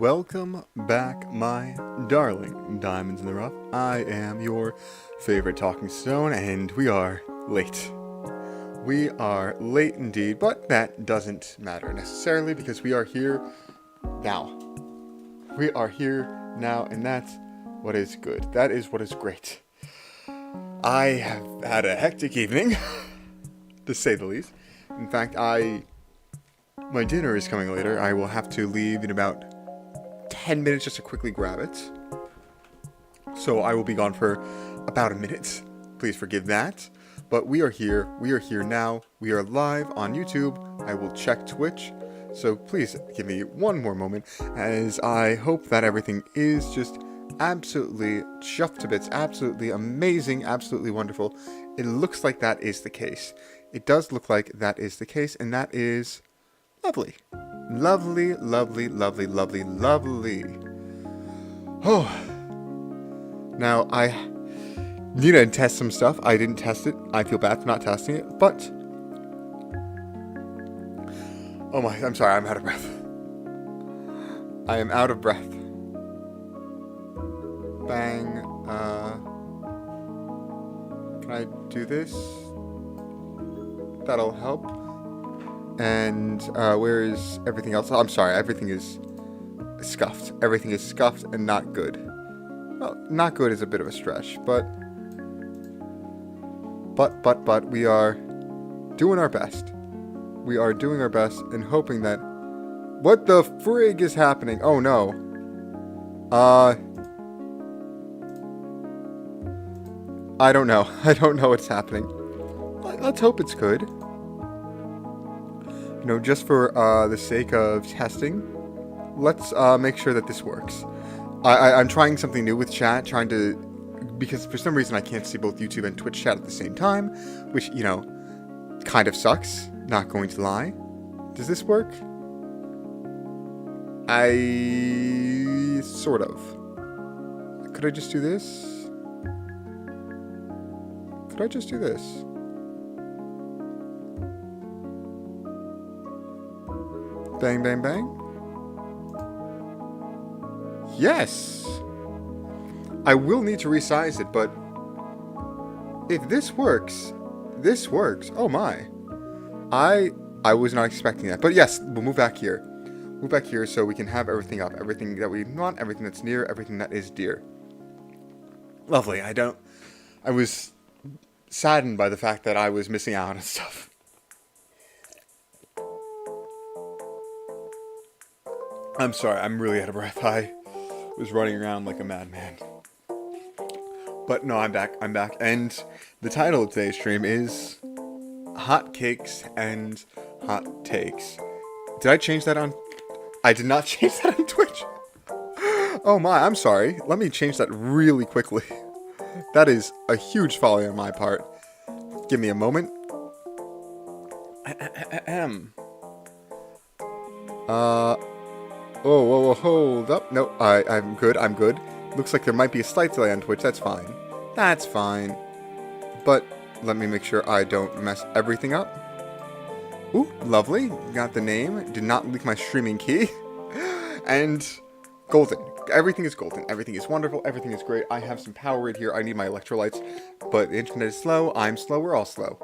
welcome back, my darling diamonds in the rough. I am your favorite talking stone, and we are late. We are late indeed, but that doesn't matter necessarily because we are here now. We are here now, and that's what is good. That is what is great. I have had a hectic evening, to say the least. In fact, my dinner is coming later. I will have to leave in about 10 minutes just to quickly grab it. So I will be gone for about a minute. Please forgive that. But we are here. We are here now. We are live on YouTube. I will check Twitch. So please give me one more moment as I hope that everything is just absolutely chuffed to bits, absolutely amazing, absolutely wonderful. It looks like that is the case. It does look like that is the case, and that is lovely. Lovely, lovely, lovely, lovely, lovely. Oh. Now, I need to test some stuff. I didn't test it. I feel bad for not testing it, but... Oh my, I'm sorry, I'm out of breath. I am out of breath. Bang. Can I do this? That'll help. And where is everything else? Oh, I'm sorry, everything is scuffed. Everything is scuffed and not good. Well, not good is a bit of a stretch, but we are doing our best. We are doing our best and hoping that... What the frig is happening? Oh no. I don't know. I don't know what's happening. Let's hope it's good. You know, just for the sake of testing, let's make sure that this works. I'm trying something new with chat, because for some reason I can't see both YouTube and Twitch chat at the same time, which, you know, kind of sucks, not going to lie. Does this work? Sort of. Could I just do this? Could I just do this? Bang, bang, bang. Yes! I will need to resize it, but if this works, this works. Oh my. I was not expecting that. But yes, we'll move back here. Move back here so we can have everything up. Everything that we want, everything that's near, everything that is dear. Lovely. I was saddened by the fact that I was missing out on stuff. I'm sorry, I'm really out of breath. I was running around like a madman. But no, I'm back. And the title of today's stream is Hotcakes and Hot Takes. Did I change that on... I did not change that on Twitch. Oh my, I'm sorry. Let me change that really quickly. That is a huge folly on my part. Give me a moment. Whoa, hold up. No, I'm good. Looks like there might be a slight delay on Twitch. That's fine. That's fine. But let me make sure I don't mess everything up. Ooh, lovely. Got the name. Did not leak my streaming key. And golden. Everything is golden. Everything is wonderful. Everything is great. I have some power right here. I need my electrolytes. But the internet is slow. I'm slow. We're all slow.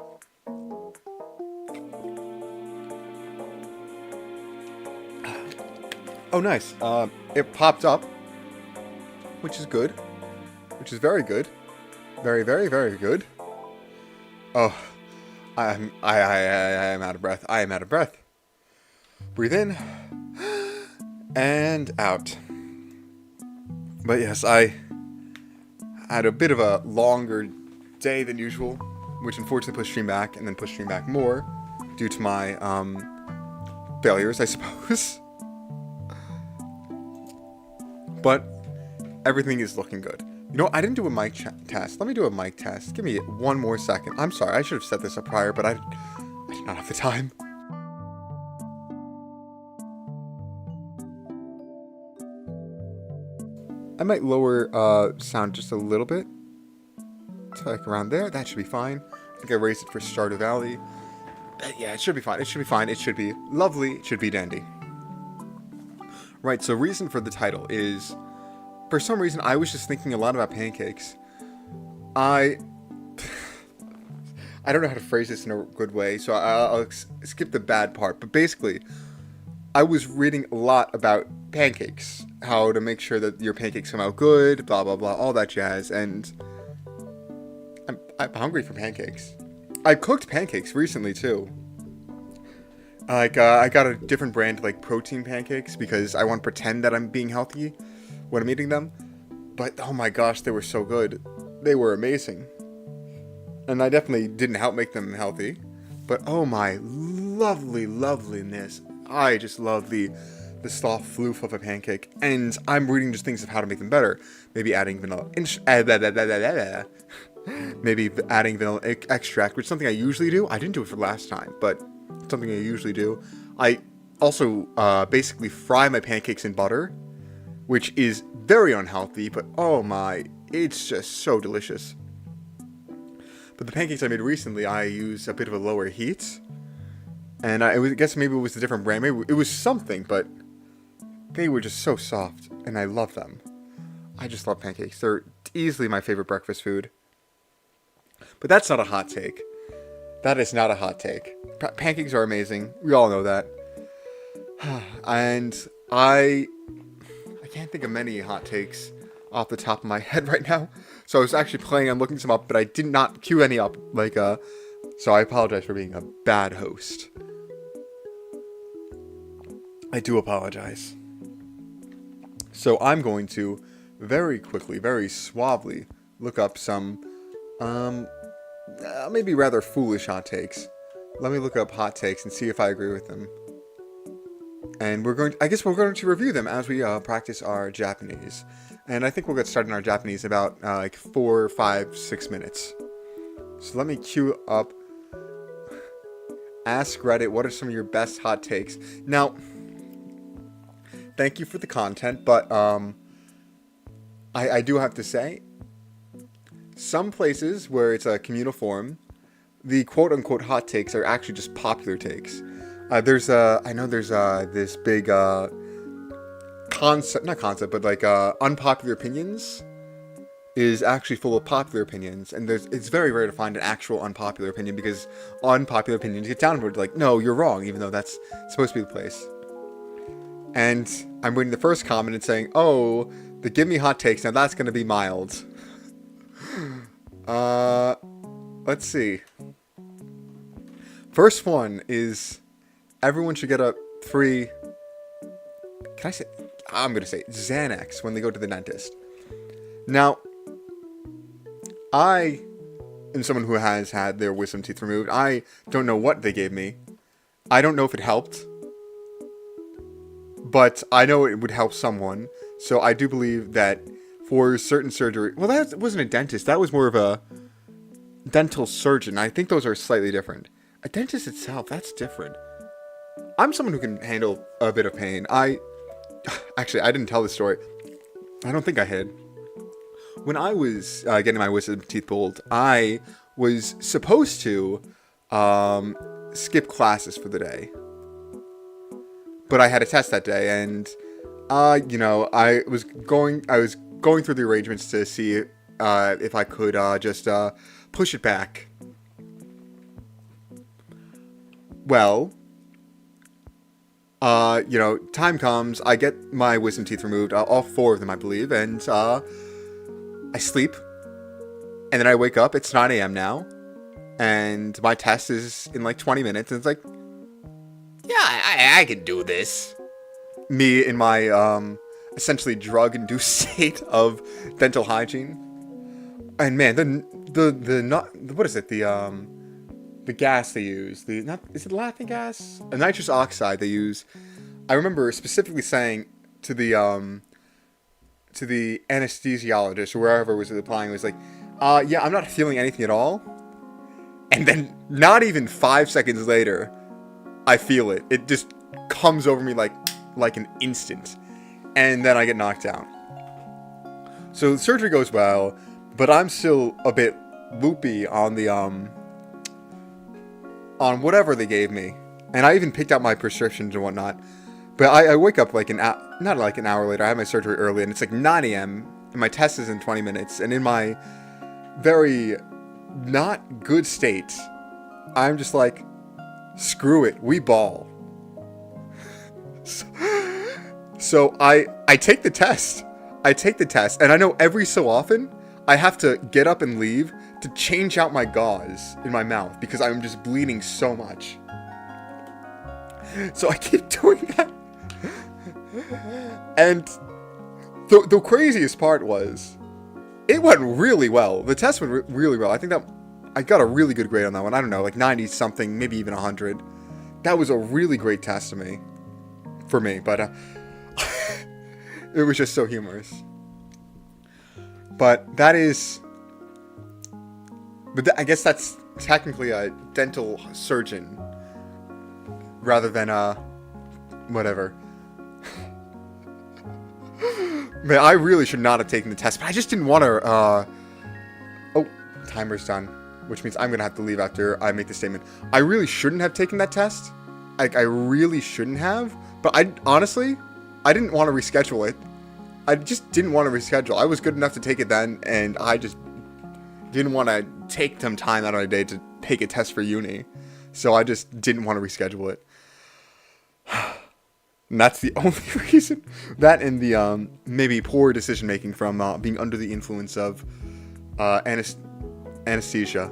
Oh, nice. It popped up, which is good. Which is very good. Very, very, very good. Oh, I am out of breath. I am out of breath. Breathe in and out. But yes, I had a bit of a longer day than usual, which unfortunately pushed stream back and then pushed stream back more due to my failures, I suppose. But everything is looking good. You know, I didn't do a mic test. Let me do a mic test. Give me one more second. I'm sorry, I should have set this up prior, but I did not have the time. I might lower sound just a little bit. To like around there. That should be fine. I think I raised it for Stardew Valley. Yeah, it should be fine. It should be fine. It should be lovely. It should be dandy. Right, so reason for the title is, for some reason, I was just thinking a lot about pancakes. I I don't know how to phrase this in a good way, so I'll skip the bad part. But basically, I was reading a lot about pancakes, how to make sure that your pancakes come out good, blah blah blah, all that jazz, and I'm hungry for pancakes. I cooked pancakes recently too. I got a different brand, like protein pancakes, because I want to pretend that I'm being healthy when I'm eating them. But oh my gosh, they were so good. They were amazing. And I definitely didn't help make them healthy. But oh my lovely loveliness. I just love the soft floof of a pancake. And I'm reading just things of how to make them better. Maybe adding vanilla maybe adding vanilla extract, which is something I usually do. I didn't do it for last time, but something I usually do. I also basically fry my pancakes in butter, which is very unhealthy, but oh my, it's just so delicious. But the pancakes I made recently, I used a bit of a lower heat, and I guess maybe it was a different brand. Maybe it was something, but they were just so soft, and I love them. I just love pancakes. They're easily my favorite breakfast food. But that's not a hot take. That is not a hot take. Pancakes are amazing. We all know that. And I can't think of many hot takes off the top of my head right now. So I was actually planning on looking some up, but I did not queue any up. So I apologize for being a bad host. I do apologize. So I'm going to very quickly, very suavely look up some maybe rather foolish hot takes. Let me look up hot takes and see if I agree with them. And I guess we're going to review them as we practice our Japanese. And I think we'll get started in our Japanese in about 4, 5, 6 minutes. So let me queue up. Ask Reddit, what are some of your best hot takes? Now, thank you for the content, but I do have to say, some places where it's a communal forum, the quote-unquote hot takes are actually just popular takes. I know there's this big unpopular opinions is actually full of popular opinions, and it's very rare to find an actual unpopular opinion, because unpopular opinions get downvoted, like, no, you're wrong, even though that's supposed to be the place. And I'm reading the first comment and saying, oh, the give me hot takes, now that's going to be mild. Let's see. First one is, everyone should get a free, I'm going to say Xanax when they go to the dentist. Now, I am someone who has had their wisdom teeth removed. I don't know what they gave me. I don't know if it helped, but I know it would help someone. So I do believe that for certain surgery, well, that wasn't a dentist. That was more of a dental surgeon. I think those are slightly different. A dentist itself, that's different. I'm someone who can handle a bit of pain. Actually, I didn't tell this story. I don't think I had. When I was getting my wisdom teeth pulled, I was supposed to skip classes for the day. But I had a test that day, and I was going through the arrangements to see if I could just push it back. Well, time comes, I get my wisdom teeth removed, all 4 of them, I believe, and I sleep, and then I wake up. It's 9 a.m. now, and my test is in 20 minutes, and it's like, yeah, I can do this. Me in my essentially drug-induced state of dental hygiene, and man, what is it? The gas they use, is it laughing gas? A nitrous oxide they use. I remember specifically saying to the anesthesiologist or wherever was applying, was like, yeah, I'm not feeling anything at all. And then not even 5 seconds later, I feel it. It just comes over me like an instant. And then I get knocked out. So the surgery goes well, but I'm still a bit loopy on the on whatever they gave me. And I even picked out my prescriptions and whatnot. But I wake up not like an hour later. I had my surgery early, and it's like 9 a.m. and my test is in 20 minutes. And in my very not good state, I'm just like, screw it, we ball. So I take the test. I take the test, and I know every so often I have to get up and leave to change out my gauze in my mouth because I'm just bleeding so much. So I keep doing that. And the craziest part was, it went really well. The test went really well. I think that I got a really good grade on that one. I don't know, like 90 something, maybe even 100. That was a really great test for me, but it was just so humorous. But that is, I guess that's technically a dental surgeon rather than whatever. Man, I really should not have taken the test, but I just didn't want to. Oh, timer's done, which means I'm gonna have to leave after I make the statement. I really shouldn't have taken that test. Like, I really shouldn't have. But I honestly didn't want to reschedule it. I just didn't want to reschedule. I was good enough to take it then, and I just didn't want to take some time out of my day to take a test for uni. So I just didn't want to reschedule it. And that's the only reason. That and the maybe poor decision making from being under the influence of anesthesia.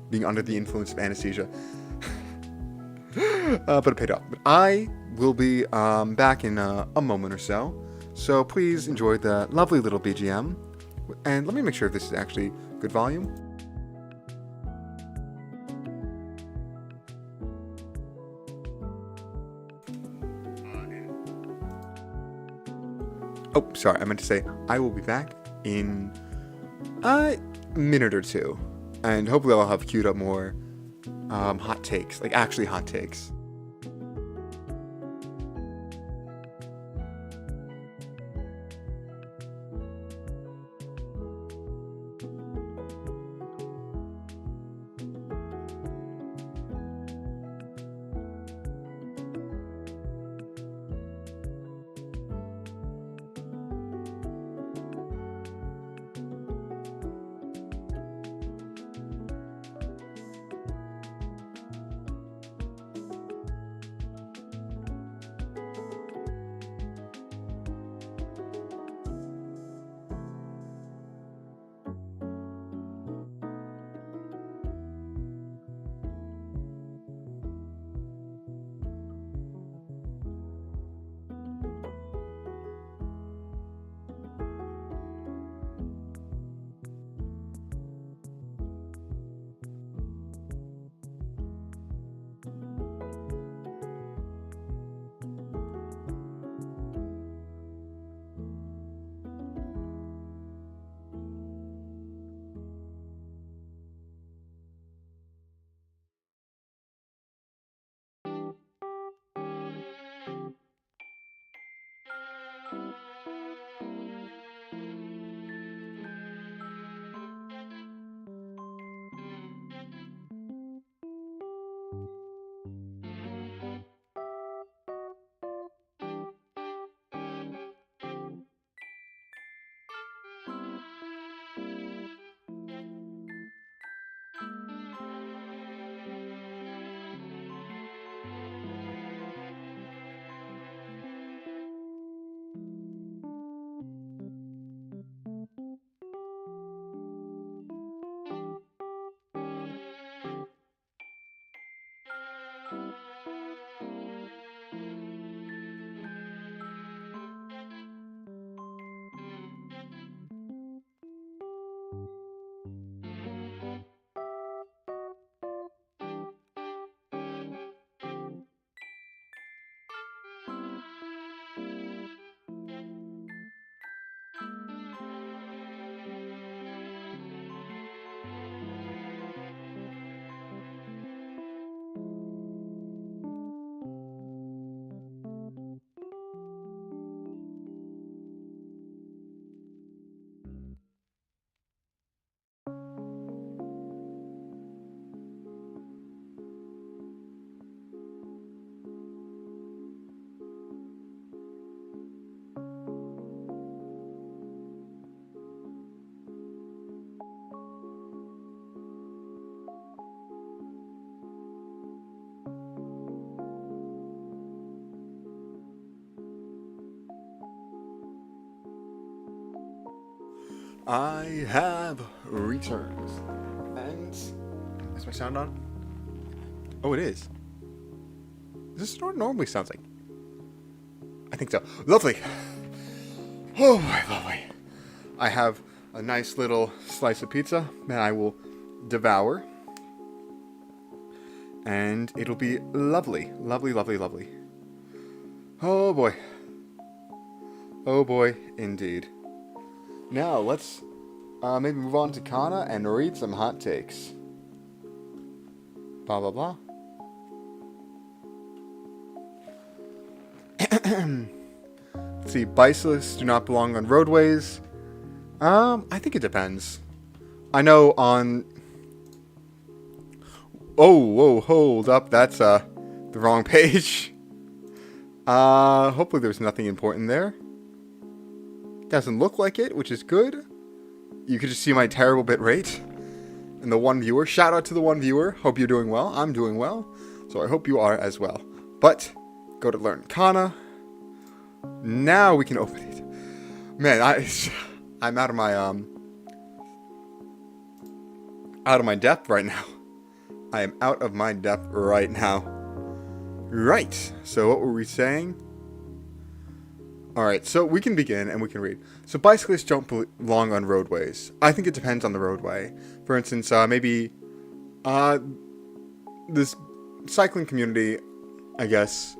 Being under the influence of anesthesia. But it paid off. But I will be back in a moment or so. So please enjoy the lovely little BGM. And let me make sure if this is actually good volume. Oh, sorry, I meant to say I will be back in a minute or two. And hopefully I'll have queued up more hot takes, like actually hot takes. I have returned. And is my sound on? Oh, it is. Is this what it normally sounds like? I think so. Lovely. Oh, lovely. I have a nice little slice of pizza that I will devour. And it'll be lovely. Lovely, lovely, lovely. Oh boy. Oh boy, indeed. Now, let's maybe move on to Kana and read some hot takes. Blah, blah, blah. Let's see, bicyclists do not belong on roadways. I think it depends. I know on... Oh, whoa, hold up, that's the wrong page. Hopefully there's nothing important there. Doesn't look like it, which is good. You could just see my terrible bit rate. And the one viewer. Shout out to the one viewer. Hope you're doing well. I'm doing well. So I hope you are as well. But, go to learn Kana. Now we can open it. Man, I'm out of my depth right now. I am out of my depth right now. Right. So what were we saying? Alright, so we can begin and we can read. So bicyclists don't belong on roadways. I think it depends on the roadway. For instance, maybe this cycling community, I guess,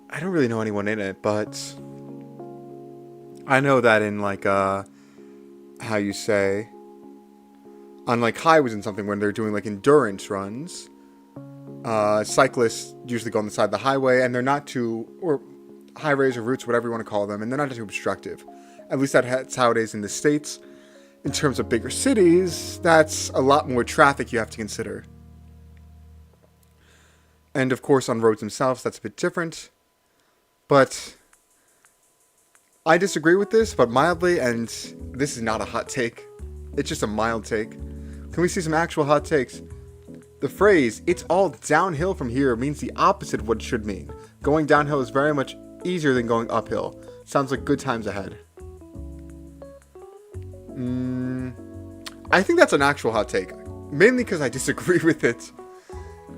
I don't really know anyone in it, but I know that in like, how you say, on like highways and something when they're doing like endurance runs, cyclists usually go on the side of the highway and they're not too, or highways or routes, whatever you want to call them, and they're not too obstructive. At least that's how it is in the States. In terms of bigger cities, that's a lot more traffic you have to consider. And of course on roads themselves, that's a bit different. But I disagree with this, but mildly, and this is not a hot take. It's just a mild take. Can we see some actual hot takes? The phrase, "it's all downhill from here," means the opposite of what it should mean. Going downhill is very much easier than going uphill. Sounds like good times ahead. I think that's an actual hot take. Mainly because I disagree with it.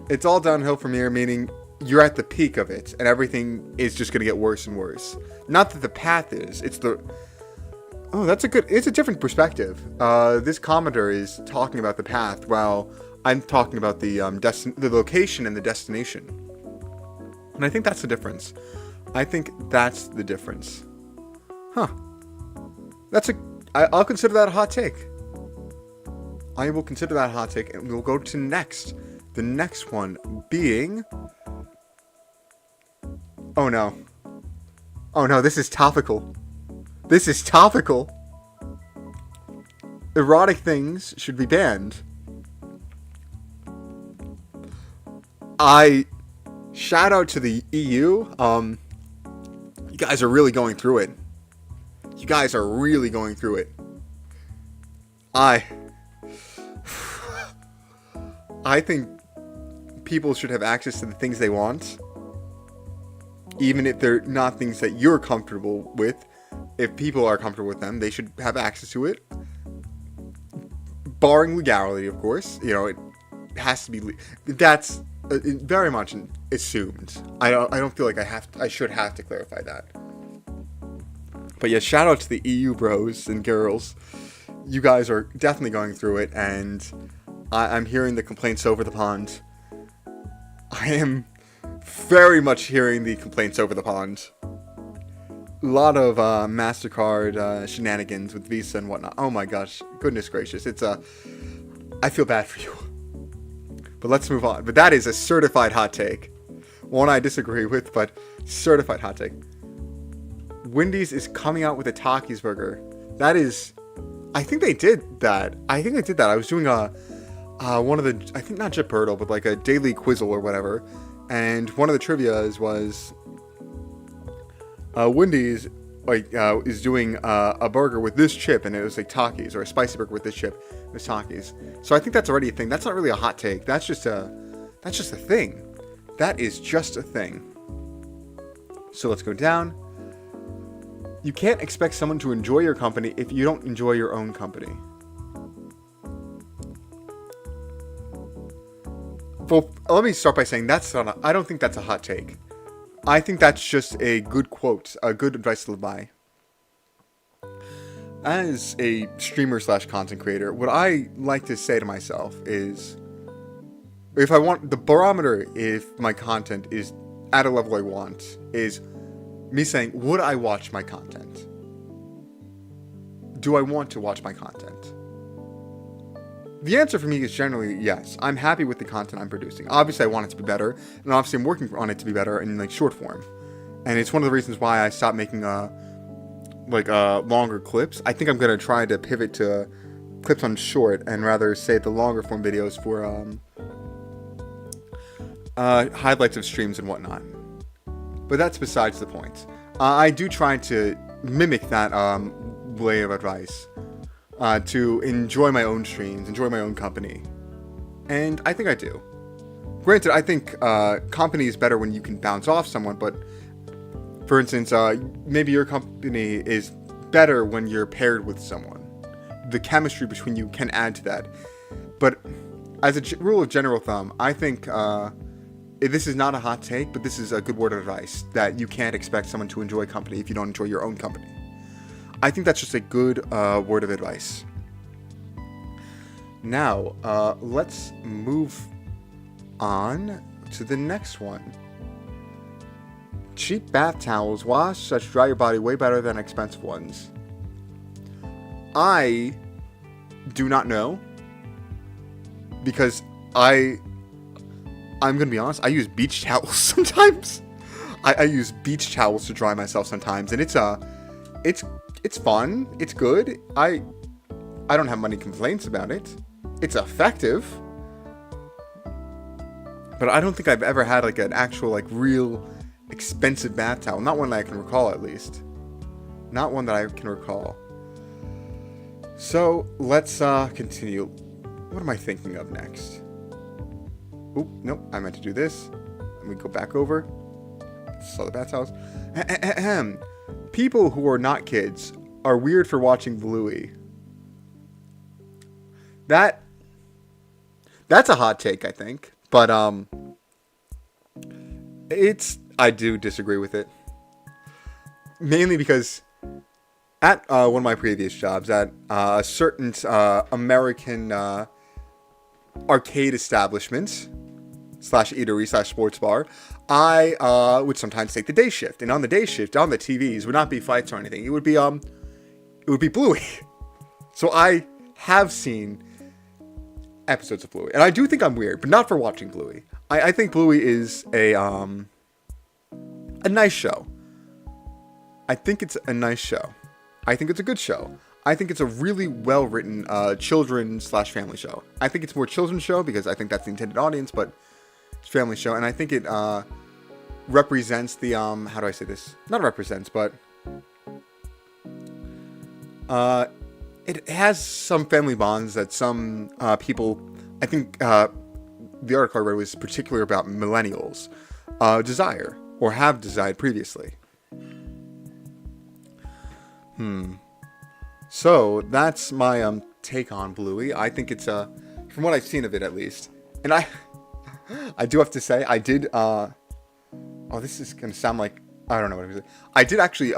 It's all downhill from here, meaning you're at the peak of it, and everything is just going to get worse and worse. Not that the path is, it's the... Oh, it's a different perspective. This commenter is talking about the path, while I'm talking about the location and the destination. And I think that's the difference. I think that's the difference. Huh. I'll consider that a hot take. I will consider that a hot take, and we'll go to next. The next one being... Oh no. Oh no, this is topical. This is topical. Erotic things should be banned. Shout out to the EU. You guys are really going through it. You guys are really going through it. I think people should have access to the things they want, even if they're not things that you're comfortable with. If people are comfortable with them, they should have access to it. Barring legality, of course. You know, it has to be... That's very much assumed. I don't feel like I should have to clarify that. But yeah, shout out to the EU bros and girls. You guys are definitely going through it, and I'm hearing the complaints over the pond. I am very much hearing the complaints over the pond. A lot of MasterCard shenanigans with Visa and whatnot. Oh my gosh, goodness gracious. I feel bad for you. But let's move on. But that is a certified hot take. One I disagree with, but certified hot take. Wendy's is coming out with a Takis burger. That is... I think they did that. I was doing one of the... I think not Jeopardy, but like a daily quizzle or whatever. And one of the trivias was... Wendy's is doing a burger with this chip, and it was like Takis, or a spicy burger with this chip. It was Takis. So I think that's already a thing. That's not really a hot take. That's just a thing. That is just a thing. So let's go down. You can't expect someone to enjoy your company if you don't enjoy your own company. Well, let me start by saying I don't think that's a hot take. I think that's just a good quote, a good advice to live by. As a streamer slash content creator, what I like to say to myself is, if I want the barometer, if my content is at a level I want, is me saying, would I watch my content? Do I want to watch my content? The answer for me is generally yes. I'm happy with the content I'm producing. Obviously, I want it to be better, and obviously I'm working on it to be better in like short form. And it's one of the reasons why I stopped making longer clips. I think I'm gonna try to pivot to clips on short and rather save the longer form videos for highlights of streams and whatnot. But that's besides the point. I do try to mimic that way of advice. To enjoy my own streams, enjoy my own company. And I think I do. Granted, I think company is better when you can bounce off someone, but for instance, maybe your company is better when you're paired with someone. The chemistry between you can add to that. But as a rule of general thumb, I think this is not a hot take, but this is a good word of advice, that you can't expect someone to enjoy company if you don't enjoy your own company. I think that's just a good word of advice. Now, let's move on to the next one. Cheap bath towels wash such dry your body way better than expensive ones. I do not know, because I'm gonna be honest, I use beach towels sometimes. I use beach towels to dry myself sometimes, and it's fun, it's good. I don't have many complaints about it. It's effective. But I don't think I've ever had like an actual like real expensive bath towel. Not one that I can recall, at least. Not one that I can recall. So let's continue. What am I thinking of next? Oop, nope, I meant to do this. Let me go back over. Saw the bath towels. People who are not kids are weird for watching Bluey. That's a hot take, I think. But I do disagree with it. Mainly because at one of my previous jobs, at a certain American arcade establishment / eatery / sports bar, I would sometimes take the day shift, and on the day shift, on the TVs would not be fights or anything. It would be Bluey. So I have seen episodes of Bluey, and I do think I'm weird, but not for watching Bluey. I think Bluey is a nice show. I think it's a nice show. I think it's a good show. I think it's a really well written children / family show. I think it's more children's show because I think that's the intended audience, but it's family show, and I think it represents the how do I say this? Not represents, but it has some family bonds that some people, I think the article I read was particular about millennials, desire or have desired previously. So that's my take on Bluey. I think it's from what I've seen of it at least, and I do have to say I did. This is gonna sound like I don't know what it is. I did actually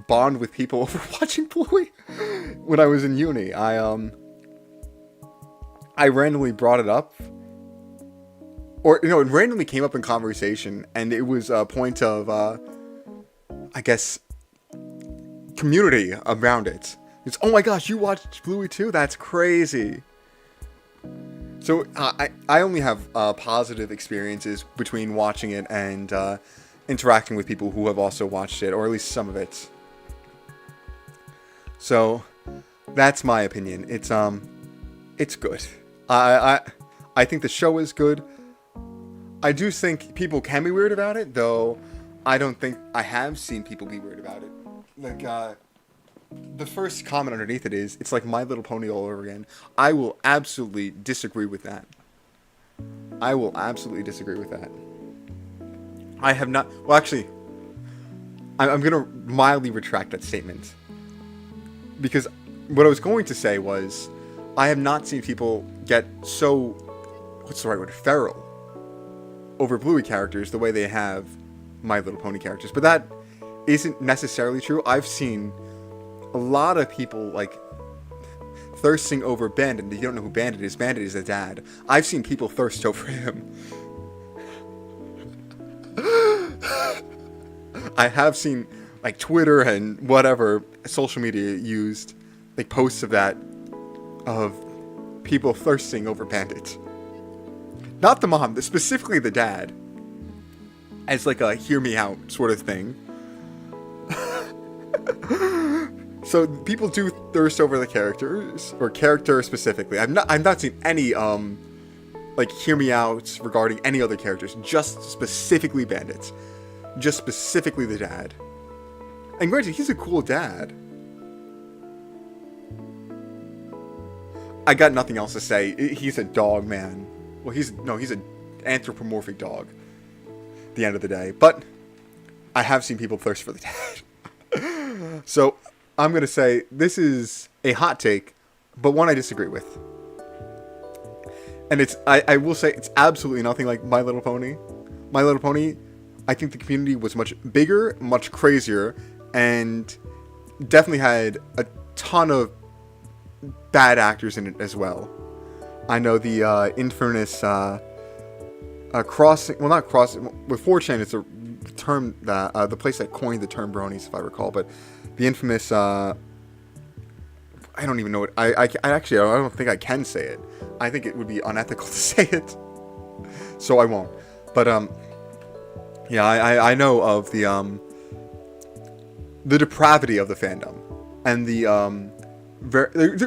bond with people over watching Bluey when I was in uni. I randomly brought it up, or it randomly came up in conversation, and it was a point of I guess community around it. It's, oh my gosh, you watched Bluey too? That's crazy. So I only have positive experiences between watching it and interacting with people who have also watched it, or at least some of it. So that's my opinion. It's good. I think the show is good. I do think people can be weird about it, though. I don't think I have seen people be weird about it. Like the first comment underneath it is, it's like My Little Pony all over again. I will absolutely disagree with that. I will absolutely disagree with that. I have not... Well, actually, I'm going to mildly retract that statement. Because what I was going to say was, I have not seen people get so, what's the right word, feral over Bluey characters the way they have My Little Pony characters. But that isn't necessarily true. I've seen a lot of people, like, thirsting over Bandit. You don't know who Bandit is. Bandit is the dad. I've seen people thirst over him. I have seen, like, Twitter and whatever social media used, like, posts of that, of people thirsting over Bandit. Not the mom, specifically the dad, as like a hear me out sort of thing. So people do thirst over the characters, or character specifically. I've not seen any like hear me outs regarding any other characters, just specifically Bandits. Just specifically the dad. And granted, he's a cool dad. I got nothing else to say. He's a dog, man. Well, he's an anthropomorphic dog. At the end of the day. But I have seen people thirst for the dad. So I'm going to say this is a hot take, but one I disagree with. And I will say it's absolutely nothing like My Little Pony. My Little Pony, I think the community was much bigger, much crazier, and definitely had a ton of bad actors in it as well. I know the infamous crossing, well, not crossing, with 4chan, it's a term that, the place that coined the term bronies, if I recall, but the infamous, I don't even know what, I don't think I can say it. I think it would be unethical to say it, so I won't. But, yeah, I know of the depravity of the fandom, and the,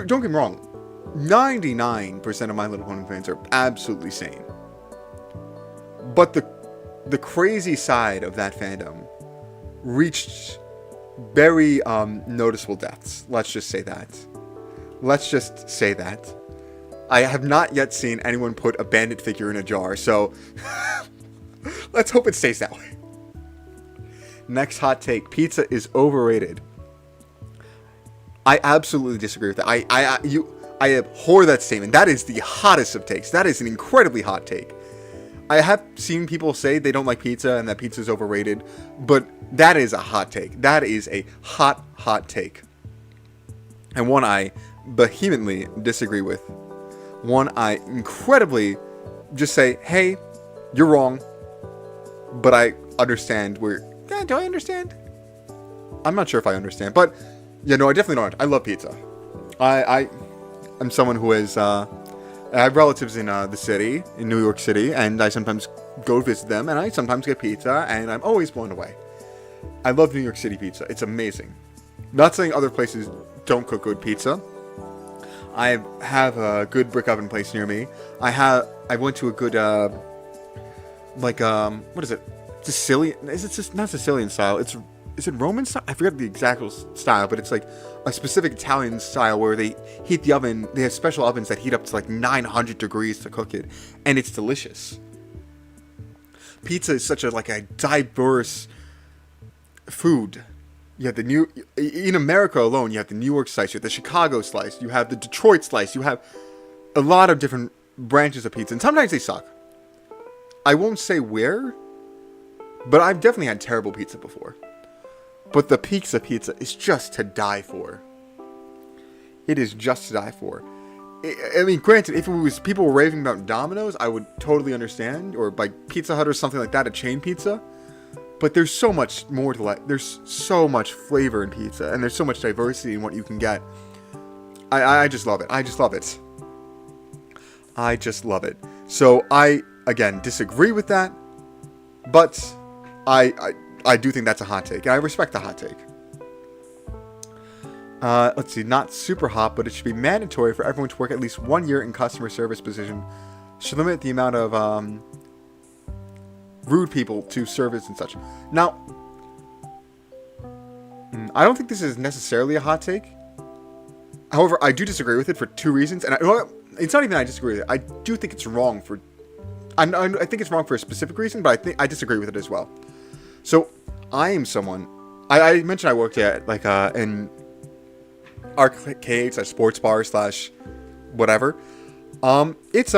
don't get me wrong, 99% of My Little Pony fans are absolutely sane. But the crazy side of that fandom reached very noticeable depths. Let's just say that. I have not yet seen anyone put a Bandit figure in a jar, so let's hope it stays that way. Next hot take: pizza is overrated. I absolutely disagree with that. I abhor that statement. That is the hottest of takes. That is an incredibly hot take. I have seen people say they don't like pizza and that pizza is overrated, but that is a hot take. That is a hot take. And one I vehemently disagree with. One I incredibly just say, hey, you're wrong, but I understand where... do I understand? I'm not sure if I understand, but... yeah, no, I definitely don't. I love pizza. I'm someone who has... I have relatives in the city, in New York City, and I sometimes go visit them, and I sometimes get pizza, and I'm always blown away. I love New York City pizza. It's amazing. Not saying other places don't cook good pizza. I have a good brick oven place near me. I went to a good, what is it? Sicilian? Is it just not Sicilian style? Is it Roman style? I forget the exact style, but it's like a specific Italian style where they heat the oven. They have special ovens that heat up to like 900 degrees to cook it, and it's delicious. Pizza is such a diverse food. You have in America alone, you have the New York slice, you have the Chicago slice, you have the Detroit slice, you have a lot of different branches of pizza, and sometimes they suck. I won't say where, but I've definitely had terrible pizza before. But the pizza is just to die for. It is just to die for. I mean, granted, if it was people were raving about Domino's, I would totally understand, or like Pizza Hut or something like that, a chain pizza. But there's so much more to like. There's so much flavor in pizza, and there's so much diversity in what you can get. I just love it. I just love it. So I, again, disagree with that, but I do think that's a hot take, and I respect the hot take. Let's see, not super hot, but it should be mandatory for everyone to work at least 1 year in customer service position. Should limit the amount of rude people to service and such. Now, I don't think this is necessarily a hot take. However, I do disagree with it for two reasons, and it's not even I disagree with it. I do think it's wrong for... I think it's wrong for a specific reason, but I disagree with it as well. So, I am someone... I mentioned I worked at like in arcades, a sports bar slash whatever. It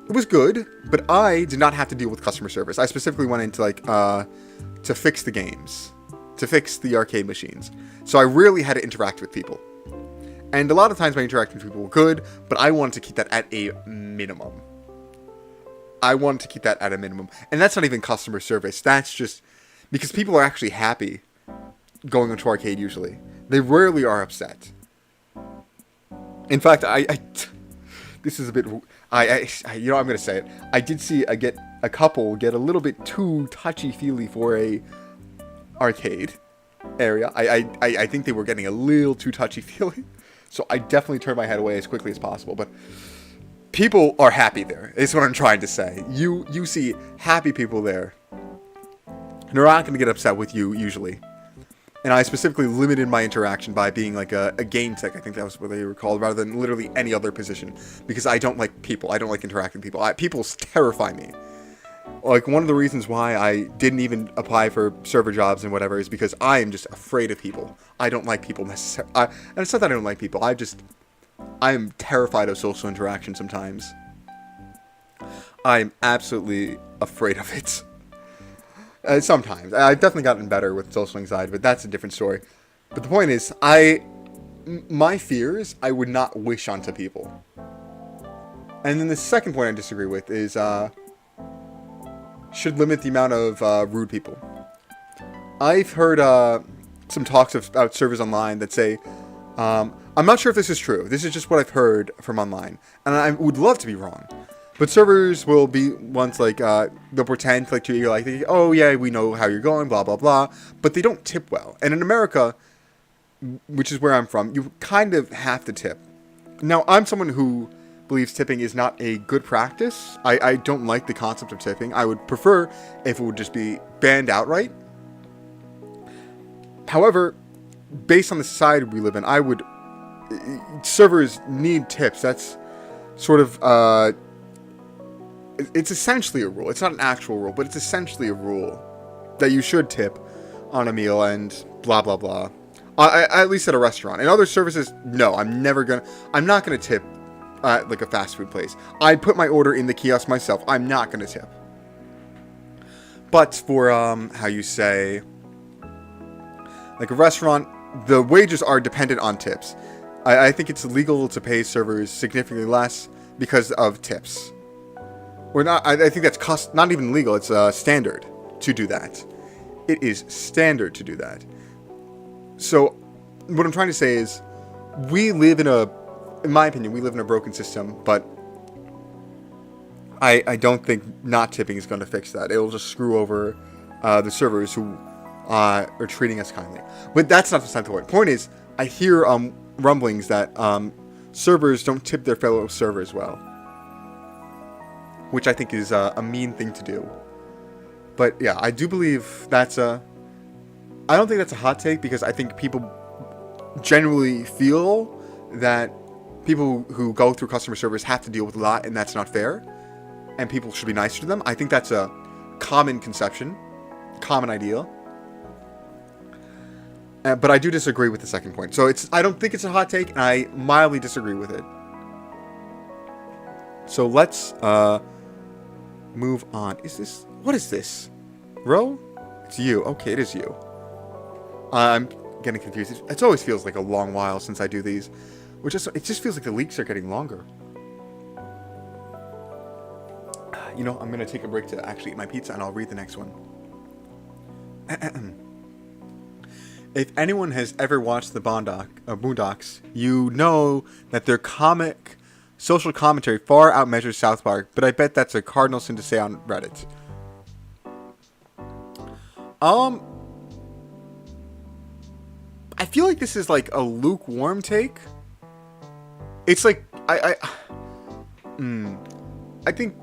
was good, but I did not have to deal with customer service. I specifically went into like to fix the games, to fix the arcade machines. So I rarely had to interact with people. And a lot of times my interactions with people were good, but I wanted to keep that at a minimum. And that's not even customer service. That's just because people are actually happy going into arcade usually. They rarely are upset. In fact, this is a bit, you know, I'm going to say it. I did see a couple get a little bit too touchy-feely for a arcade area. I think they were getting a little too touchy-feely. So I definitely turned my head away as quickly as possible. But people are happy there, is what I'm trying to say. You see happy people there. They're not going to get upset with you, usually. And I specifically limited my interaction by being like a game tech, I think that was what they were called, rather than literally any other position. Because I don't like people. I don't like interacting with people. People terrify me. Like, one of the reasons why I didn't even apply for server jobs and whatever is because I am just afraid of people. I don't like people necessarily. And it's not that I don't like people. I am terrified of social interaction sometimes. I am absolutely afraid of it. Sometimes. I've definitely gotten better with social anxiety, but that's a different story. But the point is, my fears, I would not wish onto people. And then the second point I disagree with is, should limit the amount of rude people. I've heard some talks about servers online that say, I'm not sure if this is true. This is just what I've heard from online. And I would love to be wrong. But servers will be once like, they'll pretend like to you like, oh yeah, we know how you're going, blah, blah, blah. But they don't tip well. And in America, which is where I'm from, you kind of have to tip. Now, I'm someone who believes tipping is not a good practice. I don't like the concept of tipping. I would prefer if it would just be banned outright. However, based on the society we live in, servers need tips. That's sort of, it's essentially a rule. It's not an actual rule, but it's essentially a rule that you should tip on a meal and blah, blah, blah. At least at a restaurant. In other services, no, I'm not going to tip at like a fast food place. I put my order in the kiosk myself. I'm not going to tip. But for, how you say, like a restaurant, the wages are dependent on tips. I think it's illegal to pay servers significantly less because of tips. Or not, I think that's not even legal, it's standard to do that. It is standard to do that. So, what I'm trying to say is, in my opinion, we live in a broken system, but I don't think not tipping is going to fix that. It'll just screw over the servers who are treating us kindly. But that's not the point. The point is, I hear rumblings that servers don't tip their fellow servers well. Which I think is a mean thing to do. But yeah, I do believe I don't think that's a hot take, because I think people generally feel that people who go through customer service have to deal with a lot, and that's not fair. And people should be nicer to them. I think that's a common conception, common idea. But I do disagree with the second point. So I don't think it's a hot take, and I mildly disagree with it. So let's move on. What is this? Ro? It's you. Okay, it is you. I'm getting confused. It always feels like a long while since I do these. It just feels like the leaks are getting longer. You know, I'm going to take a break to actually eat my pizza, and I'll read the next one. If anyone has ever watched the Boondocks, you know that their social commentary far outmeasures South Park, but I bet that's a cardinal sin to say on Reddit. I feel like this is like a lukewarm take. It's like I think.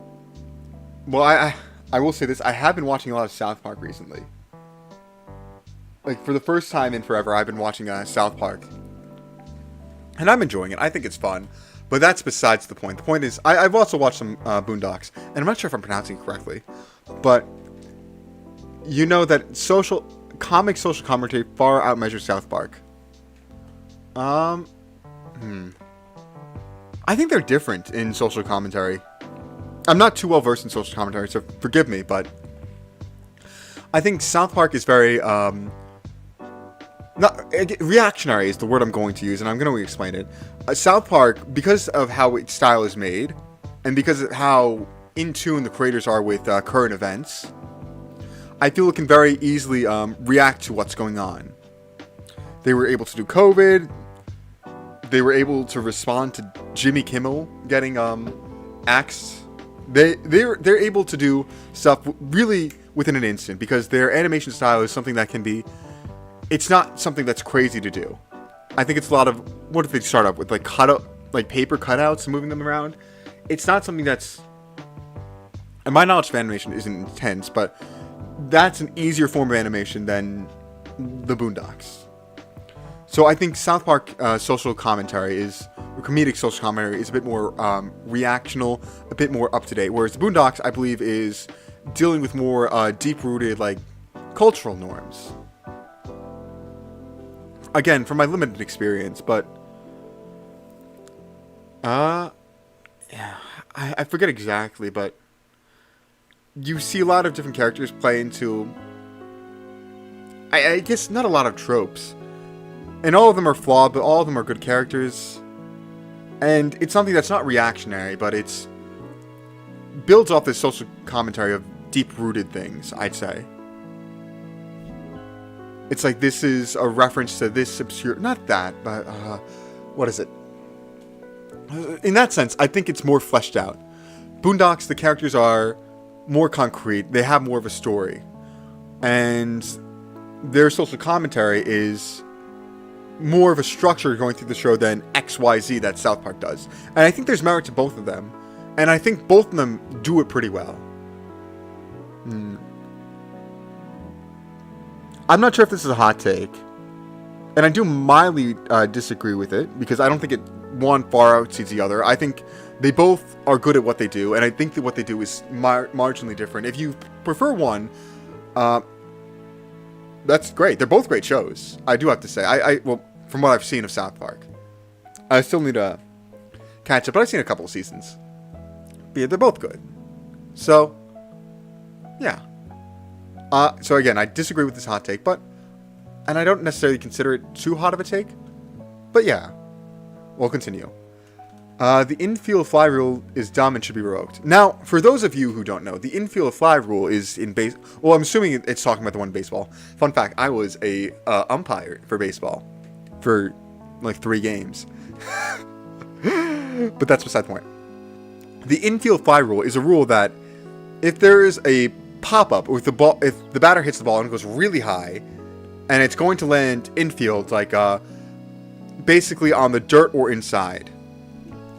Well, I will say this. I have been watching a lot of South Park recently. Like, for the first time in forever, I've been watching South Park. And I'm enjoying it. I think it's fun. But that's besides the point. The point is, I've also watched some Boondocks. And I'm not sure if I'm pronouncing it correctly. But you know that social comic social commentary far outmeasures South Park. I think they're different in social commentary. I'm not too well versed in social commentary, so forgive me, but I think South Park is very not reactionary is the word I'm going to use, and I'm going to explain it. South Park, because of how its style is made, and because of how in tune the creators are with current events, I feel it can very easily react to what's going on. They were able to do COVID. They were able to respond to Jimmy Kimmel getting axed. They're able to do stuff really within an instant because their animation style is something that can be. It's not something that's crazy to do. I think it's a lot of what if they start up with like paper cutouts and moving them around. It's not something that's. And my knowledge of animation isn't intense, but that's an easier form of animation than the Boondocks. So I think South Park social commentary or comedic social commentary is a bit more reactional, a bit more up to date. Whereas the Boondocks, I believe, is dealing with more deep-rooted like cultural norms. Again, from my limited experience, but yeah, I forget exactly, but you see a lot of different characters play into. I guess not a lot of tropes. And all of them are flawed, but all of them are good characters. And it's something that's not reactionary, but it's builds off this social commentary of deep-rooted things, I'd say. It's like this is a reference to this obscure... Not that, but... what is it? In that sense, I think it's more fleshed out. Boondocks, the characters are more concrete. They have more of a story. And their social commentary is more of a structure going through the show than XYZ that South Park does. And I think there's merit to both of them. And I think both of them do it pretty well. I'm not sure if this is a hot take. And I do mildly disagree with it, because I don't think one far outseeds the other. I think they both are good at what they do, and I think that what they do is marginally different. If you prefer one, that's great. They're both great shows. I do have to say. Well, from what I've seen of South Park, I still need to catch up, but I've seen a couple of seasons. But yeah, they're both good. So, yeah. So again, I disagree with this hot take, and I don't necessarily consider it too hot of a take, but yeah. We'll continue. The infield fly rule is dumb and should be revoked. Now, for those of you who don't know, the infield fly rule is in base. Well, I'm assuming it's talking about the one in baseball. Fun fact: I was a umpire for baseball for like 3 games. But that's beside the point. The infield fly rule is a rule that if there is a pop-up, or if the batter hits the ball and goes really high, and it's going to land infield, like basically on the dirt or inside.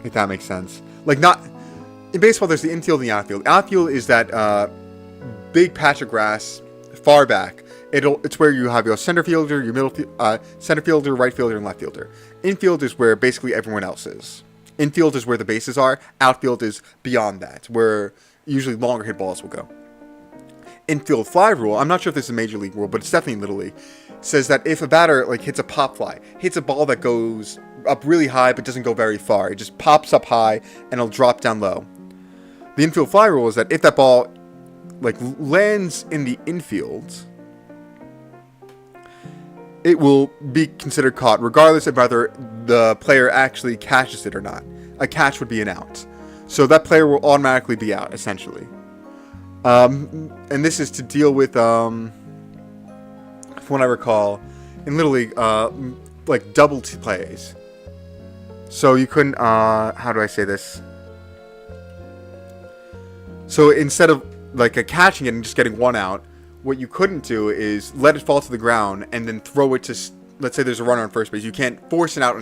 If that makes sense. Like, not... In baseball, there's the infield and the outfield. Outfield is that big patch of grass far back. It's where you have your center fielder, your center fielder, right fielder, and left fielder. Infield is where basically everyone else is. Infield is where the bases are. Outfield is beyond that, where usually longer hit balls will go. Infield fly rule, I'm not sure if this is a major league rule, but it's definitely Little League, says that if a batter like hits a pop fly, hits a ball that goes up really high but doesn't go very far, it just pops up high and it'll drop down low. The infield fly rule is that if that ball like lands in the infield, it will be considered caught regardless of whether the player actually catches it or not. A catch would be an out. So that player will automatically be out, essentially. And this is to deal with, from what I recall, in Little League, like double plays. So you couldn't, how do I say this? So instead of like catching it and just getting one out, what you couldn't do is let it fall to the ground and then throw it to, let's say there's a runner on first base. You can't force it out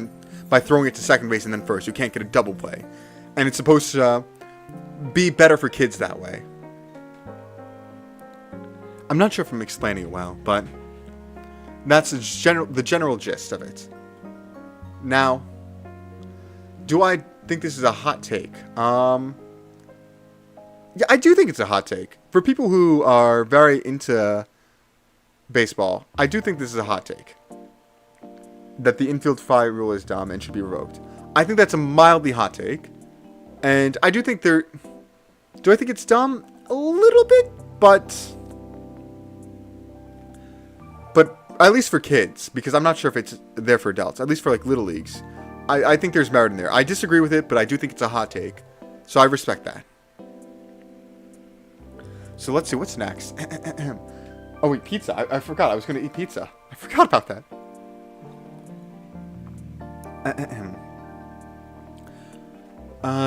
by throwing it to second base and then first. You can't get a double play. And it's supposed to be better for kids that way. I'm not sure if I'm explaining it well, but that's the general gist of it. Now, do I think this is a hot take? Yeah, I do think it's a hot take. For people who are very into baseball, I do think this is a hot take. That the infield fly rule is dumb and should be revoked. I think that's a mildly hot take. And I do think do I think it's dumb? A little bit, but at least for kids, because I'm not sure if it's there for adults. At least for like little leagues, I think there's merit in there. I disagree with it, but I do think it's a hot take, so I respect that. So let's see what's next. Oh wait, pizza. I forgot I was gonna eat pizza. I forgot about that.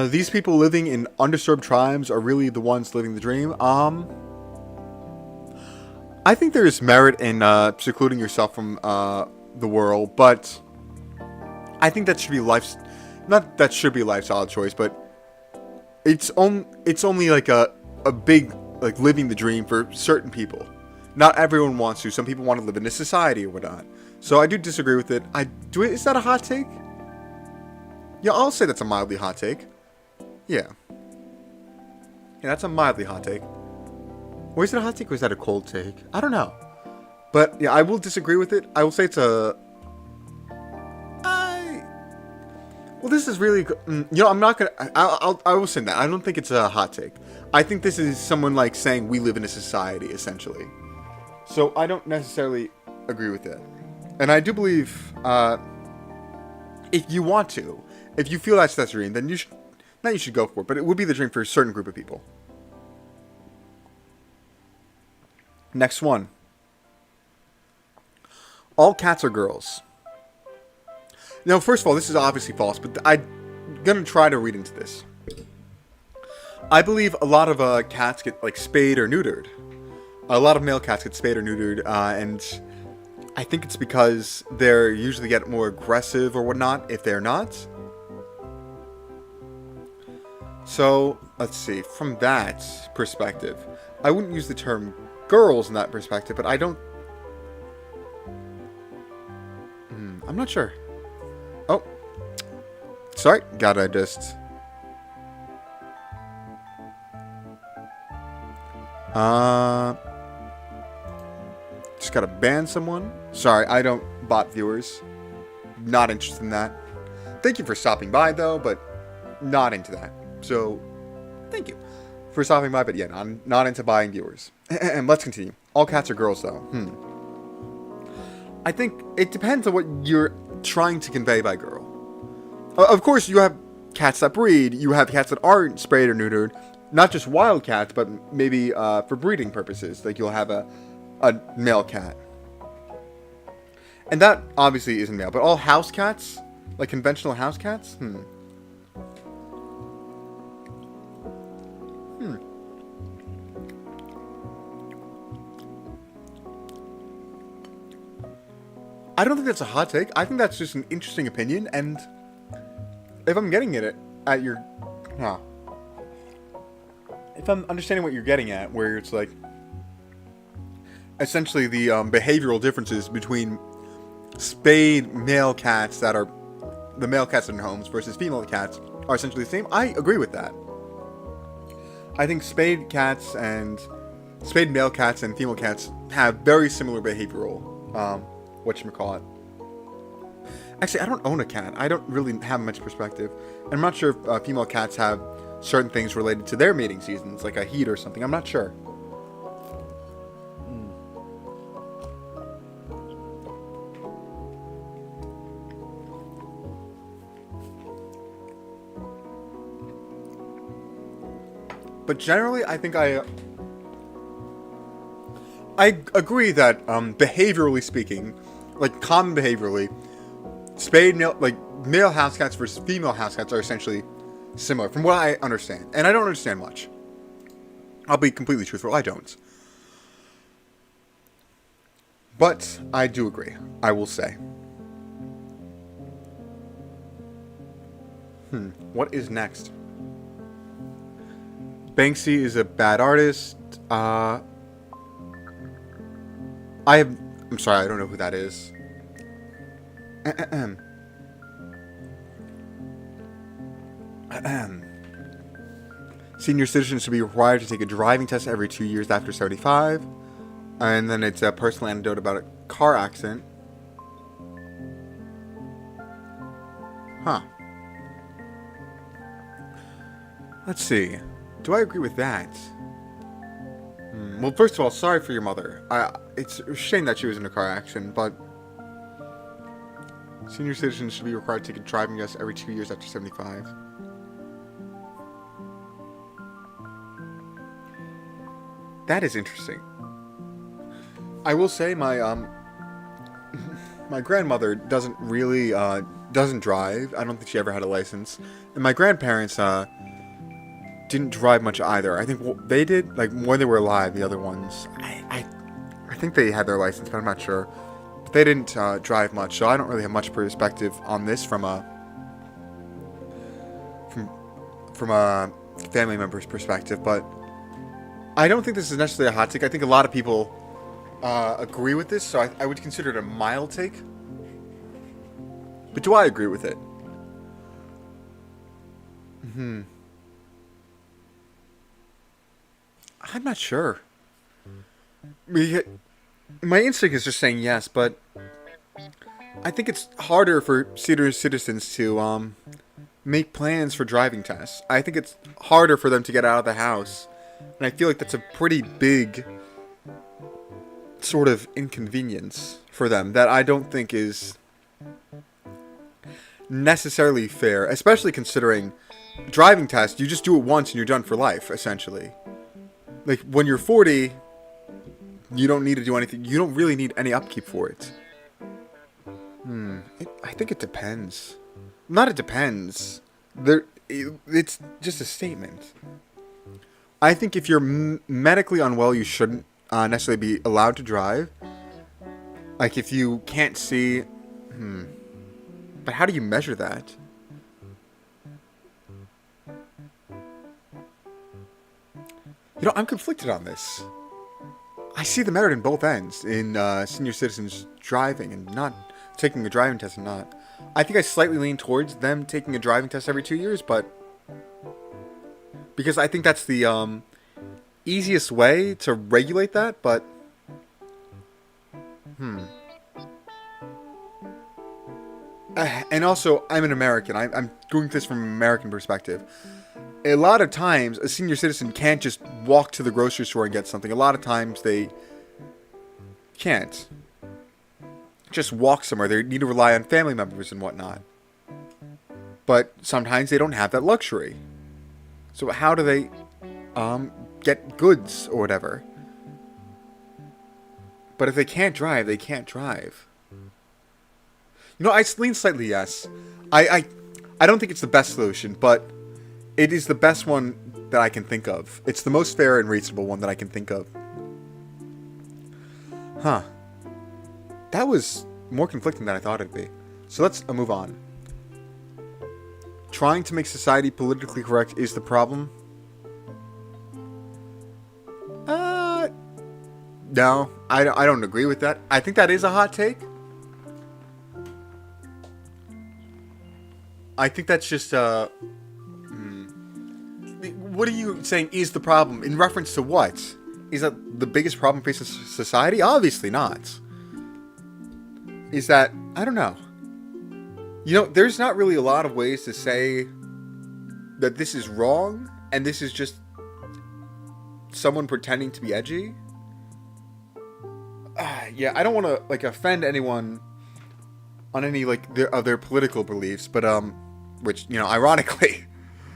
These people living in undisturbed tribes are really the ones living the dream. I think there is merit in secluding yourself from the world, but I think that should be not that should be a lifestyle choice, but it's only like a big like living the dream for certain people. Not everyone wants to. Some people want to live in a society or whatnot. So I do disagree with it. Is that a hot take? Yeah, I'll say that's a mildly hot take. Yeah. Yeah, that's a mildly hot take. Or is it a hot take or is that a cold take? I don't know. But yeah, I will disagree with it. I will say it's a... Well, this is really... I'm not going to... I will say that. I don't think it's a hot take. I think this is someone like saying we live in a society, essentially. So I don't necessarily agree with it. And I do believe if you want to, if you feel that's the dream, then you should go for it. But it would be the dream for a certain group of people. Next one. All cats are girls. Now, first of all, this is obviously false, but I'm going to try to read into this. I believe a lot of cats get, like, spayed or neutered. A lot of male cats get spayed or neutered, and I think it's because they usually get more aggressive or whatnot if they're not. So, let's see. From that perspective, I wouldn't use the term girls in that perspective, but I don't... I'm not sure. Oh. Sorry. Gotta just... Just gotta ban someone. Sorry, I don't bot viewers. Not interested in that. Thank you for stopping by, though, but not into that. So, thank you for stopping by, but yeah, I'm not into buying viewers. And let's continue. All cats are girls, though. I think it depends on what you're trying to convey by girl. Of course, you have cats that breed. You have cats that aren't sprayed or neutered. Not just wild cats, but maybe for breeding purposes. Like, you'll have a male cat. And that obviously isn't male. But all house cats? Like conventional house cats? I don't think that's a hot take. I think that's just an interesting opinion, and if I'm getting it at your... If I'm understanding what you're getting at, where it's like... Essentially the behavioral differences between spayed male cats that are... The male cats in homes versus female cats are essentially the same. I agree with that. I think spayed male cats and female cats have very similar behavioral... whatchamacallit. Actually, I don't own a cat. I don't really have much perspective. And I'm not sure if female cats have certain things related to their mating seasons, like a heat or something. I'm not sure. But generally, I think I agree that, behaviorally speaking, like common behaviorally, male house cats versus female house cats are essentially similar, from what I understand. And I don't understand much. I'll be completely truthful, I don't. But I do agree, I will say. What is next? Banksy is a bad artist. I'm sorry, I don't know who that is. Senior citizens should be required to take a driving test every 2 years after 75. And then it's a personal anecdote about a car accident. Huh. Let's see. Do I agree with that? Well, first of all, sorry for your mother. It's a shame that she was in a car accident, but senior citizens should be required to take a driving test every 2 years after 75. That is interesting. I will say my my grandmother doesn't really doesn't drive. I don't think she ever had a license, and my grandparents didn't drive much either. I think they did, like, when they were alive. The other ones, I think they had their license, but I'm not sure. But they didn't drive much, so I don't really have much perspective on this from a family member's perspective. But I don't think this is necessarily a hot take. I think a lot of people agree with this, so I would consider it a mild take. But do I agree with it? I'm not sure. My instinct is just saying yes, but I think it's harder for senior citizens to make plans for driving tests. I think it's harder for them to get out of the house, and I feel like that's a pretty big sort of inconvenience for them that I don't think is necessarily fair, especially considering driving tests, you just do it once and you're done for life, essentially. Like, when you're 40, you don't need to do anything. You don't really need any upkeep for it. I think it depends. Not it depends. It's just a statement. I think if you're medically unwell, you shouldn't necessarily be allowed to drive. Like, if you can't see... But how do you measure that? You know, I'm conflicted on this. I see the merit in both ends, in senior citizens driving and not taking a driving test and not. I think I slightly lean towards them taking a driving test every 2 years, but... because I think that's the easiest way to regulate that, but... And also, I'm an American. I'm doing this from an American perspective. A lot of times, a senior citizen can't just walk to the grocery store and get something. A lot of times, they can't just walk somewhere. They need to rely on family members and whatnot. But sometimes they don't have that luxury. So how do they get goods or whatever? But if they can't drive, they can't drive. You know, I lean slightly yes. I don't think it's the best solution, but it is the best one that I can think of. It's the most fair and reasonable one that I can think of. Huh. That was more conflicting than I thought it'd be. So let's move on. Trying to make society politically correct is the problem? No, I don't agree with that. I think that is a hot take. I think that's just, what are you saying is the problem? In reference to what? Is that the biggest problem facing society? Obviously not. Is that, I don't know. You know, there's not really a lot of ways to say that this is wrong, and this is just someone pretending to be edgy. Yeah, I don't want to, like, offend anyone on any, like, of their political beliefs, but, which, you know, ironically,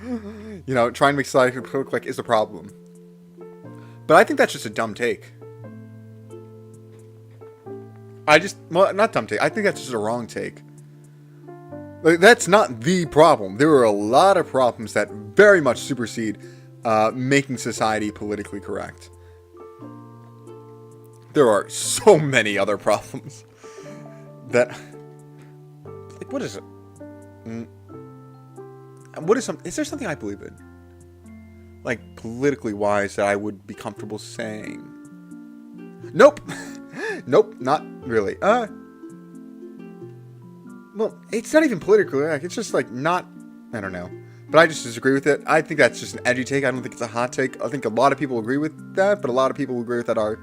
you know, trying to make society look like is a problem. But I think that's just a dumb take. Well, not dumb take. I think that's just a wrong take. Like, that's not the problem. There are a lot of problems that very much supersede making society politically correct. There are so many other problems that, like, what is it? Is there something I believe in, like, politically wise, that I would be comfortable saying? Nope. Nope, not really. Well, it's not even politically, like, it's just, like, not, I don't know. But I just disagree with it. I think that's just an edgy take. I don't think it's a hot take. I think a lot of people agree with that, but a lot of people who agree with that are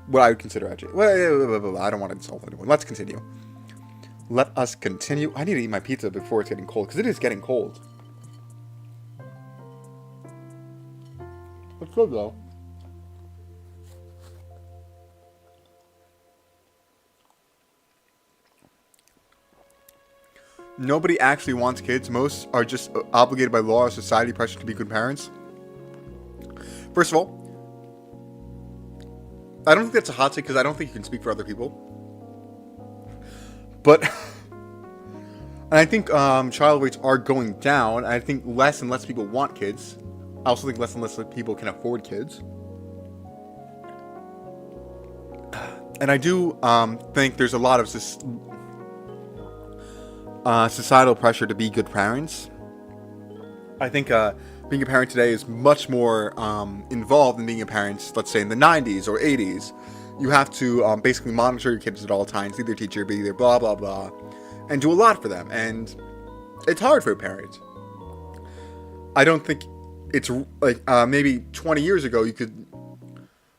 what I would consider edgy. Well, I don't want to insult anyone. Let's continue. Let us continue. I need to eat my pizza before it's getting cold, because it is getting cold. It's good, though. Nobody actually wants kids. Most are just obligated by law or society pressure to be good parents. First of all, I don't think that's a hot take, because I don't think you can speak for other people. But, and I think child rates are going down. I think less and less people want kids. I also think less and less people can afford kids. And I do think there's a lot of societal pressure to be good parents. I think being a parent today is much more involved than being a parent, let's say, in the 90s or 80s. You have to basically monitor your kids at all times, be their teacher, be their blah, blah, blah, and do a lot for them. And it's hard for a parent. I don't think it's like maybe 20 years ago, you could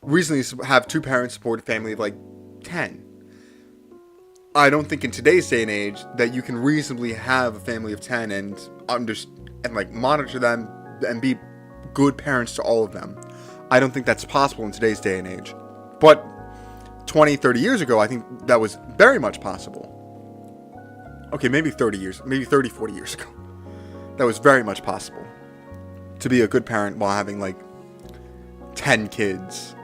reasonably have two parents support a family of like 10. I don't think in today's day and age that you can reasonably have a family of 10 and like monitor them and be good parents to all of them. I don't think that's possible in today's day and age. But 20, 30 years ago, I think that was very much possible. Okay, maybe 30, 40 years ago. That was very much possible. To be a good parent while having like 10 kids.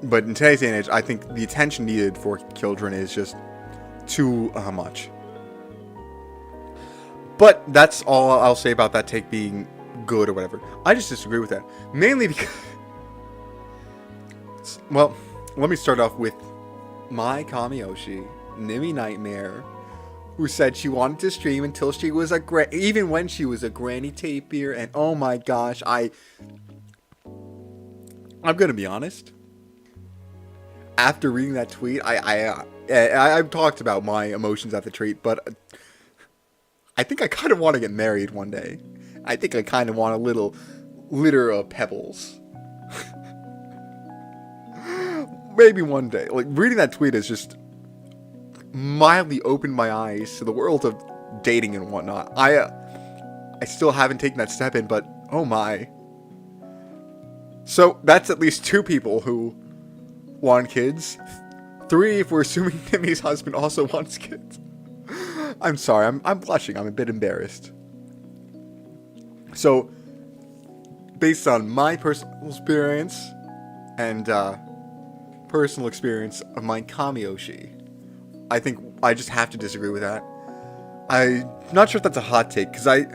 But in today's day and age, I think the attention needed for children is just too much. But that's all I'll say about that take being good or whatever. I just disagree with that. Mainly because... Well, let me start off with my Kamiyoshi, Nimi Nightmare, who said she wanted to stream until she was even when she was a granny tapir, and oh my gosh, I'm gonna be honest. After reading that tweet, I've talked about my emotions at the tweet, but I think I kind of want to get married one day. I think I kind of want a little litter of pebbles. Maybe one day. Like, reading that tweet has just mildly opened my eyes to the world of dating and whatnot. I still haven't taken that step in, but oh my. So that's at least 2 people who want kids. 3 if we're assuming Nimi's husband also wants kids. I'm sorry, I'm blushing. I'm a bit embarrassed. So, based on my personal experience and personal experience of my Kamiyoshi, I think I just have to disagree with that. I'm not sure if that's a hot take, because I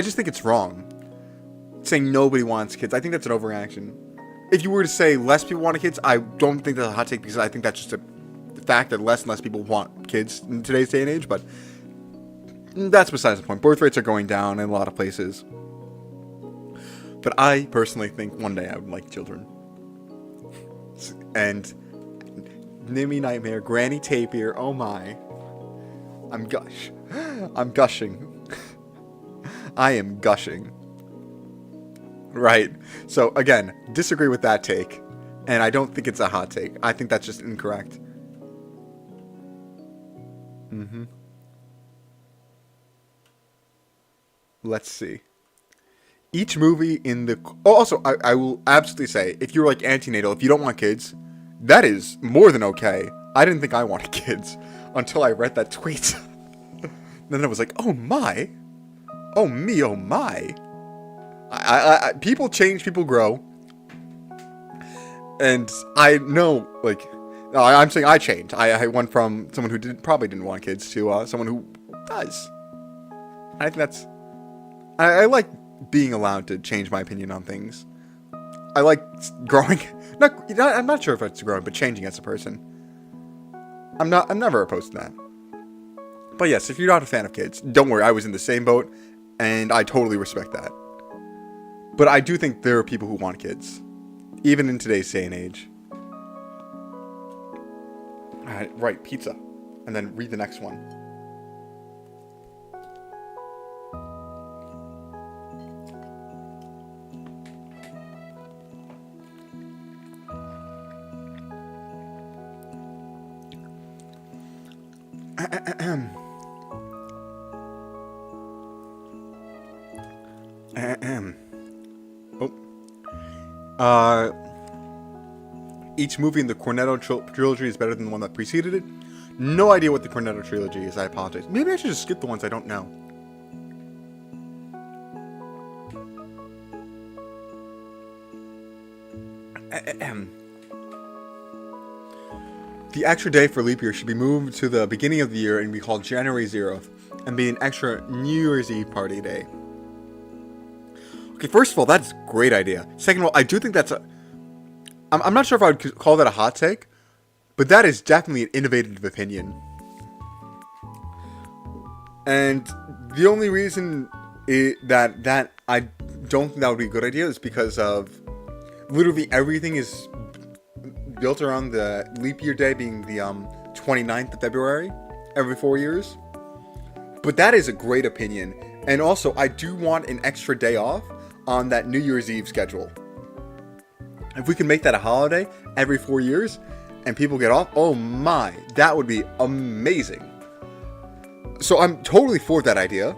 just think it's wrong. Saying nobody wants kids, I think that's an overreaction. If you were to say less people want kids, I don't think that's a hot take, because I think that's just a fact that less and less people want kids in today's day and age, but that's besides the point. Birth rates are going down in a lot of places. But I personally think one day I would like children. And Nimi Nightmare, Granny Tapir, oh my. I'm gushing. I am gushing. Right. So again, disagree with that take. And I don't think it's a hot take. I think that's just incorrect. Let's see. Each movie in the... Oh, also, I will absolutely say, if you're like antenatal, if you don't want kids, that is more than okay. I didn't think I wanted kids until I read that tweet. Then I was like, oh my. Oh me, oh my. People change, people grow. And I know, like... I'm saying I changed. I went from someone who probably didn't want kids to someone who does. I think that's... I like being allowed to change my opinion on things. I like growing. I'm not sure if it's growing, but changing as a person. I'm never opposed to that. But yes, if you're not a fan of kids, don't worry. I was in the same boat, and I totally respect that. But I do think there are people who want kids, even in today's day and age. Right, pizza, and then read the next one. Oh. Each movie in the Cornetto trilogy is better than the one that preceded it. No idea what the Cornetto trilogy is. I apologize. Maybe I should just skip the ones I don't know. The extra day for leap year should be moved to the beginning of the year and be called January 0th and be an extra New Year's Eve party day. Okay, first of all, that's a great idea. Second of all, I do think that's I'm not sure if I would call that a hot take, but that is definitely an innovative opinion. And the only reason that I don't think that would be a good idea is because of literally everything is built around the leap year day being the 29th of February every 4 years. But that is a great opinion. And also, I do want an extra day off on that New Year's Eve schedule. If we can make that a holiday every 4 years and people get off, oh my, that would be amazing. So I'm totally for that idea.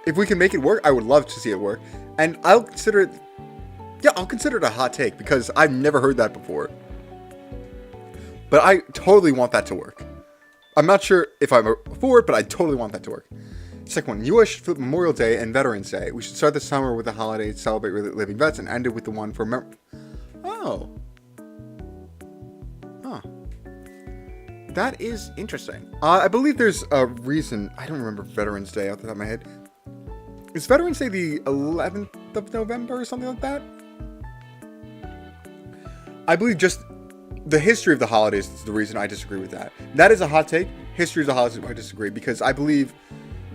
If we can make it work, I would love to see it work. And I'll consider it, I'll consider it a hot take because I've never heard that before. But I totally want that to work. I'm not sure if I'm for it, but I totally want that to work. Second one, U.S. should flip Memorial Day and Veterans Day. We should start the summer with a holiday to celebrate living vets and end it with the one for Oh. Huh. That is interesting. I believe there's a reason. I don't remember Veterans Day off the top of my head. Is Veterans Day the 11th of November or something like that? I believe just the history of the holidays is the reason I disagree with that. That is a hot take. History of the holidays, I disagree. Because I believe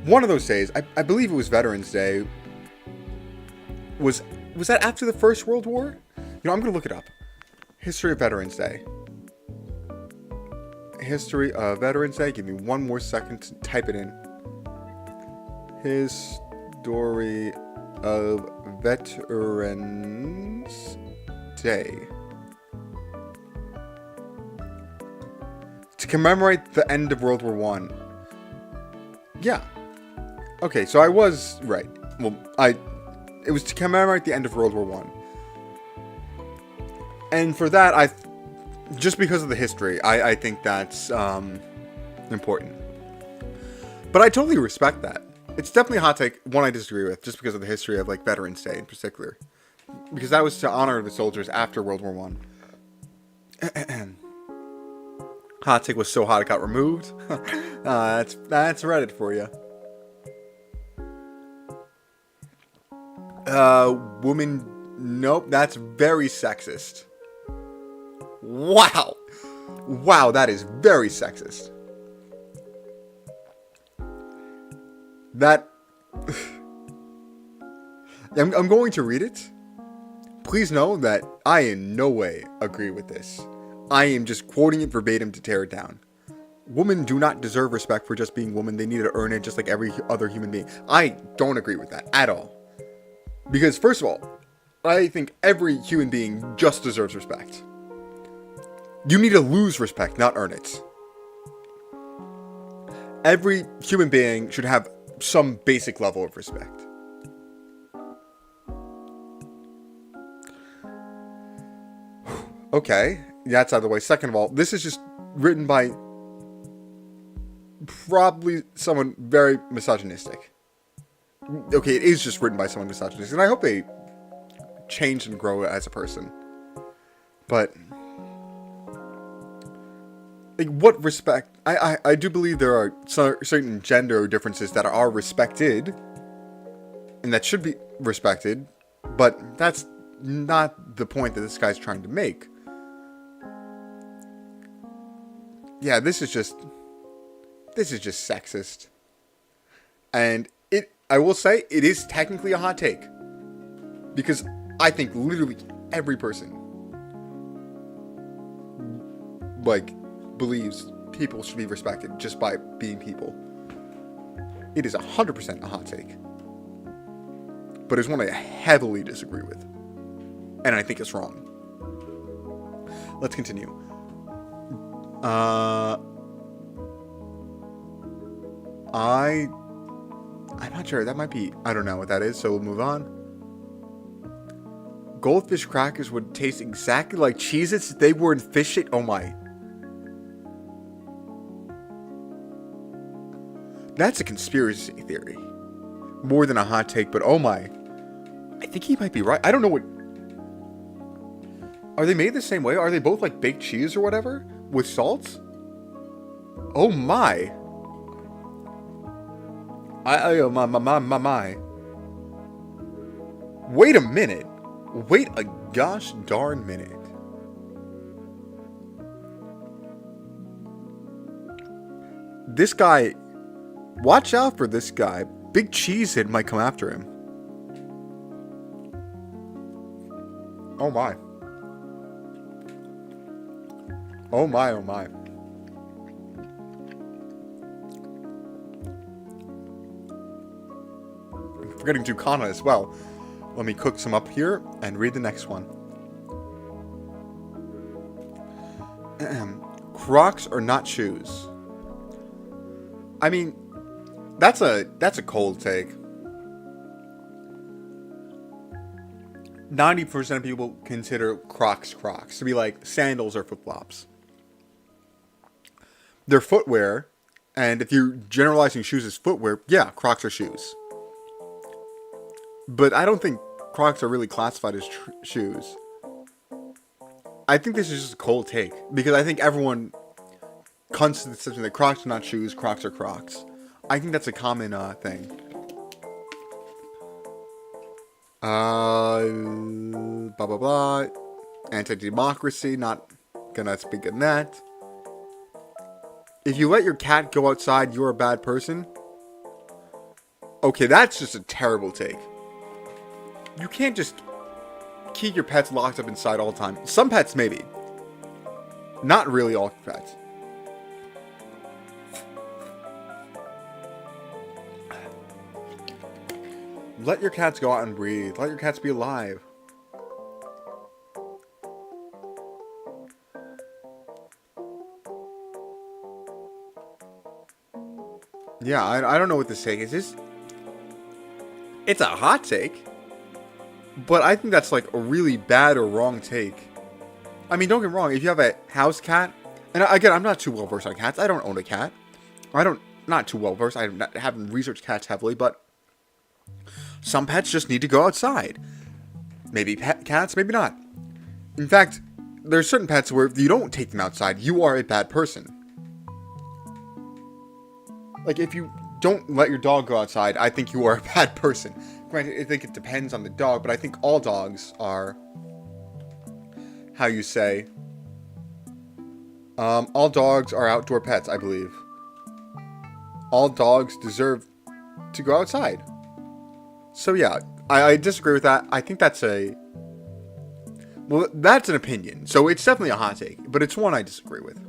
one of those days, I believe it was Veterans Day. Was that after the First World War? You know, I'm going to look it up. History of Veterans Day. History of Veterans Day. Give me one more second to type it in. History of Veterans Day. To commemorate the end of World War One. Yeah. Okay, so I was right. Well, it was to commemorate the end of World War One. And for that, just because of the history, I think that's important. But I totally respect that. It's definitely a hot take, one I disagree with, just because of the history of like Veterans Day in particular. Because that was to honor the soldiers after World War One. Hot take was so hot it got removed. That's Reddit for you. Woman, nope, that's very sexist. Wow, that is very sexist. That I'm going to read it. Please know that I in no way agree with this. I am just quoting it verbatim to tear it down. Women do not deserve respect for just being women. They need to earn it just like every other human being. I don't agree with that at all. Because first of all, I think every human being just deserves respect. You need to lose respect, not earn it. Every human being should have some basic level of respect. Okay, that's out of the way. Second of all, this is just written by probably someone very misogynistic. Okay, it is just written by someone misogynistic, and I hope they change and grow as a person. But like, what respect? I do believe there are certain gender differences that are respected, and that should be respected, but that's not the point that this guy's trying to make. Yeah, this is just sexist. And I will say, it is technically a hot take. Because I think literally every person believes people should be respected just by being people. It is 100% a hot take. But it's one I heavily disagree with. And I think it's wrong. Let's continue. I'm not sure. That might be... I don't know what that is, so we'll move on. Goldfish crackers would taste exactly like Cheez-Its if they were in fish shit. Oh my. That's a conspiracy theory. More than a hot take, but oh my. I think he might be right. I don't know what... Are they made the same way? Are they both like baked cheese or whatever? With salt? Oh my. My. Wait a minute. Wait a gosh darn minute. This guy... Watch out for this guy. Big Cheesehead might come after him. Oh my. Oh my, oh my. I'm forgetting to kana as well. Let me cook some up here and read the next one. Crocs are not shoes. I mean, that's a cold take. 90% of people consider Crocs to be like sandals or flip-flops. They're footwear, and if you're generalizing shoes as footwear, yeah, Crocs are shoes. But I don't think Crocs are really classified as shoes. I think this is just a cold take, because I think everyone comes to the decision that Crocs are not shoes, Crocs are Crocs. I think that's a common thing. Blah blah blah. Anti-democracy, not gonna speak on that. If you let your cat go outside, you're a bad person. Okay, that's just a terrible take. You can't just keep your pets locked up inside all the time. Some pets, maybe. Not really all pets. Let your cats go out and breathe. Let your cats be alive. Yeah, I don't know what this take is. It's a hot take. But I think that's like a really bad or wrong take. I mean, don't get me wrong. If you have a house cat, and again, I'm not too well versed on cats. I don't own a cat. Not too well versed. I haven't researched cats heavily, but some pets just need to go outside. Maybe pet cats, maybe not. In fact, there are certain pets where if you don't take them outside, you are a bad person. Like, if you don't let your dog go outside, I think you are a bad person. Granted, I think it depends on the dog, but I think all dogs are, how you say, all dogs are outdoor pets, I believe. All dogs deserve to go outside. So yeah, I disagree with that. I think that's that's an opinion. So it's definitely a hot take, but it's one I disagree with.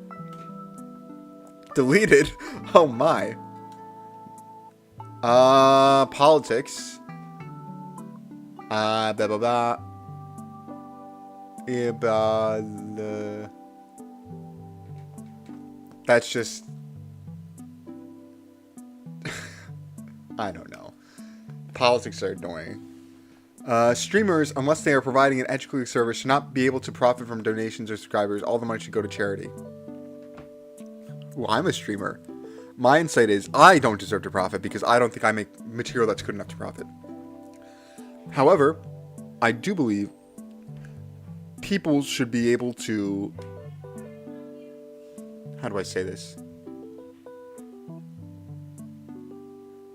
Deleted? Oh my. Politics. Blah blah blah. That's just... I don't know. Politics are annoying. Streamers, unless they are providing an educational service, should not be able to profit from donations or subscribers. All the money should go to charity. Well, I'm a streamer. My insight is I don't deserve to profit because I don't think I make material that's good enough to profit. However, I do believe people should be able to... How do I say this?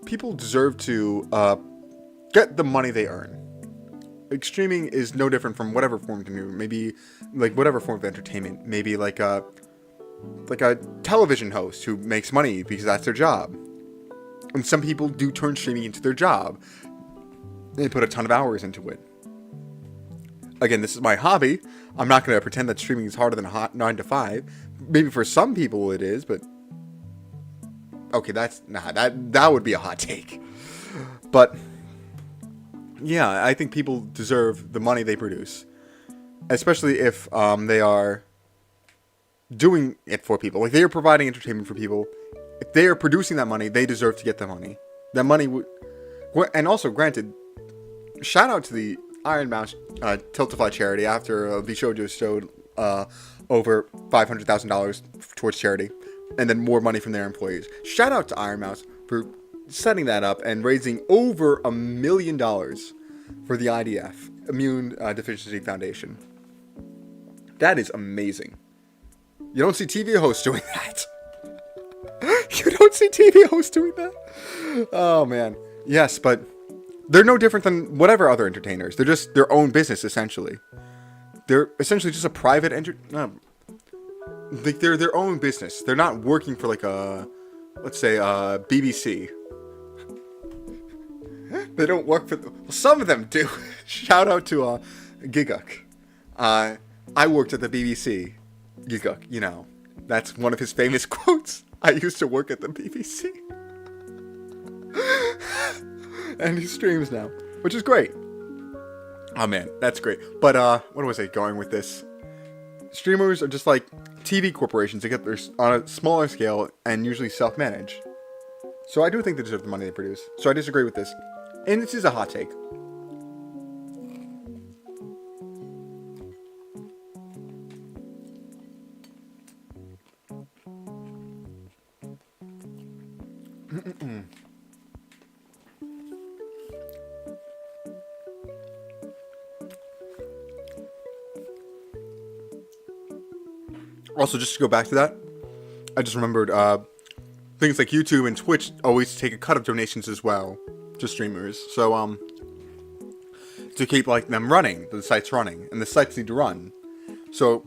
People deserve to get the money they earn. Like, streaming is no different from whatever form you do. Maybe like whatever form of entertainment. Maybe like a television host who makes money because that's their job. And some people do turn streaming into their job. They put a ton of hours into it. Again, this is my hobby. I'm not going to pretend that streaming is harder than a 9 to 5. Maybe for some people it is, but okay, that would be a hot take. But yeah, I think people deserve the money they produce, especially if they are doing it for people. Like, they are providing entertainment for people, if they are producing that money, they deserve to get the money. That money would, and also granted, shout out to the Iron Mouse Tiltify charity after the show just showed over $500,000 towards charity, and then more money from their employees. Shout out to Iron Mouse for setting that up and raising over $1 million for the IDF, Immune Deficiency Foundation. That is amazing. You don't see TV hosts doing that. You don't see TV hosts doing that? Oh, man. Yes, but they're no different than whatever other entertainers. They're just their own business, essentially. They're essentially just a private they're their own business. They're not working for, like, let's say, BBC. They don't work for... Well, some of them do. Shout out to Giguk. I worked at the BBC. Giguk, you know. That's one of his famous quotes. I used to work at the BBC. And he streams now, which is great. Oh man, that's great. But what was I going with this? Streamers are just like TV corporations. They get their on a smaller scale and usually self-manage. So I do think they deserve the money they produce. So I disagree with this. And this is a hot take. Also, just to go back to that, I just remembered things like YouTube and Twitch always take a cut of donations as well to streamers. So to keep like them running, the sites running, and the sites need to run. So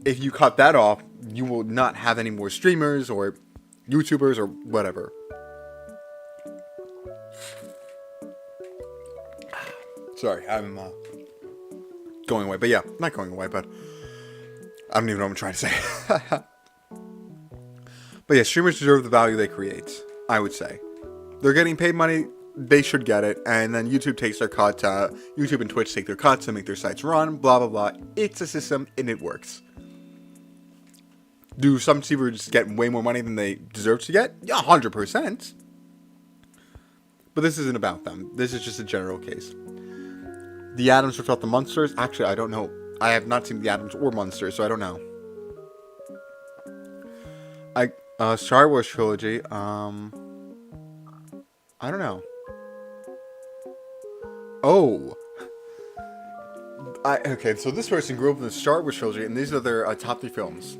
if you cut that off, you will not have any more streamers or YouTubers or whatever. Sorry, I'm going away. But yeah, not going away, but I don't even know what I'm trying to say. But yeah, streamers deserve the value they create, I would say. They're getting paid money, they should get it, and then YouTube takes their cut, YouTube and Twitch take their cuts to make their sites run, blah, blah, blah. It's a system, and it works. Do some streamers get way more money than they deserve to get? Yeah, 100%. But this isn't about them. This is just a general case. The Addams without the Munsters? Actually, I don't know. I have not seen the Addams or Munsters, so I don't know. Star Wars trilogy, I don't know. Oh. Okay, so this person grew up in the Star Wars trilogy, and these are their top 3 films.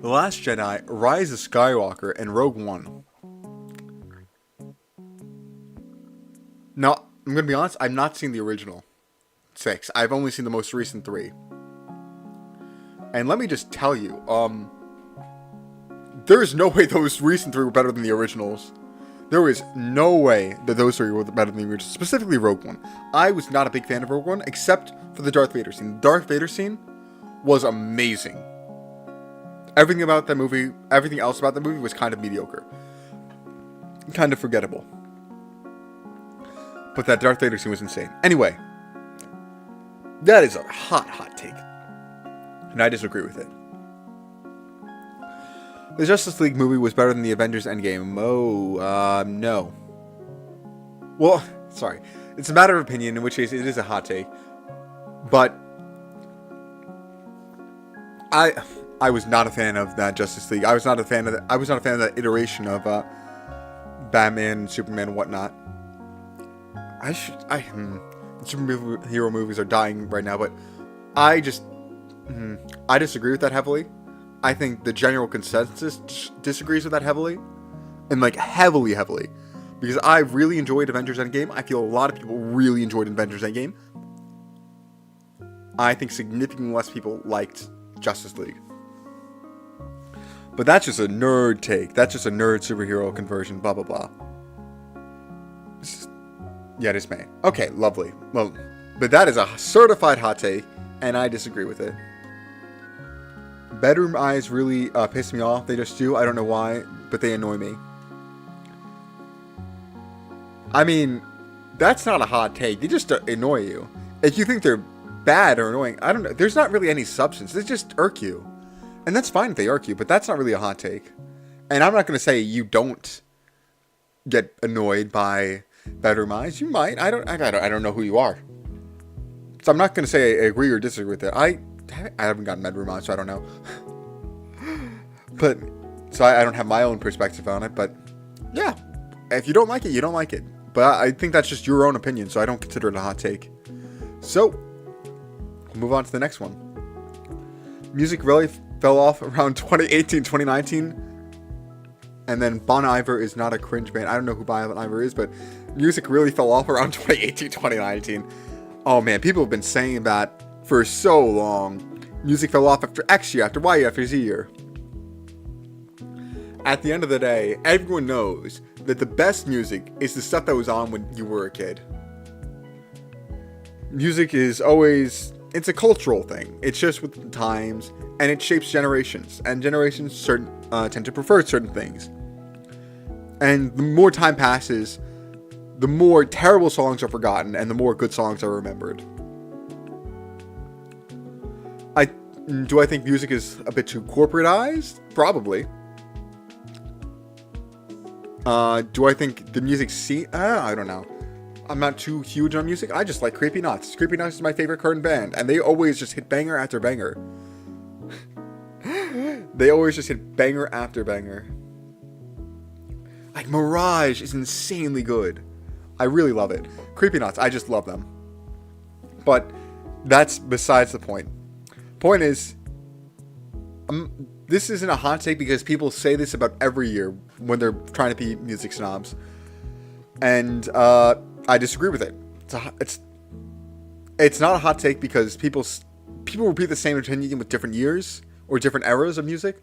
The Last Jedi, Rise of Skywalker, and Rogue One. Now, I'm going to be honest, I've not seen the original 6. I've only seen the most recent 3. And let me just tell you, there is no way those recent 3 were better than the originals. There is no way that those 3 were better than the originals, specifically Rogue One. I was not a big fan of Rogue One, except for the Darth Vader scene. The Darth Vader scene was amazing. Everything about that movie, everything else about the movie was kind of mediocre. Kind of forgettable. But that Darth Vader scene was insane. Anyway, that is a hot take. And I disagree with it. The Justice League movie was better than the Avengers Endgame. Oh, no. Well, sorry. It's a matter of opinion, in which case it is a hot take. But I was not a fan of that Justice League. I was not a fan of that iteration of Batman, Superman, and whatnot. Superhero movies are dying right now, but I disagree with that heavily. I think the general consensus disagrees with that heavily. And like heavily. Because I really enjoyed Avengers Endgame. I feel a lot of people really enjoyed Avengers Endgame. I think significantly less people liked Justice League. But that's just a nerd take. That's just a nerd superhero conversion, blah, blah, blah. Yeah, it is May. Okay, lovely. Well, but that is a certified hot take, and I disagree with it. Bedroom eyes really piss me off. They just do. I don't know why, but they annoy me. I mean, that's not a hot take. They just annoy you. If you think they're bad or annoying, I don't know. There's not really any substance. They just irk you. And that's fine if they are cute, but that's not really a hot take. And I'm not going to say you don't get annoyed by bedroom eyes. You might. I don't know who you are. So I'm not going to say I agree or disagree with it. I haven't gotten bedroom eyes, so I don't know. But so I don't have my own perspective on it. But yeah, if you don't like it, you don't like it. But I think that's just your own opinion, so I don't consider it a hot take. So we'll move on to the next one. Music really fell off around 2018, 2019. And then Bon Iver is not a cringe band. I don't know who Bon Iver is, but music really fell off around 2018, 2019. Oh man, people have been saying that for so long. Music fell off after X year, after Y year, after Z year. At the end of the day, everyone knows that the best music is the stuff that was on when you were a kid. Music is always, it's a cultural thing. It's just with the times, and it shapes generations. And generations tend to prefer certain things. And the more time passes, the more terrible songs are forgotten, and the more good songs are remembered. Do I think music is a bit too corporatized? Probably. Do I think the music scene? I don't know. I'm not too huge on music. I just like Creepy Nuts. Creepy Nuts is my favorite current band, and they always just hit banger after banger. They always just hit banger after banger. Like Mirage is insanely good. I really love it. Creepy Nuts, I just love them. But that's besides the point. Point is, this isn't a hot take because people say this about every year when they're trying to be music snobs. And I disagree with it. It's not a hot take because people repeat the same opinion with different years or different eras of music,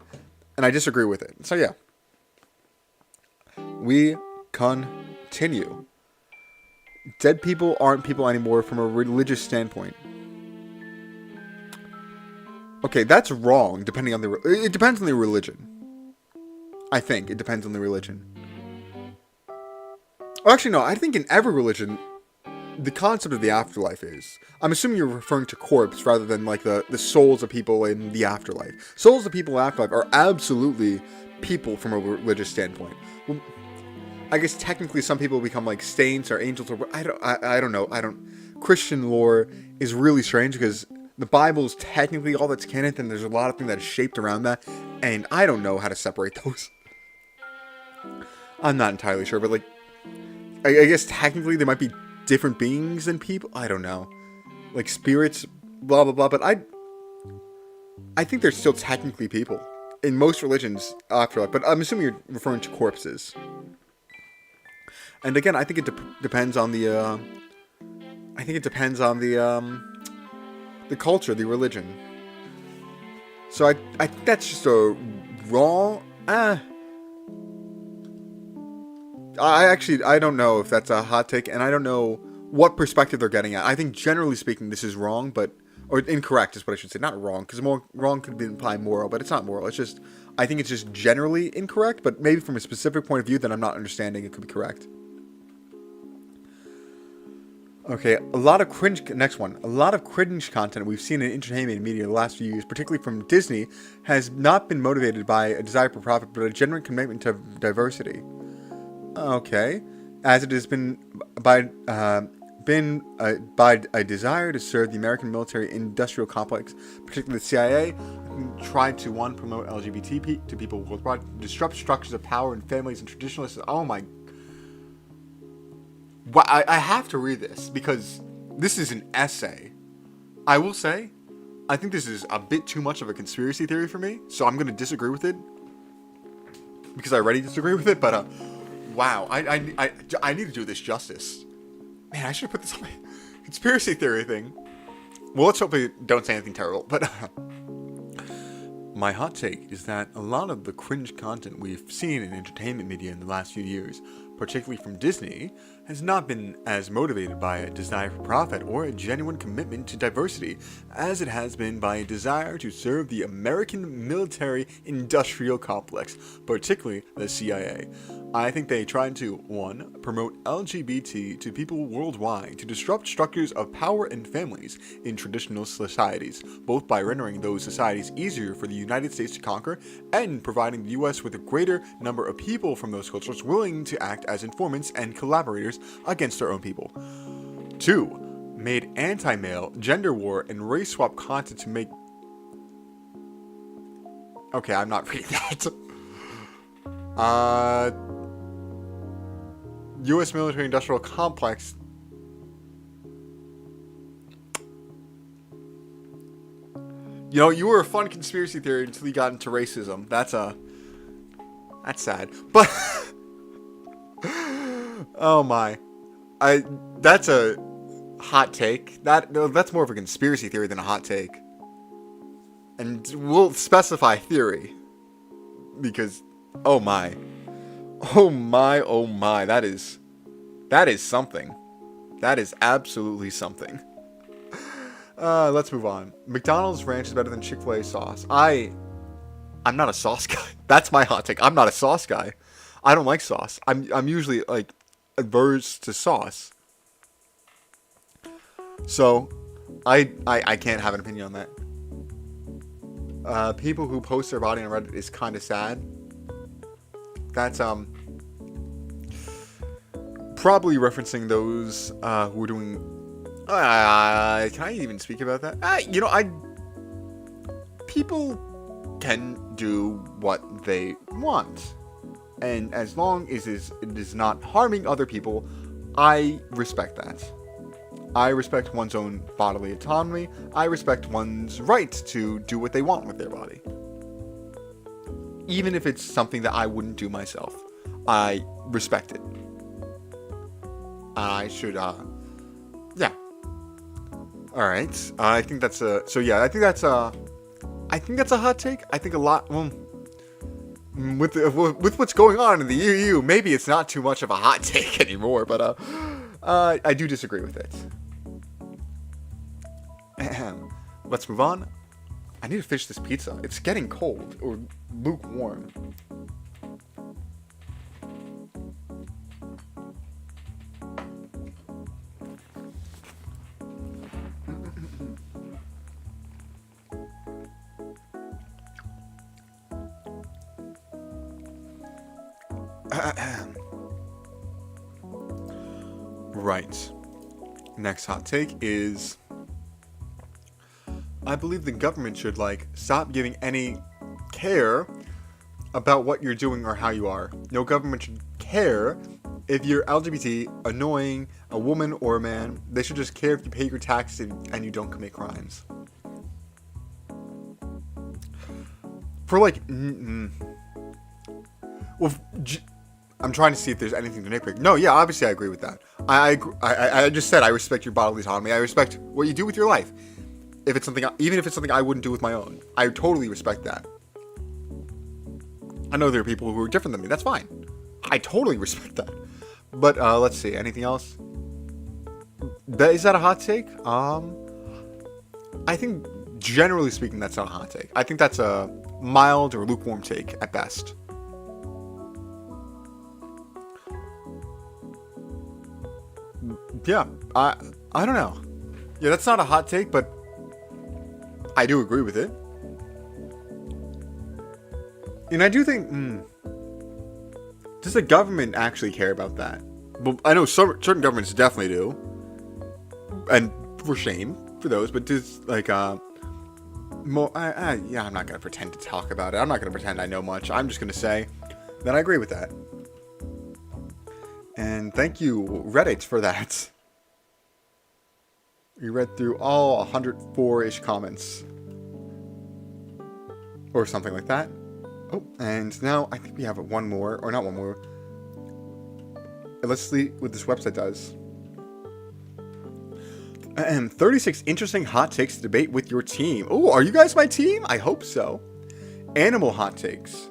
and I disagree with it. So yeah. We continue. Dead people aren't people anymore from a religious standpoint. Okay, that's wrong. It depends on the religion. I think it depends on the religion. Oh, actually, no. I think in every religion, the concept of the afterlife is. I'm assuming you're referring to corpse rather than like the souls of people in the afterlife. Souls of people in the afterlife are absolutely people from a religious standpoint. Well, I guess technically some people become like saints or angels or I don't know. Christian lore is really strange because the Bible is technically all that's canon, and there's a lot of things that is shaped around that, and I don't know how to separate those. I'm not entirely sure, but like, I guess technically there might be different beings than people. I don't know, like spirits, blah blah blah. But I think they're still technically people in most religions afterlife. But I'm assuming you're referring to corpses. And again, I think it depends on the. I think it depends on the culture, the religion. So I think that's just a wrong. I don't know if that's a hot take, and I don't know what perspective they're getting at. I think generally speaking, this is wrong, or incorrect is what I should say. Not wrong, because wrong could imply moral, but it's not moral. It's just, I think it's just generally incorrect, but maybe from a specific point of view that I'm not understanding, it could be correct. Okay, next one. A lot of cringe content we've seen in entertainment and media in the last few years, particularly from Disney, has not been motivated by a desire for profit, but a genuine commitment to diversity. Okay, as it has been by a desire to serve the American military-industrial complex, particularly the CIA, tried to promote LGBT to people worldwide, disrupt structures of power and families and traditionalists. Oh my. Well, I have to read this because this is an essay. I will say, I think this is a bit too much of a conspiracy theory for me, so I'm going to disagree with it because I already disagree with it. But wow, I need to do this justice. Man, I should have put this on my conspiracy theory thing. Well, let's hope we don't say anything terrible. But my hot take is that a lot of the cringe content we've seen in entertainment media in the last few years, particularly from Disney, has not been as motivated by a desire for profit or a genuine commitment to diversity as it has been by a desire to serve the American military-industrial complex, particularly the CIA. I think they tried to, 1. Promote LGBT to people worldwide to disrupt structures of power and families in traditional societies, both by rendering those societies easier for the United States to conquer and providing the U.S. with a greater number of people from those cultures willing to act as informants and collaborators against their own people. 2. Made anti-male, gender war, and race swap content to make... Okay, I'm not reading that. U.S. military-industrial complex. You know, you were a fun conspiracy theory until you got into racism. That's sad. But oh my. That's a hot take. That's more of a conspiracy theory than a hot take. And we'll specify theory. Because oh my. Oh my, oh my. That is something. That is absolutely something. Let's move on. McDonald's ranch is better than Chick-fil-A sauce. I'm not a sauce guy. That's my hot take. I'm not a sauce guy. I don't like sauce. I'm usually like averse to sauce. So I can't have an opinion on that. People who post their body on Reddit is kind of sad. That's probably referencing those who are doing. Can I even speak about that? People can do what they want, and as long as it is not harming other people, I respect that. I respect one's own bodily autonomy. I respect one's right to do what they want with their body, even if it's something that I wouldn't do myself. I respect it. I should, yeah. All right. I think that's a. So yeah, I think that's a hot take. I think a lot. Well, with what's going on in the EU, maybe it's not too much of a hot take anymore. But I do disagree with it. Let's move on. I need to finish this pizza. It's getting cold or lukewarm. Right. Next hot take is, I believe the government should, stop giving any care about what you're doing or how you are. No government should care if you're LGBT, annoying, a woman, or a man. They should just care if you pay your taxes and you don't commit crimes. For, well, I'm trying to see if there's anything to nitpick. No, yeah, obviously I agree with that. I just said I respect your bodily autonomy. I respect what you do with your life. If it's something, even if it's something I wouldn't do with my own, I totally respect that. I know there are people who are different than me. That's fine. I totally respect that. But let's see. Anything else? Is that a hot take? I think generally speaking, that's not a hot take. I think that's a mild or lukewarm take at best. Yeah, I don't know. Yeah, that's not a hot take, but I do agree with it. And I do think, does the government actually care about that? Well, I know certain governments definitely do. And for shame for those, but does, yeah, I'm not going to pretend to talk about it. I'm not going to pretend I know much. I'm just going to say that I agree with that. And thank you, Reddit, for that. We read through all 104-ish comments. Or something like that. Oh, and now I think we have one more. Or not one more. Let's see what this website does. 36 interesting hot takes to debate with your team. Oh, are you guys my team? I hope so. Animal hot takes.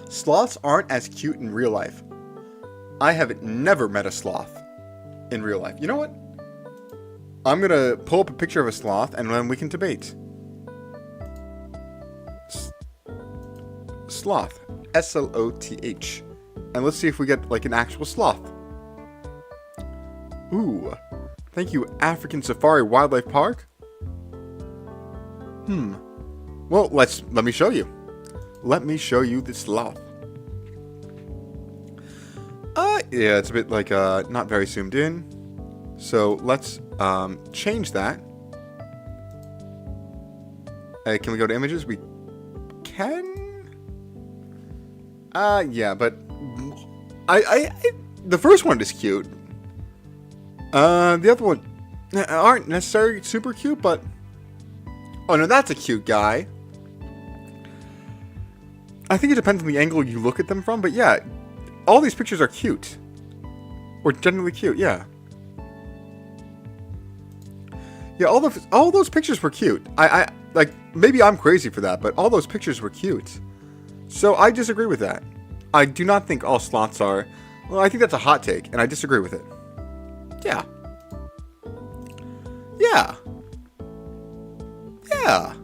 Sloths aren't as cute in real life. I have never met a sloth in real life. You know what? I'm gonna pull up a picture of a sloth and then we can debate. Sloth. S-L-O-T-H. And let's see if we get like an actual sloth. Ooh. Thank you, African Safari Wildlife Park. Well, let me show you. Let me show you the sloth. Yeah, it's a bit like not very zoomed in. So let's change that. Can we go to images? We can. Yeah, but I the first one is cute. The other one aren't necessarily super cute, but oh no, that's a cute guy. I think it depends on the angle you look at them from, but yeah, all these pictures are cute. Or generally cute, yeah. Yeah, all those pictures were cute. I like, maybe I'm crazy for that, but all those pictures were cute. So I disagree with that. I do not think all sloths are. Well, I think that's a hot take, and I disagree with it. Yeah. Yeah. Yeah.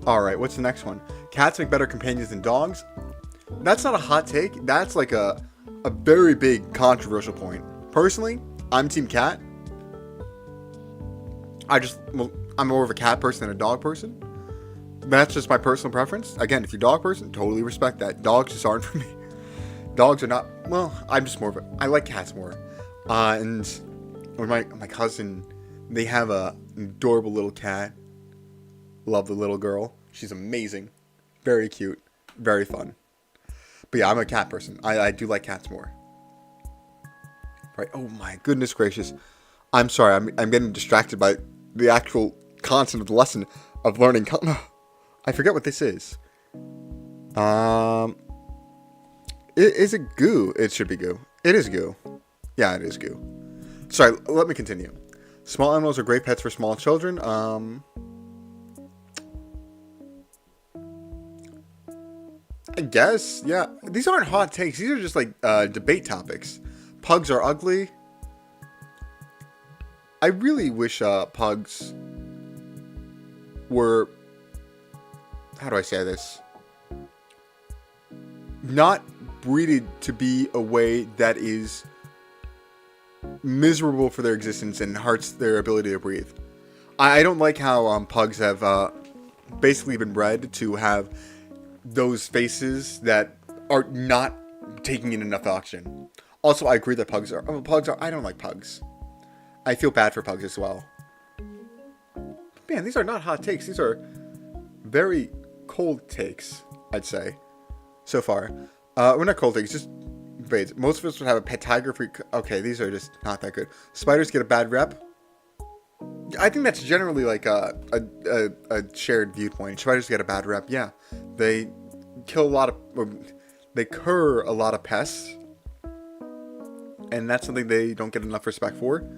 Alright, what's the next one? Cats make better companions than dogs. That's not a hot take. That's like a very big controversial point. Personally, I'm team cat. I'm more of a cat person than a dog person. That's just my personal preference. Again, if you're a dog person, totally respect that. Dogs just aren't for me. Dogs are not, well, I'm just more of I like cats more. And when my cousin, they have a adorable little cat. Love the little girl. She's amazing. Very cute. Very fun. But yeah, I'm a cat person. I do like cats more. Right. Oh my goodness gracious. I'm sorry. I'm getting distracted by the actual content of the lesson of learning. I forget what this is. Is it goo? It should be goo. It is goo. Yeah, it is goo. Sorry. Let me continue. Small animals are great pets for small children. I guess, yeah. These aren't hot takes. These are just like debate topics. Pugs are ugly. I really wish pugs were, how do I say this? Not breeded to be a way that is miserable for their existence and hurts their ability to breathe. I don't like how pugs have basically been bred to have those faces that are not taking in enough oxygen. Also, I agree that pugs are, I don't like pugs. I feel bad for pugs as well. Man, these are not hot takes. These are very cold takes, I'd say, so far. We're not cold takes, just debates. Most of us would have a pet tiger. Okay, these are just not that good. Spiders get a bad rep. I think that's generally like a shared viewpoint. Spiders get a bad rep. Yeah, they kill a lot of, they cur a lot of pests, and that's something they don't get enough respect for.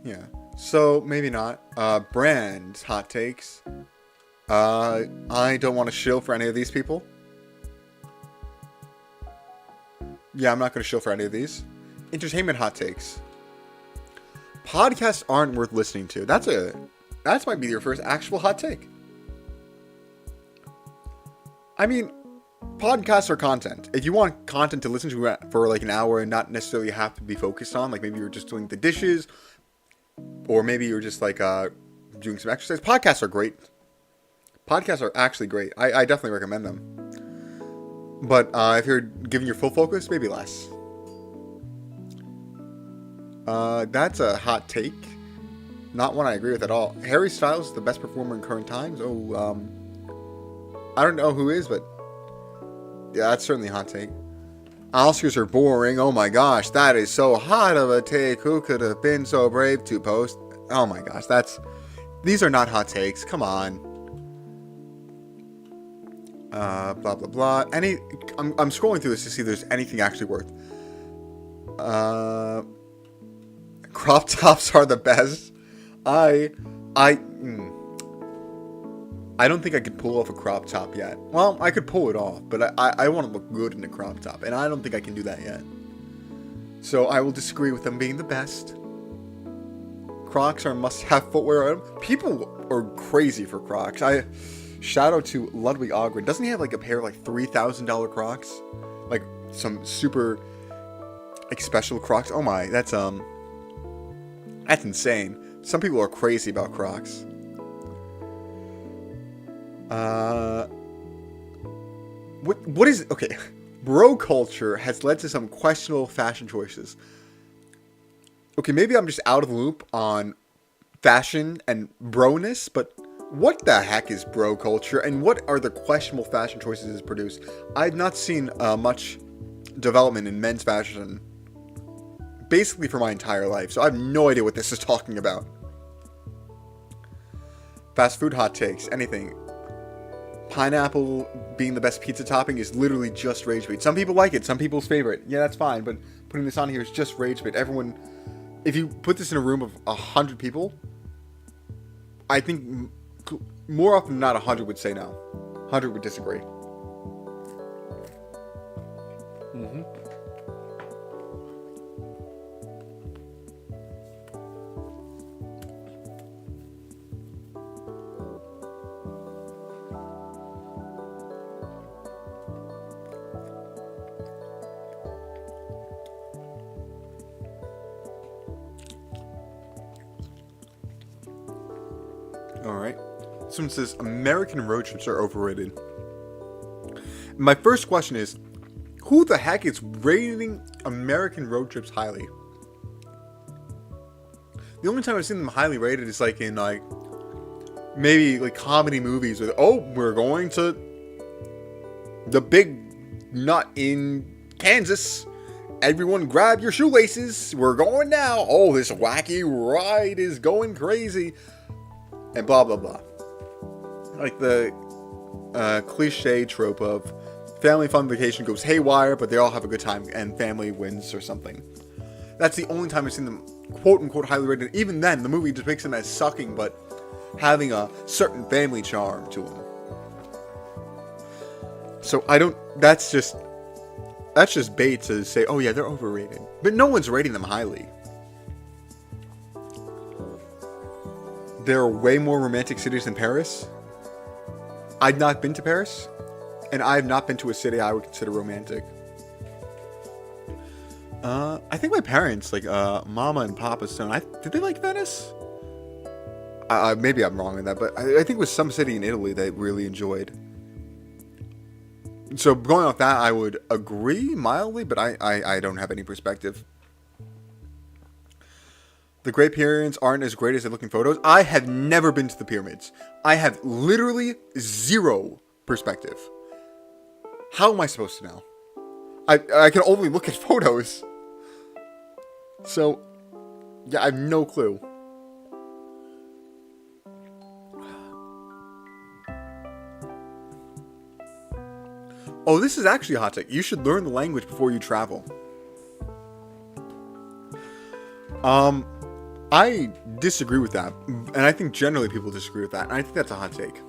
Yeah, so maybe not. Brand hot takes. I don't want to shill for any of these people. Yeah, I'm not going to shill for any of these. Entertainment hot takes. Podcasts aren't worth listening to. That might be your first actual hot take. I mean, podcasts are content. If you want content to listen to for like an hour and not necessarily have to be focused on, like maybe you're just doing the dishes, or maybe you're just like doing some exercise. Podcasts are great. Podcasts are actually great. I definitely recommend them. But if you're giving your full focus, maybe less. That's a hot take. Not one I agree with at all. Harry Styles is the best performer in current times. Oh, I don't know who is, but yeah, that's certainly a hot take. Oscars are boring. Oh my gosh, that is so hot of a take. Who could have been so brave to post? Oh my gosh, these are not hot takes. Come on. Blah blah blah. I'm scrolling through this to see if there's anything actually worth. Crop tops are the best. I don't think I could pull off a crop top yet. Well, I could pull it off, but I want to look good in a crop top, and I don't think I can do that yet. So I will disagree with them being the best. Crocs are must-have footwear item. People are crazy for Crocs. Shout out to Ludwig Ogren. Doesn't he have like a pair of like $3,000 Crocs? Like some super like special Crocs. Oh my, that's insane. Some people are crazy about Crocs. What is okay? Bro culture has led to some questionable fashion choices. Okay, maybe I'm just out of the loop on fashion and broness, but what the heck is bro culture, and what are the questionable fashion choices it's produced? I've not seen much development in men's fashion basically for my entire life, so I have no idea what this is talking about. Fast food hot takes, anything. Pineapple being the best pizza topping is literally just rage bait. Some people like it, some people's favorite. Yeah, that's fine, but putting this on here is just rage bait. Everyone, if you put this in a room of 100 people, I think more often than not 100 would say no. 100 would disagree. Alright. This one says, American road trips are overrated. My first question is, who the heck is rating American road trips highly? The only time I've seen them highly rated is like in like, maybe like comedy movies where, oh, we're going to the big nut in Kansas. Everyone grab your shoelaces. We're going now. Oh, this wacky ride is going crazy. And blah, blah, blah. Like the cliche trope of family fun vacation goes haywire, but they all have a good time and family wins or something. That's the only time I've seen them quote-unquote highly rated. Even then, the movie depicts them as sucking, but having a certain family charm to them. So I don't... That's just bait to say, oh yeah, they're overrated. But no one's rating them highly. There are way more romantic cities than Paris. I've not been to Paris, and I have not been to a city I would consider romantic. I think my parents, like Mama and Papa Stone, did they like Venice? Maybe I'm wrong in that, but I think it was some city in Italy they really enjoyed. So going off that, I would agree mildly, but I don't have any perspective. The Great Pyramids aren't as great as they look in photos. I have never been to the pyramids. I have literally zero perspective. How am I supposed to know? I can only look at photos. So, yeah, I have no clue. Oh, this is actually a hot take. You should learn the language before you travel. I disagree with that, and I think generally people disagree with that, and I think that's a hot take.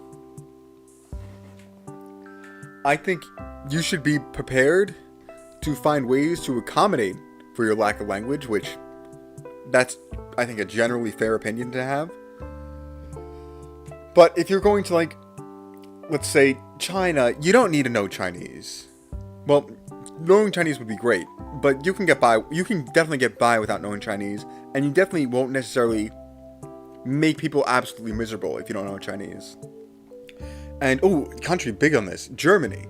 I think you should be prepared to find ways to accommodate for your lack of language, which that's, I think, a generally fair opinion to have. But if you're going to, like, let's say China, you don't need to know Chinese. Well, knowing Chinese would be great, but you can get by. You can definitely get by without knowing Chinese, and you definitely won't necessarily make people absolutely miserable if you don't know Chinese. And country big on this, Germany.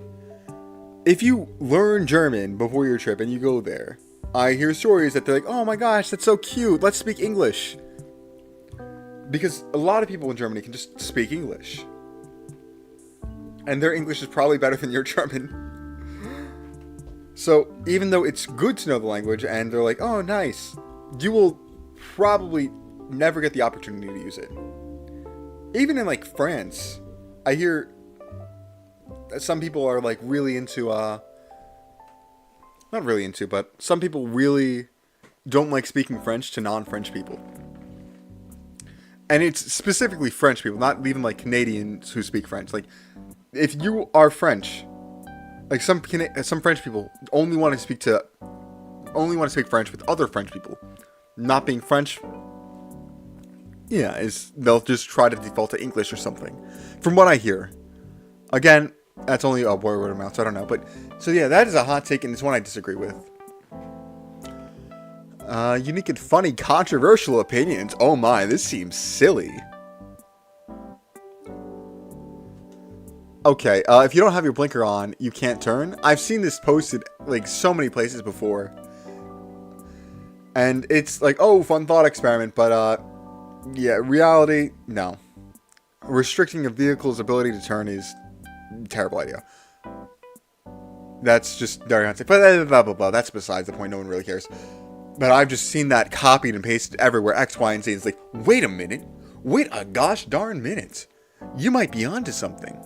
If you learn German before your trip and you go there, I hear stories that they're like, "Oh my gosh, that's so cute. Let's speak English." Because a lot of people in Germany can just speak English, and their English is probably better than your German. So, even though it's good to know the language, and they're like, oh, nice, you will probably never get the opportunity to use it. Even in, like, France, I hear that some people are, like, really into, not really into, but some people really don't like speaking French to non-French people. And it's specifically French people, not even, like, Canadians who speak French. Like, if you are French... Like, some French people only want to speak to only want to speak French with other French people. Not being French, yeah, they'll just try to default to English or something. From what I hear. Again, that's only a word of mouth, so I don't know. But, so yeah, that is a hot take, and it's one I disagree with. Unique and funny, controversial opinions. Oh my, this seems silly. Okay, if you don't have your blinker on, you can't turn. I've seen this posted, like, so many places before. And it's like, oh, fun thought experiment, but, yeah, reality, no. Restricting a vehicle's ability to turn is a terrible idea. That's just very unsafe. But blah, blah, blah. That's besides the point. No one really cares. But I've just seen that copied and pasted everywhere. X, Y, and Z. It's like, wait a minute. Wait a gosh darn minute. You might be onto something.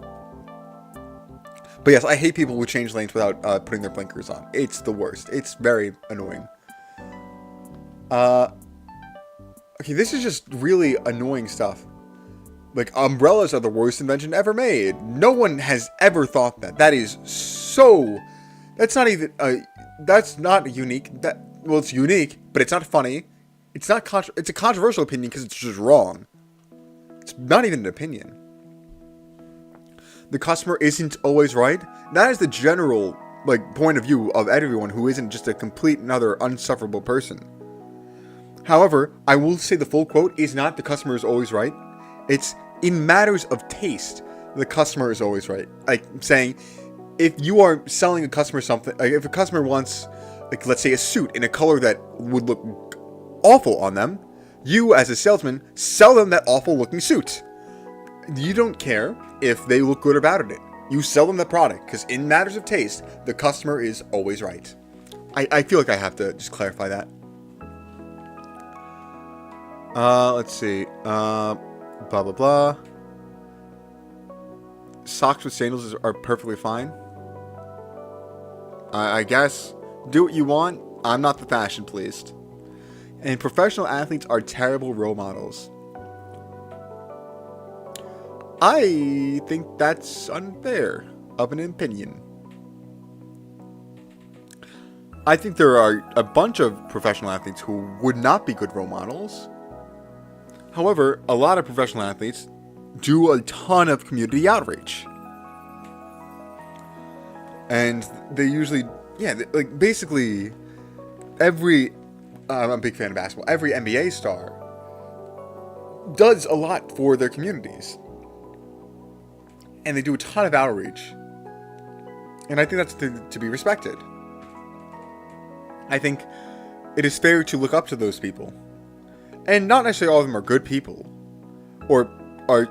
But yes, I hate people who change lanes without putting their blinkers on. It's the worst. It's very annoying. Okay, this is just really annoying stuff. Like, umbrellas are the worst invention ever made. No one has ever thought that. That is so... That's not even... that's not unique. Well, it's unique, but it's not funny. It's not it's a controversial opinion because it's just wrong. It's not even an opinion. The customer isn't always right. That is the general, like, point of view of everyone who isn't just a complete another unsufferable person. However, I will say the full quote is not the customer is always right. It's in matters of taste, the customer is always right. Like, saying, if you are selling a customer something, like if a customer wants, like, let's say a suit in a color that would look awful on them, you as a salesman sell them that awful looking suit. You don't care if they look good or bad at it. You sell them the product, because in matters of taste, the customer is always right. I feel like I have to just clarify that. Let's see. Blah, blah, blah. Socks with sandals are perfectly fine. I guess. Do what you want. I'm not the fashion police. And professional athletes are terrible role models. I think that's unfair of an opinion. I think there are a bunch of professional athletes who would not be good role models. However, a lot of professional athletes do a ton of community outreach. And they usually, yeah, like basically every, I'm a big fan of basketball, every NBA star does a lot for their communities. And they do a ton of outreach. And I think that's to be respected. I think it is fair to look up to those people. And not necessarily all of them are good people. Or are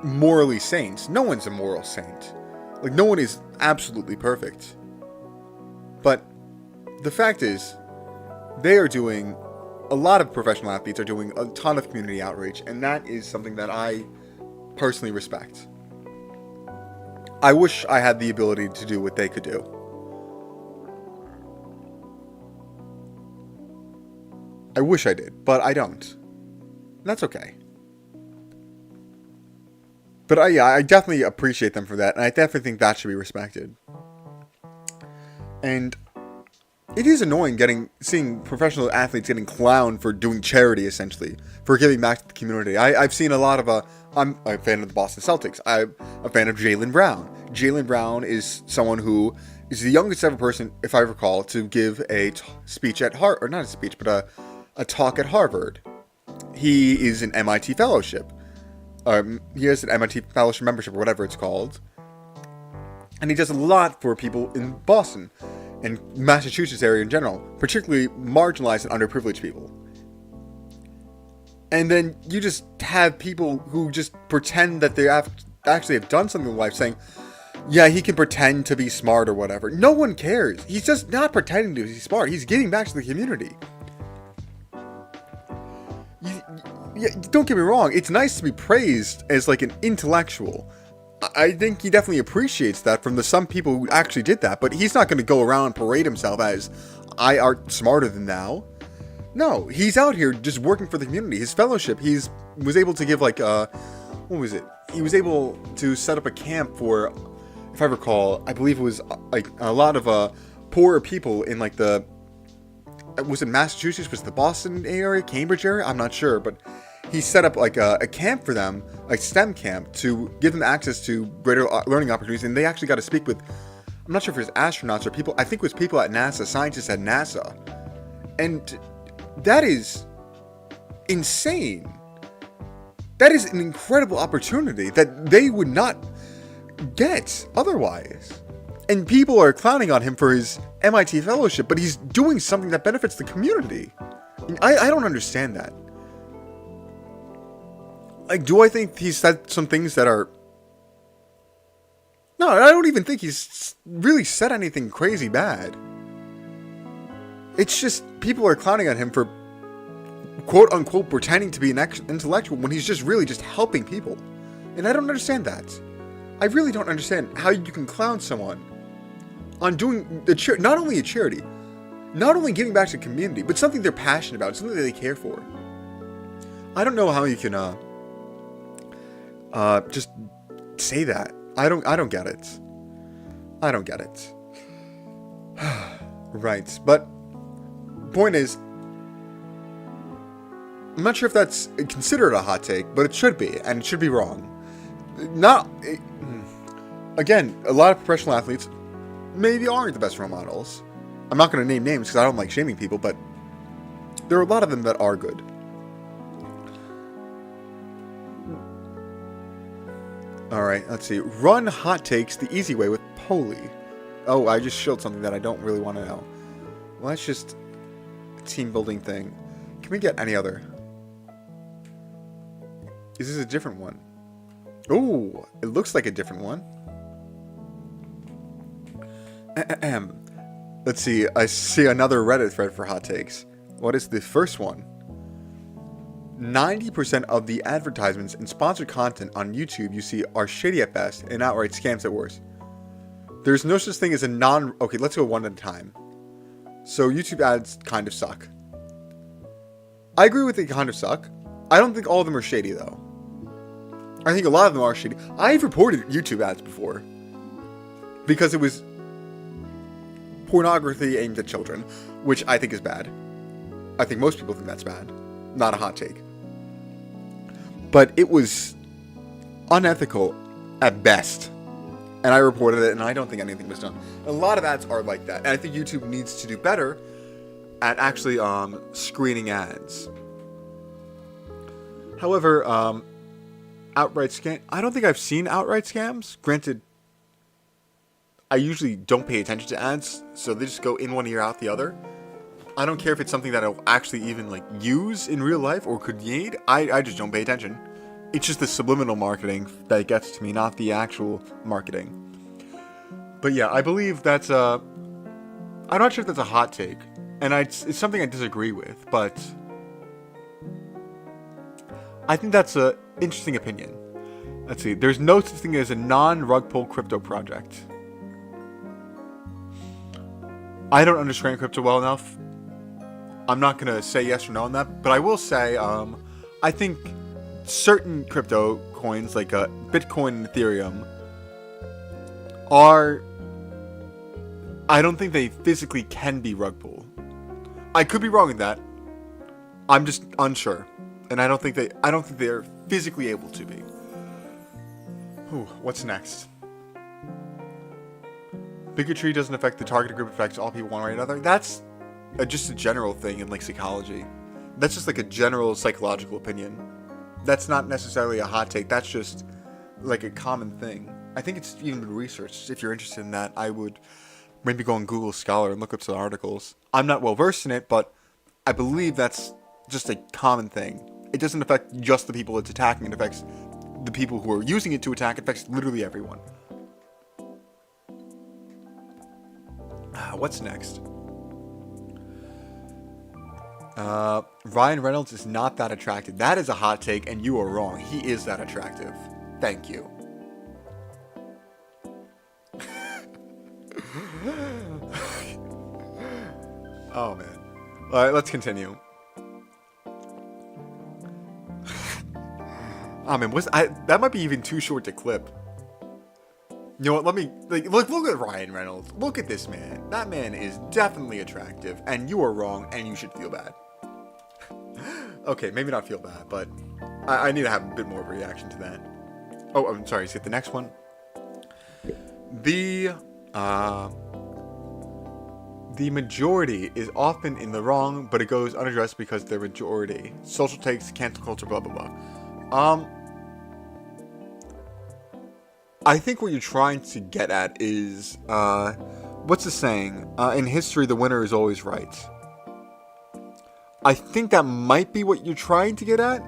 morally saints. No one's a moral saint. Like, no one is absolutely perfect. But the fact is, they are doing, a lot of professional athletes are doing a ton of community outreach. And that is something that I personally respect. I wish I had the ability to do what they could do. I wish I did, but I don't. And that's okay. But I definitely appreciate them for that, and I definitely think that should be respected. And it is annoying seeing professional athletes getting clowned for doing charity, essentially, for giving back to the community. I've seen a lot of I'm a fan of the Boston Celtics. I'm a fan of Jaylen Brown. Jaylen Brown is someone who is the youngest ever person, if I recall, to give a speech at Harvard, or not a speech, but a talk at Harvard. He is an MIT fellowship. He has an MIT fellowship membership, or whatever it's called. And he does a lot for people in Boston and Massachusetts area in general, particularly marginalized and underprivileged people. And then you just have people who just pretend that they actually have done something in life, saying, yeah, he can pretend to be smart or whatever. No one cares. He's just not pretending to be smart. He's giving back to the community. Yeah, don't get me wrong. It's nice to be praised as like an intellectual. I think he definitely appreciates that from the some people who actually did that. But he's not going to go around and parade himself as, I are smarter than thou. No, he's out here just working for the community. His fellowship, was able to give like, what was it? He was able to set up a camp for, if I recall, I believe it was like a lot of poorer people in like the was it Massachusetts? Was it the Boston area, Cambridge area? I'm not sure, but he set up like a camp for them, like STEM camp, to give them access to greater learning opportunities. And they actually got to speak with, I'm not sure if it was astronauts or people, I think it was people at NASA, scientists at NASA. And that is insane. That is an incredible opportunity that they would not get otherwise. And people are clowning on him for his MIT fellowship, but he's doing something that benefits the community. I don't understand that. Like, do I think he said some things that are... No, I don't even think he's really said anything crazy bad. It's just people are clowning on him for quote-unquote pretending to be an intellectual when he's just really just helping people. And I don't understand that. I really don't understand how you can clown someone on doing not only a charity, not only giving back to the community, but something they're passionate about, something that they care for. I don't know how you can just say that. I don't get it. I don't get it. Right, but point is, I'm not sure if that's considered a hot take, but it should be, and it should be wrong. Again, a lot of professional athletes maybe aren't the best role models. I'm not going to name names because I don't like shaming people, but there are a lot of them that are good. Alright, let's see. Run Hotcakes the easy way with Poli. Oh, I just showed something that I don't really want to know. Well, that's just a team building thing. Can we get any other? Is this a different one? Oh, it looks like a different one. Let's see. I see another Reddit thread for hot takes. What is the first one? 90% of the advertisements and sponsored content on YouTube you see are shady at best and outright scams at worst. There's no such thing as a Okay, let's go one at a time. So YouTube ads kind of suck. I agree with they kind of suck. I don't think all of them are shady though. I think a lot of them are shady. I've reported YouTube ads before because it was pornography aimed at children, which I think is bad. I think most people think that's bad. Not a hot take. But it was unethical at best. And I reported it, and I don't think anything was done. A lot of ads are like that. And I think YouTube needs to do better at actually screening ads. However, outright scam... I don't think I've seen outright scams. Granted, I usually don't pay attention to ads, so they just go in one ear, out the other. I don't care if it's something that I'll actually even like use in real life or could need. I just don't pay attention. It's just the subliminal marketing that gets to me, not the actual marketing. But yeah, I believe that's I'm not sure if that's a hot take, and it's something I disagree with, but I think that's an interesting opinion. Let's see. There's no such thing as a non-rug pull crypto project. I don't understand crypto well enough. I'm not going to say yes or no on that, but I will say I think certain crypto coins like Bitcoin and Ethereum are... I don't think they physically can be rug pull. I could be wrong in that. I'm just unsure. And I don't think they're physically able to be. Ooh, what's next? Bigotry doesn't affect the targeted group, it affects all people one way or another. That's just a general thing in like psychology. That's just like a general psychological opinion. That's not necessarily a hot take. That's just like a common thing. I think it's even been researched. If you're interested in that, I would maybe go on Google Scholar and look up some articles. I'm not well versed in it, but I believe that's just a common thing. It doesn't affect just the people it's attacking. It affects the people who are using it to attack. It affects literally everyone. What's next? Ryan Reynolds is not that attractive. That is a hot take, and you are wrong. He is that attractive. Thank you. Oh, man. Alright, let's continue. Oh, man, that might be even too short to clip. You know what? Let me look at Ryan Reynolds. Look at this man. That man is definitely attractive, and you are wrong, and you should feel bad. Okay, maybe not feel bad, but I need to have a bit more of a reaction to that. Oh, I'm sorry. Let's get the next one. The majority is often in the wrong, but it goes unaddressed because they're majority. Social takes, cancel culture, blah blah blah. I think what you're trying to get at is, what's the saying? In history, the winner is always right. I think that might be what you're trying to get at,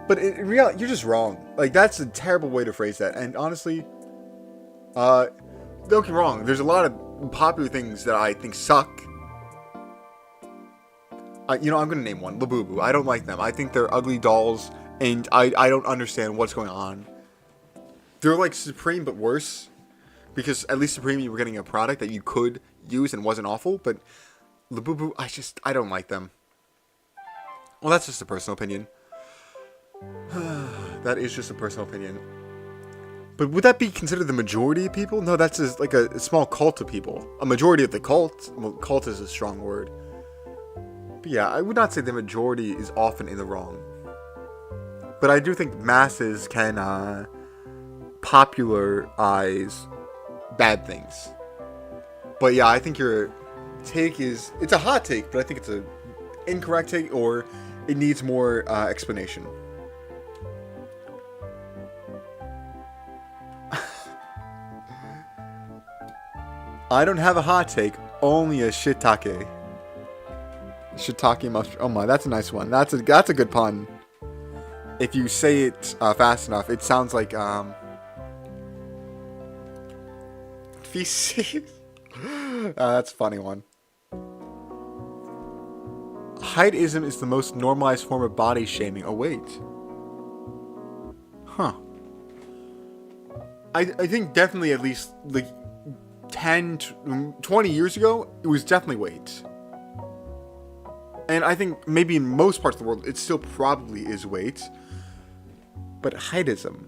but in reality, you're just wrong. Like, that's a terrible way to phrase that. And honestly, don't get me wrong. There's a lot of popular things that I think suck. I'm gonna name one, Labubu. I don't like them. I think they're ugly dolls, and I don't understand what's going on. They're like Supreme, but worse. Because at least Supreme, you were getting a product that you could use and wasn't awful. But Labubu, I don't like them. Well, that's just a personal opinion. That is just a personal opinion. But would that be considered the majority of people? No, that's just like a small cult of people. A majority of the cult. Well, cult is a strong word. But yeah, I would not say the majority is often in the wrong. But I do think masses can popularize bad things. But yeah, I think your take is, it's a hot take, but I think it's a incorrect take, or it needs more explanation. I don't have a hot take, only a shiitake. Shiitake mushroom. Oh my, that's a nice one. That's a good pun. If you say it fast enough, it sounds like feces. That's a funny one. Heightism is the most normalized form of body shaming. Oh wait. Huh. I think definitely at least like 20 years ago, it was definitely weight. And I think maybe in most parts of the world, it still probably is weight. But heightism.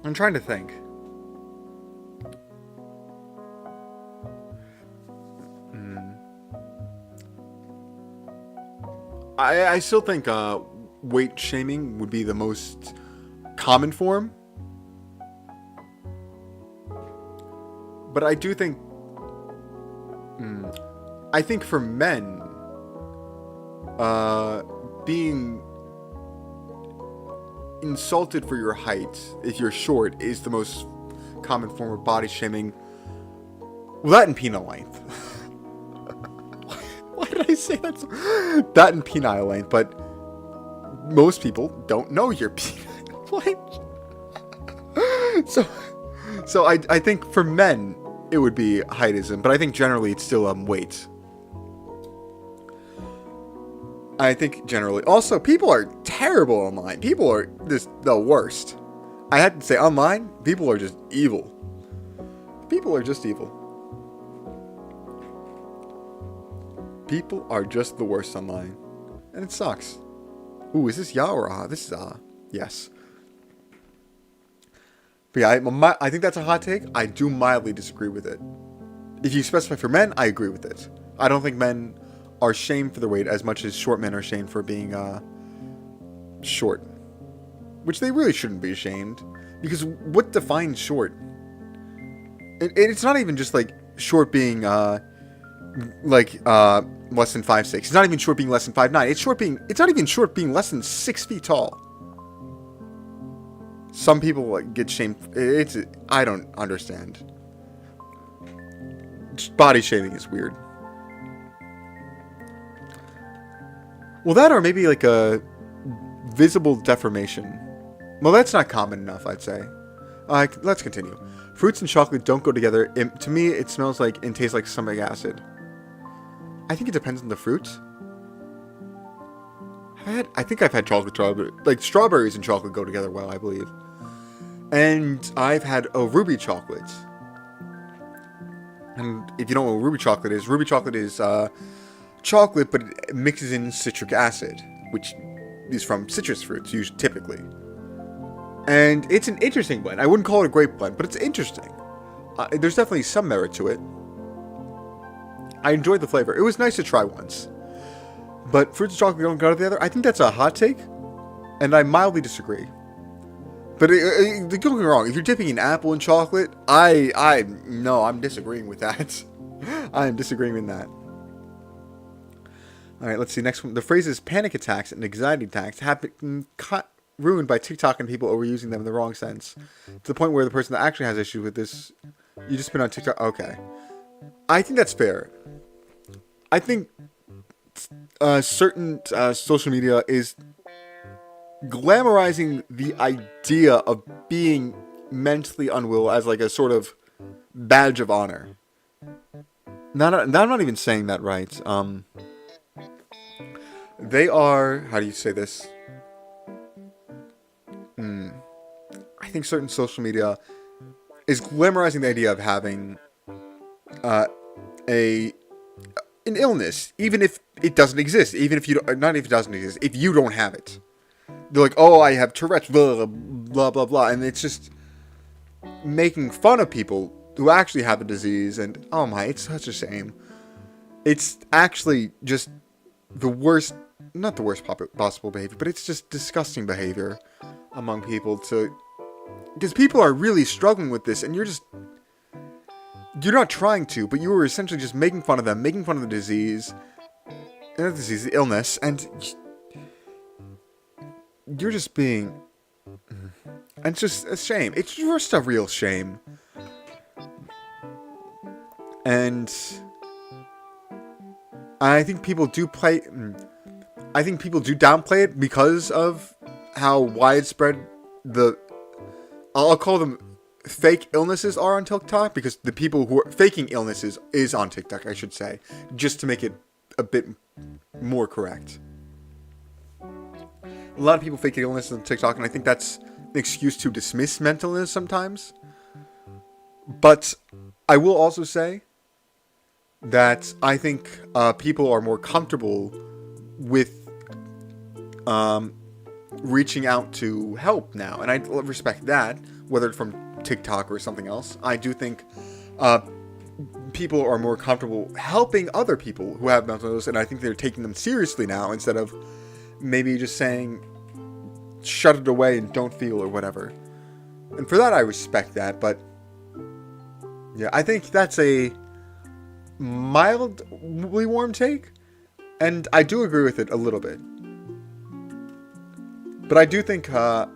I'm trying to think. I still think weight shaming would be the most common form. But I do think... I think for men, being insulted for your height, if you're short, is the most common form of body shaming. Well, that and penile length. Why did I say that? That and penile length, but most people don't know your penile length. So I think for men, it would be heightism, but I think generally it's still weight. I think generally. Also, people are terrible online. People are just the worst. I had to say online, people are just evil. People are just evil. People are just the worst online. And it sucks. Ooh, is this ya or ah? This is ah. Yes. But yeah, I think that's a hot take. I do mildly disagree with it. If you specify for men, I agree with it. I don't think men are shamed for their weight as much as short men are shamed for being short. Which they really shouldn't be ashamed. Because what defines short? It's not even just like short being less than 5'6". It's not even short being less than 5'9". It's not even short being less than 6 feet tall. Some people get shamed. I don't understand. Just body shaming is weird. Well, that or maybe like a visible deformation. Well, that's not common enough, I'd say. Let's continue. Fruits and chocolate don't go together. To me, it smells like and tastes like stomach acid. I think it depends on the fruit. I think I've had chocolate strawberry. Like strawberries and chocolate go together well, I believe. And I've had a ruby chocolate. And if you don't know what ruby chocolate is chocolate, but it mixes in citric acid, which is from citrus fruits, usually, typically. And it's an interesting blend. I wouldn't call it a grape blend, but it's interesting. There's definitely some merit to it. I enjoyed the flavor. It was nice to try once. But fruits and chocolate don't go together. I think that's a hot take, and I mildly disagree. But don't get me wrong. If you're dipping an apple in chocolate, no, I'm disagreeing with that. I am disagreeing with that. All right, let's see. Next one. The phrases panic attacks and anxiety attacks have been ruined by TikTok and people overusing them in the wrong sense. To the point where the person that actually has issues with this, you just been on TikTok. Okay. I think that's fair. I think certain social media is glamorizing the idea of being mentally unwell as like a sort of badge of honor. I'm not even saying that right. They are, how do you say this? I think certain social media is glamorizing the idea of having an illness, even if it doesn't exist, even if you don't, not if it doesn't exist, if you don't have it. They're like, oh, I have Tourette's, blah, blah, blah, blah. And it's just making fun of people who actually have the disease. And, oh my, it's such a shame. It's actually just the worst, not the worst possible behavior, but it's just disgusting behavior among people because people are really struggling with this, and you're not trying to, but you were essentially just making fun of them, making fun of the disease, the illness, and you're just being, and it's just a shame. It's just a real shame. And I think people do downplay it because of how widespread I'll call them fake illnesses are on TikTok, because the people who are faking illnesses is on TikTok, I should say, just to make it a bit more correct. A lot of people fake illnesses on TikTok, and I think that's an excuse to dismiss mental illness sometimes. But I will also say that I think people are more comfortable with reaching out to help now, and I respect that, whether it's from TikTok or something else. I do think people are more comfortable helping other people who have mental illness, and I think they're taking them seriously now instead of maybe just saying shut it away and don't feel or whatever. And for that, I respect that. But yeah, I think that's a mildly warm take, and I do agree with it a little bit. But I do think that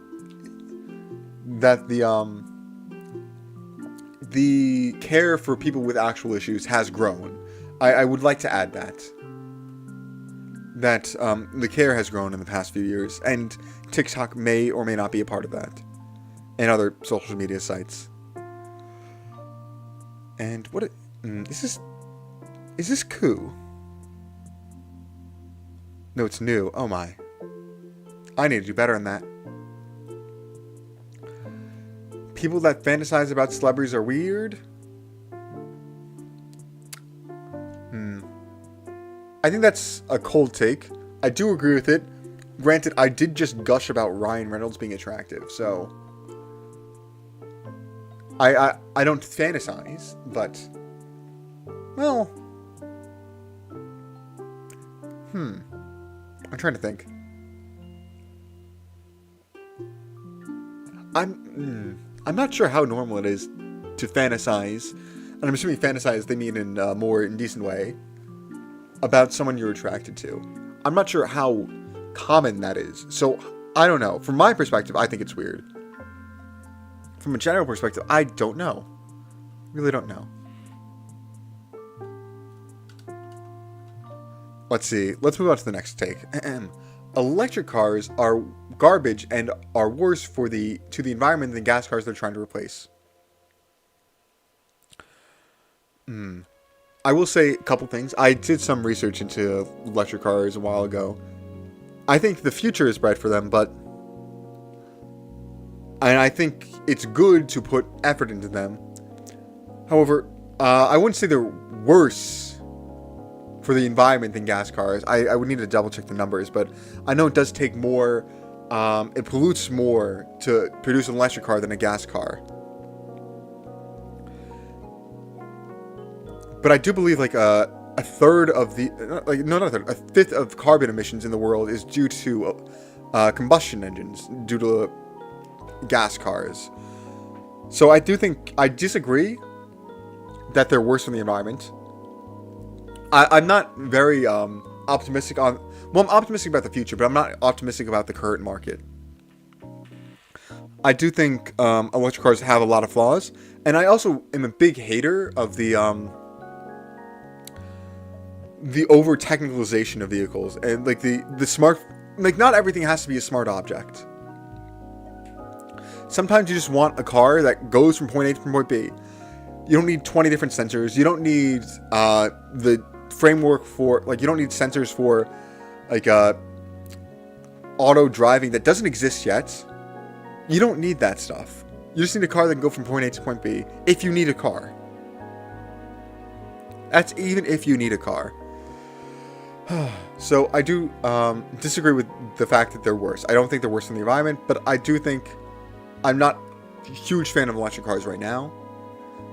the care for people with actual issues has grown. I would like to add that the care has grown in the past few years, and TikTok may or may not be a part of that, and other social media sites. And what is this coup? No, it's new. Oh my. I need to do better on that. People that fantasize about celebrities are weird. I think that's a cold take. I do agree with it. Granted, I did just gush about Ryan Reynolds being attractive, so I don't fantasize, but well, I'm trying to think. I'm not sure how normal it is to fantasize, and I'm assuming fantasize they mean in a more indecent way, about someone you're attracted to. I'm not sure how common that is, so I don't know. From my perspective, I think it's weird. From a general perspective, I don't know. Really don't know. Let's see. Let's move on to the next take. Electric cars are garbage and are worse to the environment than gas cars they're trying to replace. I will say a couple things. I did some research into electric cars a while ago. I think the future is bright for them, and I think it's good to put effort into them. However, I wouldn't say they're worse for the environment than gas cars. I would need to double check the numbers, but I know it does take more, it pollutes more to produce an electric car than a gas car. But I do believe like a third of the, like no, not a third, a fifth of carbon emissions in the world is due to combustion engines, due to gas cars. So I disagree that they're worse for the environment. I'm not very optimistic on, well, I'm optimistic about the future, but I'm not optimistic about the current market. I do think electric cars have a lot of flaws, and I also am a big hater of the over technicalization of vehicles, and like the smart, like not everything has to be a smart object. Sometimes you just want a car that goes from point A to point B. You don't need 20 different sensors. You don't need the framework for, like, you don't need sensors for like auto driving that doesn't exist yet. You don't need that stuff. You just need a car that can go from point A to point B if you need a car. That's even if you need a car. So I do disagree with the fact that they're worse. I don't think they're worse than the environment, but I do think I'm not a huge fan of electric cars right now.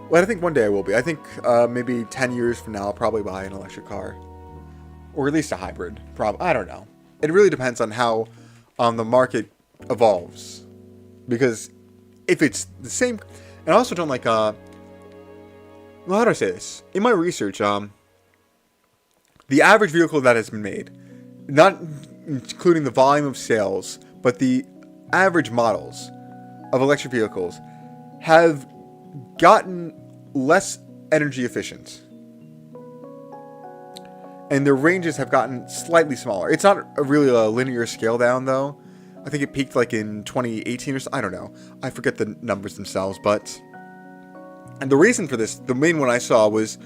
But I think one day I will be. I think maybe 10 years from now I'll probably buy an electric car. Or at least a hybrid. I don't know. It really depends on how the market evolves. Because if it's the same... And I also don't like... well, how do I say this? In my research, the average vehicle that has been made, not including the volume of sales, but the average models of electric vehicles have gotten less energy efficient. And their ranges have gotten slightly smaller. It's not really a linear scale down, though. I think it peaked like in 2018 or so. I don't know. I forget the numbers themselves, but... And the reason for this, the main one I saw was,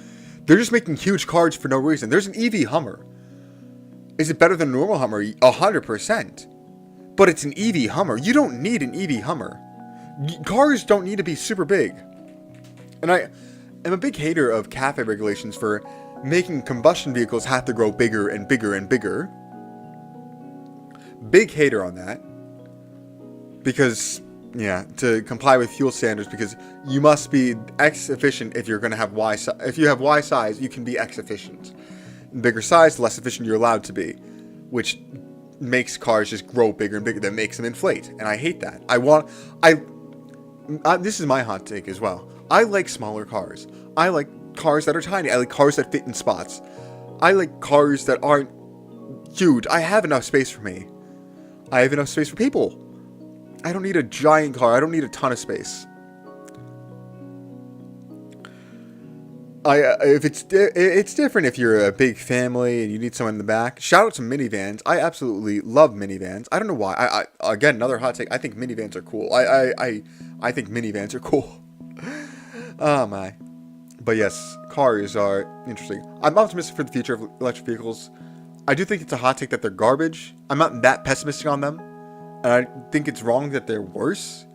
they're just making huge cars for no reason. There's an EV Hummer. Is it better than a normal Hummer? 100%. But it's an EV Hummer. You don't need an EV Hummer. Cars don't need to be super big. And I am a big hater of CAFE regulations for making combustion vehicles have to grow bigger and bigger and bigger. Big hater on that. Because, yeah, to comply with fuel standards, because you must be X efficient if you're going to have Y size. If you have Y size, you can be X efficient. Bigger size, the less efficient you're allowed to be. Which makes cars just grow bigger and bigger. That makes them inflate. And I hate that. This is my hot take as well. I like smaller cars. I like cars that are tiny. I like cars that fit in spots. I like cars that aren't huge. I have enough space for me. I have enough space for people. I don't need a giant car. I don't need a ton of space. It's different if you're a big family and you need someone in the back. Shout out to minivans. I absolutely love minivans. I don't know why. Again, another hot take. I think minivans are cool. I think minivans are cool. Oh my. But yes, cars are interesting. I'm optimistic for the future of electric vehicles. I do think it's a hot take that they're garbage. I'm not that pessimistic on them. And I think it's wrong that they're worse.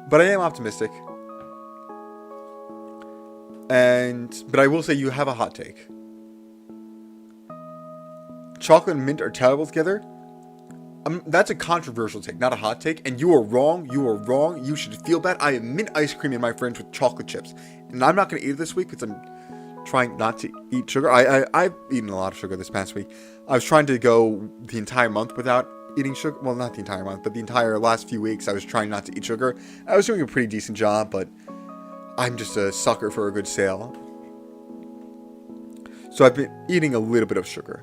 But I am optimistic. But I will say you have a hot take. Chocolate and mint are terrible together. That's a controversial take, not a hot take. And you are wrong. You are wrong. You should feel bad. I have mint ice cream in my fridge with chocolate chips. And I'm not going to eat it this week because I'm trying not to eat sugar. I've eaten a lot of sugar this past week. I was trying to go the entire month without eating sugar. Well, not the entire month, but the entire last few weeks I was trying not to eat sugar. I was doing a pretty decent job, but I'm just a sucker for a good sale. So I've been eating a little bit of sugar.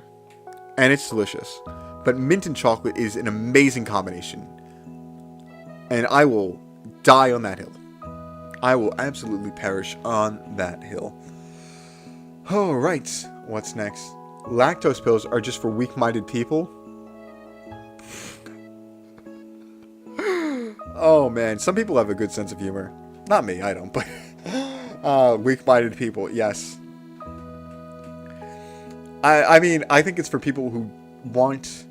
And it's delicious. But mint and chocolate is an amazing combination. And I will die on that hill. I will absolutely perish on that hill. Alright, what's next? Lactose pills are just for weak-minded people. Oh man, some people have a good sense of humor. Not me, I don't, but weak-minded people, yes. I mean, I think it's for people who want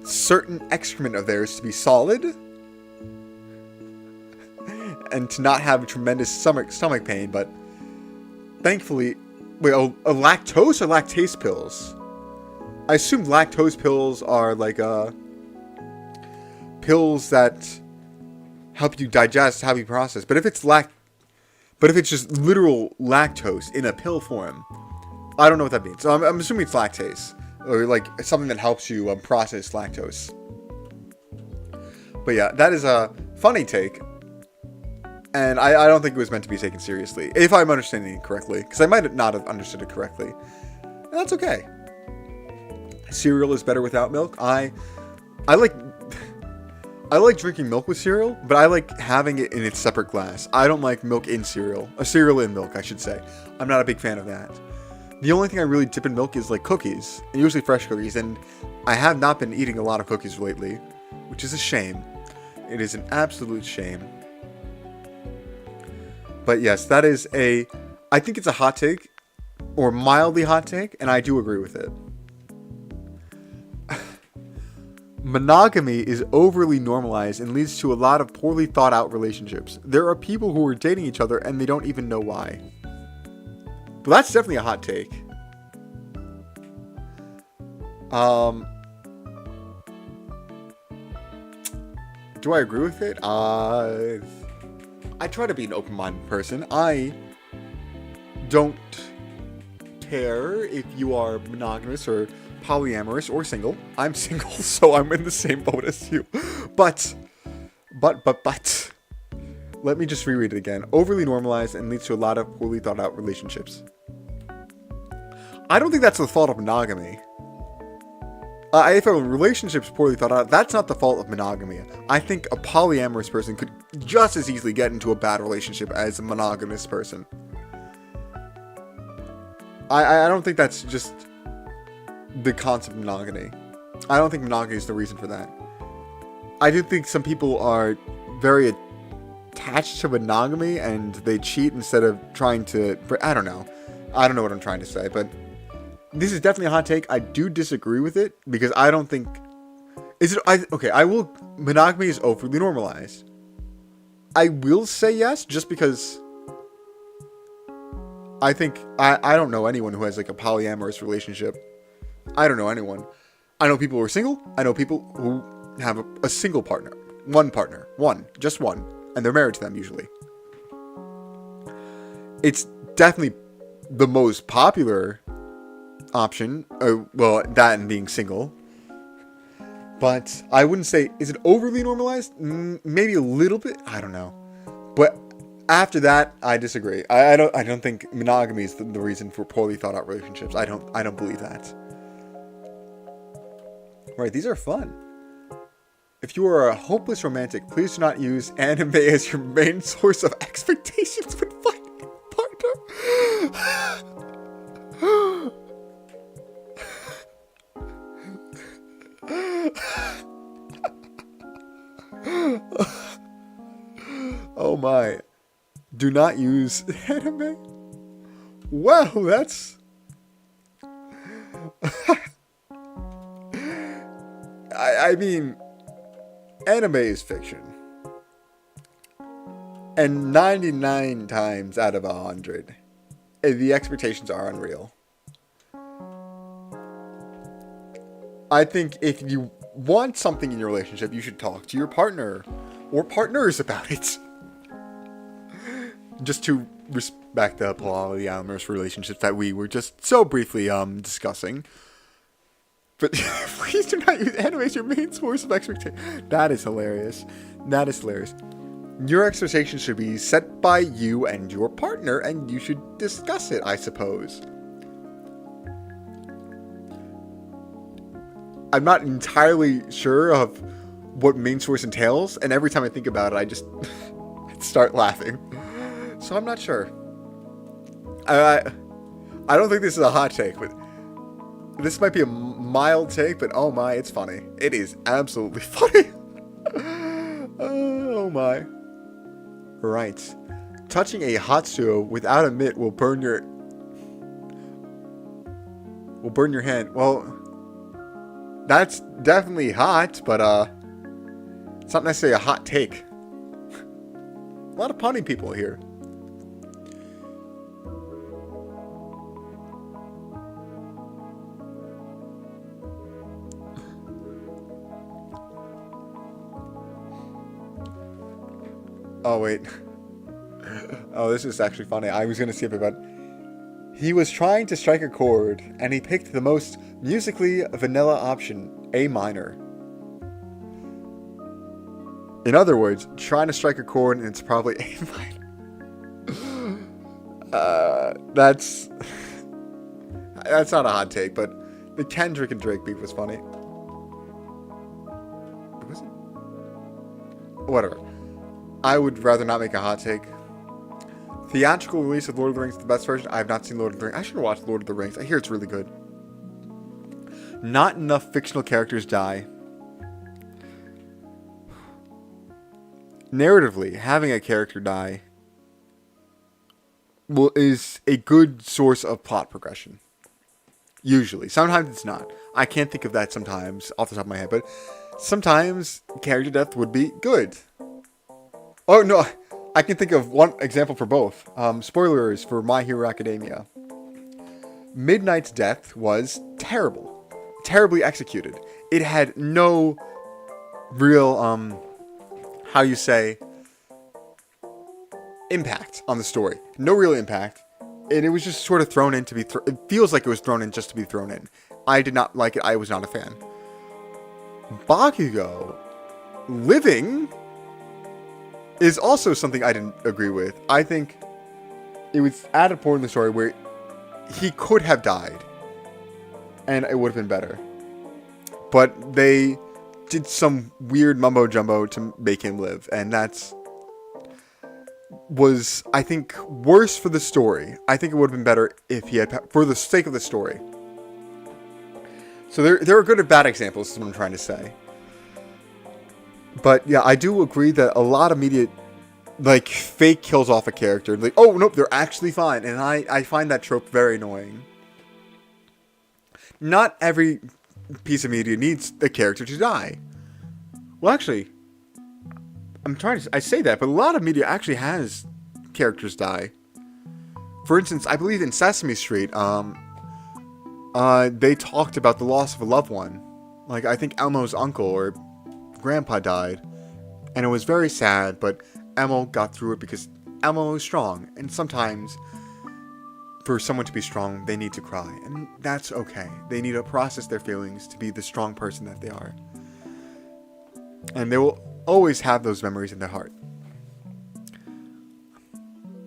certain excrement of theirs to be solid and to not have tremendous stomach pain, but thankfully Wait, a lactose or lactase pills? I assume lactose pills are like pills that help you digest, help you process. But if it's just literal lactose in a pill form, I don't know what that means. So I'm assuming it's lactase, or like something that helps you process lactose. But yeah, that is a funny take, and I don't think it was meant to be taken seriously, if I'm understanding it correctly, because I might not have understood it correctly, and that's okay. Cereal is better without milk. I like drinking milk with cereal, but I like having it in its separate glass. I don't like milk in cereal. A cereal in milk, I should say. I'm not a big fan of that. The only thing I really dip in milk is like cookies, and usually fresh cookies, and I have not been eating a lot of cookies lately, which is a shame. It is an absolute shame. But yes, that is I think it's a hot take, or mildly hot take, and I do agree with it. Monogamy is overly normalized and leads to a lot of poorly thought out relationships. There are people who are dating each other and they don't even know why. But that's definitely a hot take. Do I agree with it? I try to be an open-minded person. I don't care if you are monogamous or polyamorous or single. I'm single, so I'm in the same boat as you. But, let me just reread it again. Overly normalized and leads to a lot of poorly thought out relationships. I don't think that's the fault of monogamy. If a relationship's poorly thought out, that's not the fault of monogamy. I think a polyamorous person could just as easily get into a bad relationship as a monogamous person. I don't think that's just the concept of monogamy. I don't think monogamy is the reason for that. I do think some people are very attached to monogamy and they cheat instead of trying to... I don't know what I'm trying to say, but this is definitely a hot take. I do disagree with it because I don't think... Monogamy is overly normalized. I will say yes, just because I think... I don't know anyone who has like a polyamorous relationship. I don't know anyone. I know people who are single. I know people who have a single partner. Just one. And they're married to them usually. It's definitely the most popular option. Well, that and being single. But I wouldn't say, is it overly normalized? Maybe a little bit. I don't know. But after that, I disagree. I don't think monogamy is the reason for poorly thought out relationships. I don't believe that. Right, these are fun. If you are a hopeless romantic, please do not use anime as your main source of expectations when finding a partner. Oh my. Do not use anime? Well, that's... I mean, anime is fiction. And 99 times out of 100, the expectations are unreal. I think if you want something in your relationship, you should talk to your partner or partners about it. Just to respect the polyamorous relationships that we were just so briefly discussing. But please do not use anime as your main source of expectation. That is hilarious. Your expectations should be set by you and your partner, and you should discuss it, I suppose. I'm not entirely sure of what main source entails, and every time I think about it, I just start laughing. So I'm not sure. I don't think this is a hot take, but this might be a mild take, but oh my, it's funny. It is absolutely funny. Oh my. Right. Touching a hot stove without a mitt will burn your hand. Well, that's definitely hot, but it's not necessarily a hot take. A lot of punny people here. Oh, wait. Oh, this is actually funny. I was going to skip it, but he was trying to strike a chord, and he picked the most musically vanilla option, A minor. In other words, trying to strike a chord, and it's probably A minor. That's not a hot take, but the Kendrick and Drake beef was funny. Was it? Whatever. I would rather not make a hot take. Theatrical release of Lord of the Rings is the best version. I have not seen Lord of the Rings. I should watch Lord of the Rings. I hear it's really good. Not enough fictional characters die. Narratively, having a character die is a good source of plot progression. Usually. Sometimes it's not. I can't think of that sometimes off the top of my head, but sometimes character death would be good. Oh, no. I can think of one example for both. Spoilers for My Hero Academia. Midnight's death was terrible. Terribly executed. It had no real, impact on the story. No real impact. And it was just sort of thrown in to be... it feels like it was thrown in just to be thrown in. I did not like it. I was not a fan. Bakugo living is also something I didn't agree with. I think it was at a point in the story where he could have died, and it would have been better. But they did some weird mumbo jumbo to make him live, and was, I think, worse for the story. I think it would have been better if he had, for the sake of the story. So there are good and bad examples, is what I'm trying to say. But yeah, I do agree that a lot of media, like, fake kills off a character. Like, oh, nope, they're actually fine. And I find that trope very annoying. Not every piece of media needs a character to die. Well, actually, I say that, but a lot of media actually has characters die. For instance, I believe in Sesame Street, they talked about the loss of a loved one. Like, I think Elmo's uncle or grandpa died, and it was very sad, but Elmo got through it because Elmo is strong, and sometimes for someone to be strong, they need to cry, and that's okay. They need to process their feelings to be the strong person that they are, and they will always have those memories in their heart.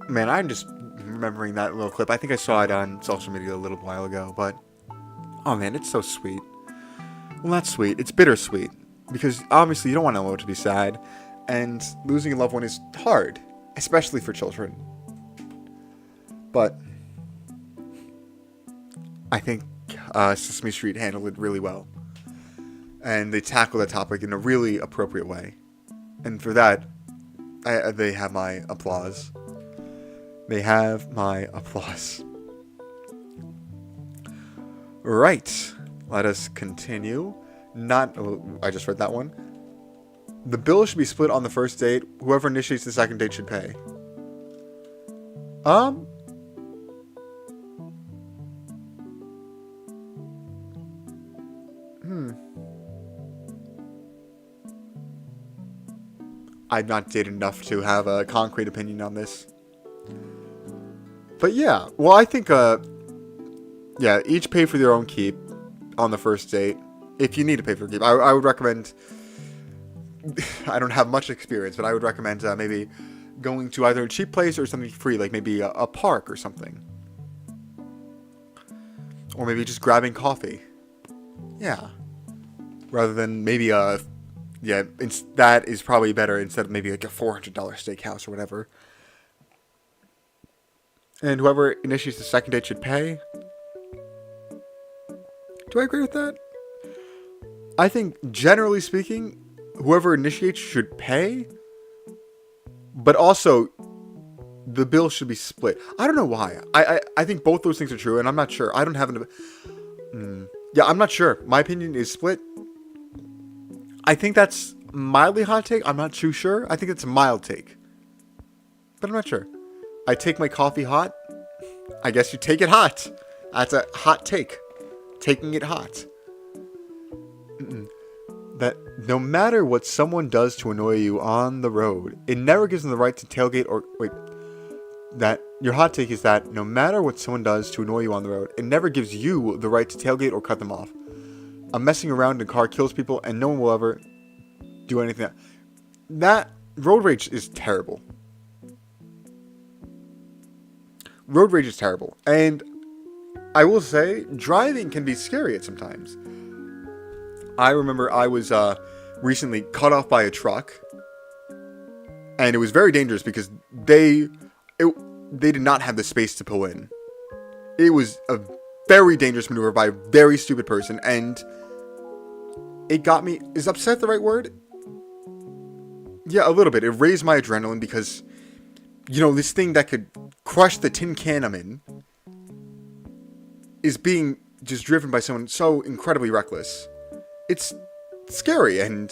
Man, I'm just remembering that little clip. I think I saw it on social media a little while ago, but oh man, it's so sweet. Well, not sweet, it's bittersweet. Because obviously you don't want Elmo to be sad, and losing a loved one is hard, especially for children. But I think Sesame Street handled it really well. And they tackled that topic in a really appropriate way. And for that, they have my applause. They have my applause. Right. Let us continue. I just read that one. The bill should be split on the first date. Whoever initiates the second date should pay. I'm not dated enough to have a concrete opinion on this. But yeah, well, I think, each pay for their own keep on the first date. If you need to pay for a keep, I would recommend, I don't have much experience, but I would recommend maybe going to either a cheap place or something free, like maybe a park or something. Or maybe just grabbing coffee. Yeah. Rather than maybe that is probably better instead of maybe like a $400 steakhouse or whatever. And whoever initiates the second date should pay. Do I agree with that? I think, generally speaking, whoever initiates should pay. But also, the bill should be split. I don't know why. I think both those things are true, and I'm not sure. I don't have an... Yeah, I'm not sure. My opinion is split. I think that's mildly hot take. I'm not too sure. I think it's a mild take. But I'm not sure. I take my coffee hot. I guess you take it hot. That's a hot take. Taking it hot. No matter what someone does to annoy you on the road, it never gives them the right to tailgate or... Wait. That your hot take is that no matter what someone does to annoy you on the road, it never gives you the right to tailgate or cut them off. Messing around in a car kills people, and no one will ever do anything. That road rage is terrible. Road rage is terrible, and I will say driving can be scary at sometimes. I remember I was recently cut off by a truck, and it was very dangerous because they did not have the space to pull in. It was a very dangerous maneuver by a very stupid person, and it got me... Is upset the right word? Yeah, a little bit. It raised my adrenaline because, you know, this thing that could crush the tin can I'm in is being just driven by someone so incredibly reckless. It's scary, and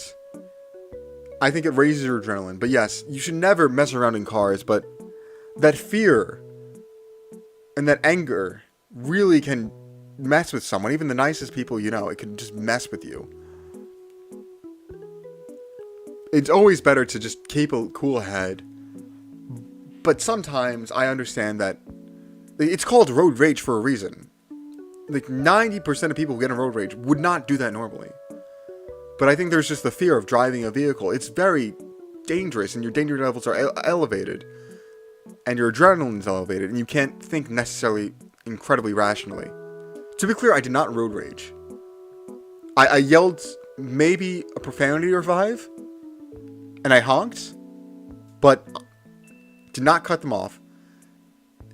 I think it raises your adrenaline. But yes, you should never mess around in cars, but that fear and that anger really can mess with someone. Even the nicest people you know, it can just mess with you. It's always better to just keep a cool head. But sometimes I understand that it's called road rage for a reason. Like 90% of people who get in road rage would not do that normally. But I think there's just the fear of driving a vehicle. It's very dangerous, and your danger levels are elevated. And your adrenaline is elevated, and you can't think necessarily incredibly rationally. To be clear, I did not road rage. I yelled maybe a profanity or five, and I honked, but did not cut them off,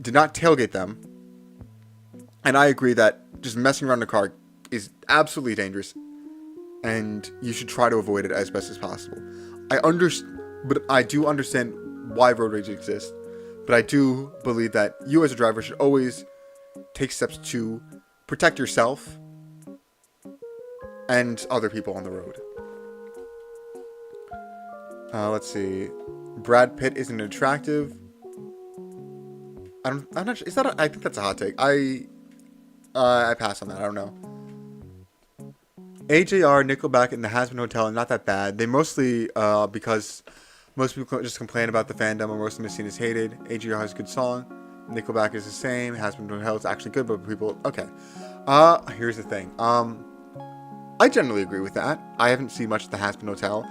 did not tailgate them, and I agree that just messing around in a car is absolutely dangerous, and you should try to avoid it as best as possible. But I do understand why road rage exists. But I do believe that you as a driver should always take steps to protect yourself and other people on the road. Let's see. Brad Pitt isn't attractive. I'm not sure. I think that's a hot take. I pass on that. I don't know. AJR, Nickelback, and the Has-Been Hotel are not that bad. They mostly, because most people just complain about the fandom, and most of the scene is hated. AJR has a good song. Nickelback is the same. Has-Been Hotel is actually good, but people... Okay. Here's the thing. I generally agree with that. I haven't seen much of the Has-Been Hotel.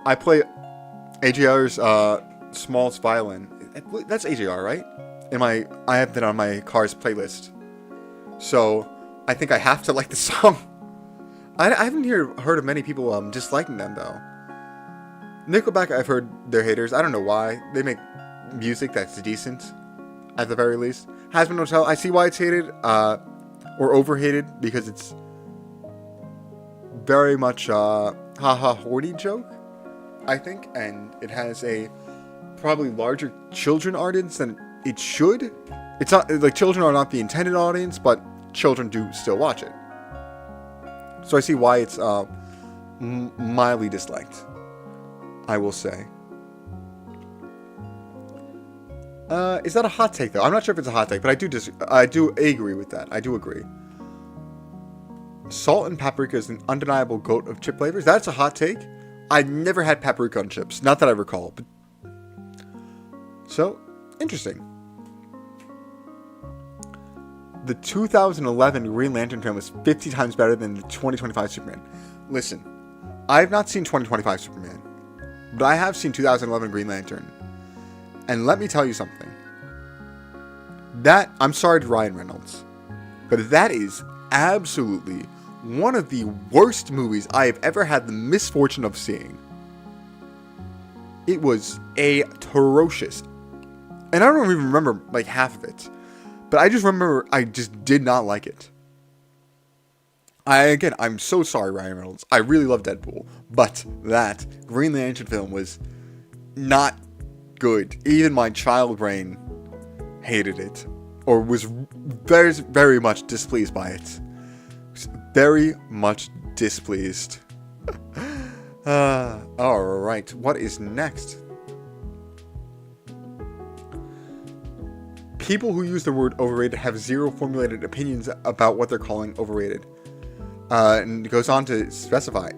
I play AJR's Smallest Violin. That's AJR, right? I have that on my car's playlist. So, I think I have to like the song. I haven't heard of many people disliking them, though. Nickelback, I've heard they're haters. I don't know why. They make music that's decent, at the very least. Has-Been Hotel, I see why it's hated, or overhated, because it's very much ha-ha-horny joke, I think, and it has a probably larger children audience than it should. It's not, like, children are not the intended audience, but children do still watch it. So I see why it's mildly disliked, I will say. Is that a hot take, though? I'm not sure if it's a hot take, but I do agree with that. I do agree. Salt and paprika is an undeniable goat of chip flavors. That's a hot take. I've never had paprika on chips. Not that I recall. But... So, interesting. The 2011 Green Lantern film is 50 times better than the 2025 Superman. Listen, I have not seen 2025 Superman, but I have seen 2011 Green Lantern. And let me tell you something. I'm sorry to Ryan Reynolds, but that is absolutely one of the worst movies I have ever had the misfortune of seeing. It was atrocious. And I don't even remember, like, half of it. But I just remember I just did not like it. I'm so sorry, Ryan Reynolds. I really love Deadpool. But that Green Lantern film was not good. Even my child brain hated it. Or was very, very much displeased by it. Very much displeased. Alright, what is next? People who use the word overrated have zero formulated opinions about what they're calling overrated. And it goes on to specify.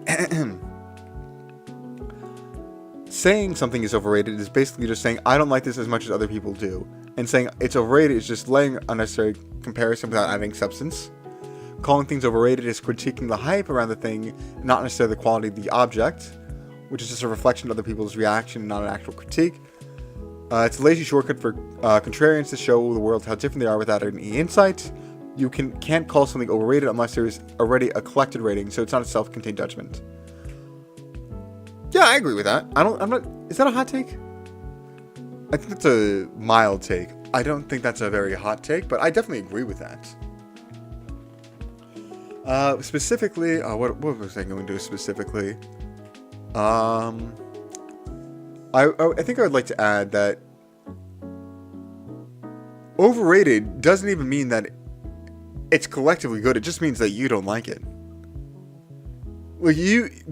saying something is overrated is basically just saying, I don't like this as much as other people do. And saying it's overrated is just laying unnecessary comparison without adding substance. Calling things overrated is critiquing the hype around the thing, not necessarily the quality of the object, which is just a reflection of other people's reaction, not an actual critique. It's a lazy shortcut for contrarians to show the world how different they are without any insight. You can't call something overrated unless there's already a collected rating, so it's not a self-contained judgment. Yeah, I agree with that. Is that a hot take? I think that's a mild take. I don't think that's a very hot take, but I definitely agree with that. Specifically, what was I going to do specifically? I think I would like to add that overrated doesn't even mean that it's collectively good. It just means that you don't like it. Like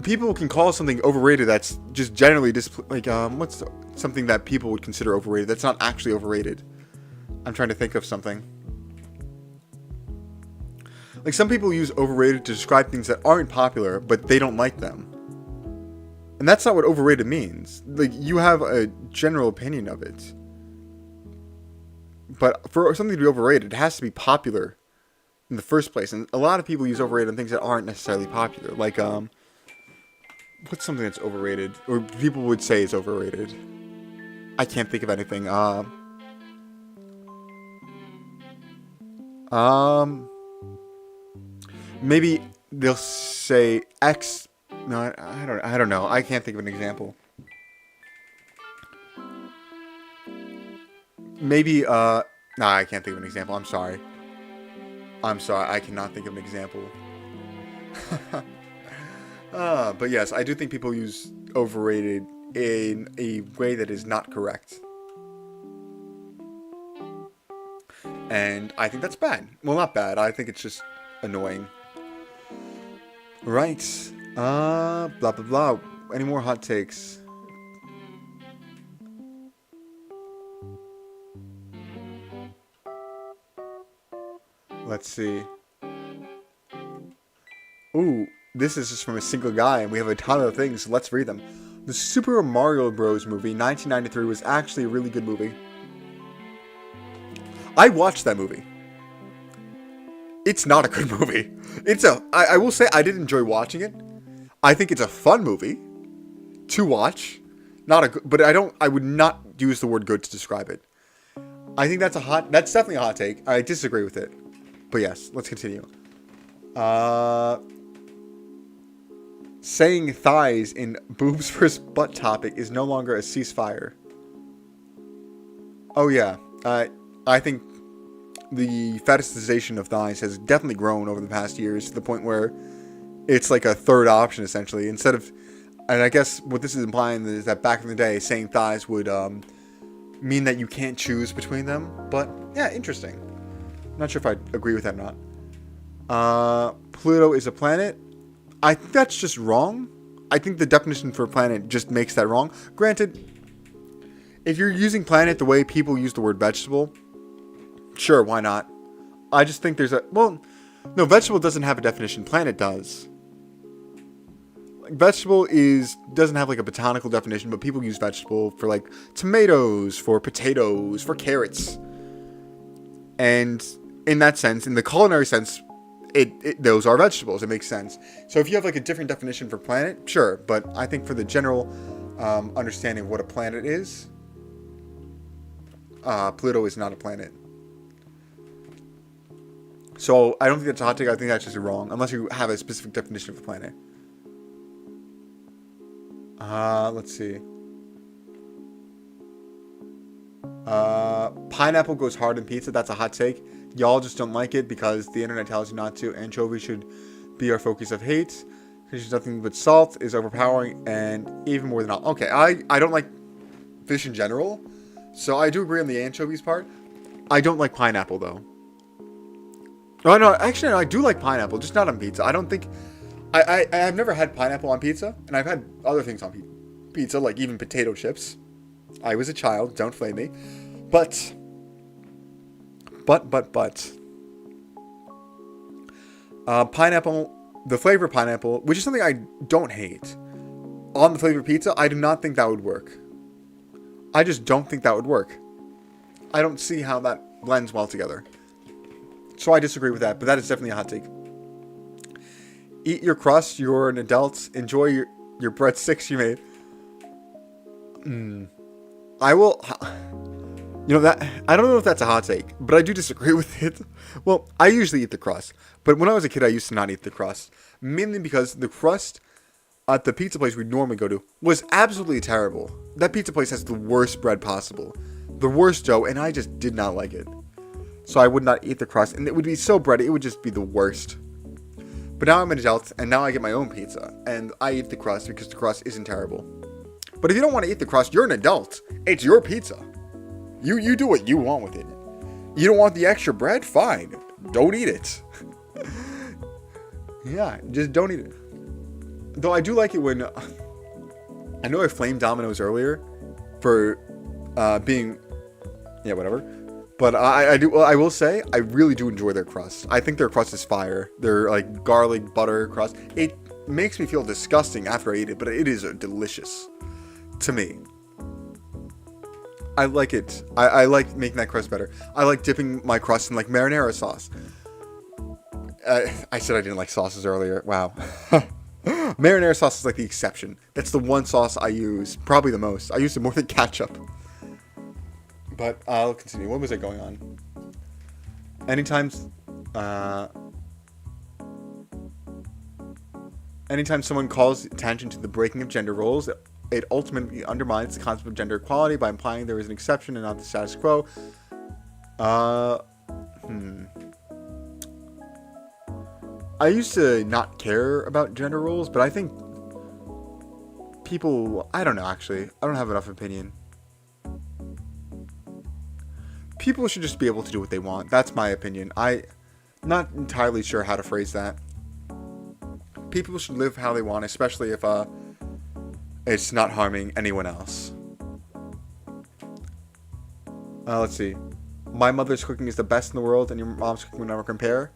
people can call something overrated that's just generally what's something that people would consider overrated that's not actually overrated. I'm trying to think of something. Like some people use overrated to describe things that aren't popular, but they don't like them. And that's not what overrated means. Like you have a general opinion of it. But for something to be overrated, it has to be popular in the first place. And a lot of people use overrated on things that aren't necessarily popular. Like, what's something that's overrated? Or people would say is overrated? I can't think of anything. Maybe they'll say X. No, I don't know. I can't think of an example. Maybe, nah, I can't think of an example. I'm sorry. I cannot think of an example. But yes, I do think people use overrated in a way that is not correct. And I think that's bad. Well, not bad. I think it's just annoying. Right. Blah, blah, blah. Any more hot takes? Let's see. Ooh, this is just from a single guy, and we have a ton of things, so let's read them. The Super Mario Bros. Movie, 1993, was actually a really good movie. I watched that movie. It's not a good movie. I will say I did enjoy watching it. I think it's a fun movie to watch. But I would not use the word good to describe it. I think that's definitely a hot take. I disagree with it. But yes, let's continue. Saying thighs in boobs first butt topic is no longer a ceasefire. Oh yeah, I think the fetishization of thighs has definitely grown over the past years to the point where it's like a third option essentially. And I guess what this is implying is that back in the day, saying thighs would mean that you can't choose between them. But yeah, interesting. Not sure if I agree with that or not. Pluto is a planet. I think that's just wrong. I think the definition for planet just makes that wrong. Granted, if you're using planet the way people use the word vegetable, sure, why not? I just think no, vegetable doesn't have a definition. Planet does. Like, vegetable doesn't have like a botanical definition, but people use vegetable for like tomatoes, for potatoes, for carrots. And in that sense, in the culinary sense, those are vegetables. It makes sense. So if you have like a different definition for planet, sure. But I think for the general understanding of what a planet is, Pluto is not a planet. So I don't think that's a hot take. I think that's just wrong, unless you have a specific definition of a planet. Let's see. Pineapple goes hard in pizza. That's a hot take. Y'all just don't like it because the internet tells you not to. Anchovy should be our focus of hate. Fish is nothing but salt, is overpowering, and even more than all. Okay, I don't like fish in general, so I do agree on the anchovies part. I don't like pineapple, though. Oh, no, actually, no, I do like pineapple, just not on pizza. I don't think... I've never had pineapple on pizza, and I've had other things on pizza, like even potato chips. I was a child, don't flame me. But... pineapple, the flavor of pineapple, which is something I don't hate. on the flavored pizza, I do not think that would work. I just don't think that would work. I don't see how that blends well together. So I disagree with that, but that is definitely a hot take. Eat your crust, you're an adult. Enjoy your breadsticks you made. I will... that I don't know if that's a hot take, but I do disagree with it. Well, I usually eat the crust, but when I was a kid, I used to not eat the crust. Mainly because the crust at the pizza place we normally go to was absolutely terrible. That pizza place has the worst bread possible. The worst dough, and I just did not like it. So I would not eat the crust, and it would be so bready, it would just be the worst. But now I'm an adult, and now I get my own pizza, and I eat the crust because the crust isn't terrible. But if you don't want to eat the crust, you're an adult. It's your pizza. You do what you want with it. You don't want the extra bread? Fine. Don't eat it. Yeah, just don't eat it. Though I do like it when... I know I flamed Domino's earlier for being... Yeah, whatever. But I will say, I really do enjoy their crust. I think their crust is fire. Their, like, garlic butter crust. It makes me feel disgusting after I eat it, but it is delicious. To me. I like it. I like making that crust better. I like dipping my crust in, like, marinara sauce. I said I didn't like sauces earlier. Wow. Marinara sauce is, like, the exception. That's the one sauce I use. Probably the most. I use it more than ketchup. But I'll continue. What was I going on? Anytime someone calls attention to the breaking of gender roles, it ultimately undermines the concept of gender equality by implying there is an exception and not the status quo. I used to not care about gender roles, but I think people... I don't know, actually. I don't have enough opinion. People should just be able to do what they want. That's my opinion. I'm not entirely sure how to phrase that. People should live how they want, especially if it's not harming anyone else. Let's see. My mother's cooking is the best in the world, and your mom's cooking will never compare.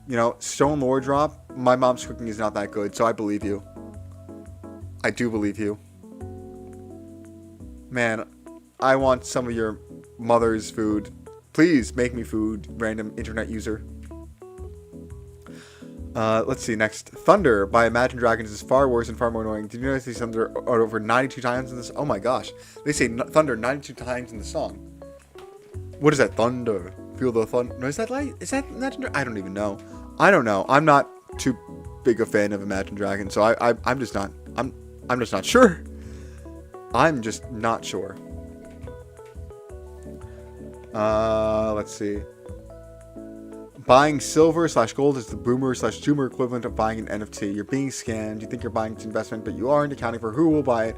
You know, stone lore drop. My mom's cooking is not that good, so I believe you. I do believe you. Man, I want some of your mother's food. Please make me food, random internet user. Let's see, next. Thunder by Imagine Dragons is far worse and far more annoying. Did you notice they say thunder are over 92 times in this? Oh my gosh. They say thunder 92 times in the song. What is that? Thunder. Feel the thunder. No, is that light? Is that Imagine Dragons? I don't even know. I don't know. I'm not too big a fan of Imagine Dragons, so I'm just not. I'm just not sure. I'm just not sure. Let's see. Buying silver/gold is the boomer/zoomer equivalent of buying an NFT. You're being scammed. You think you're buying an investment, but you aren't accounting for who will buy it.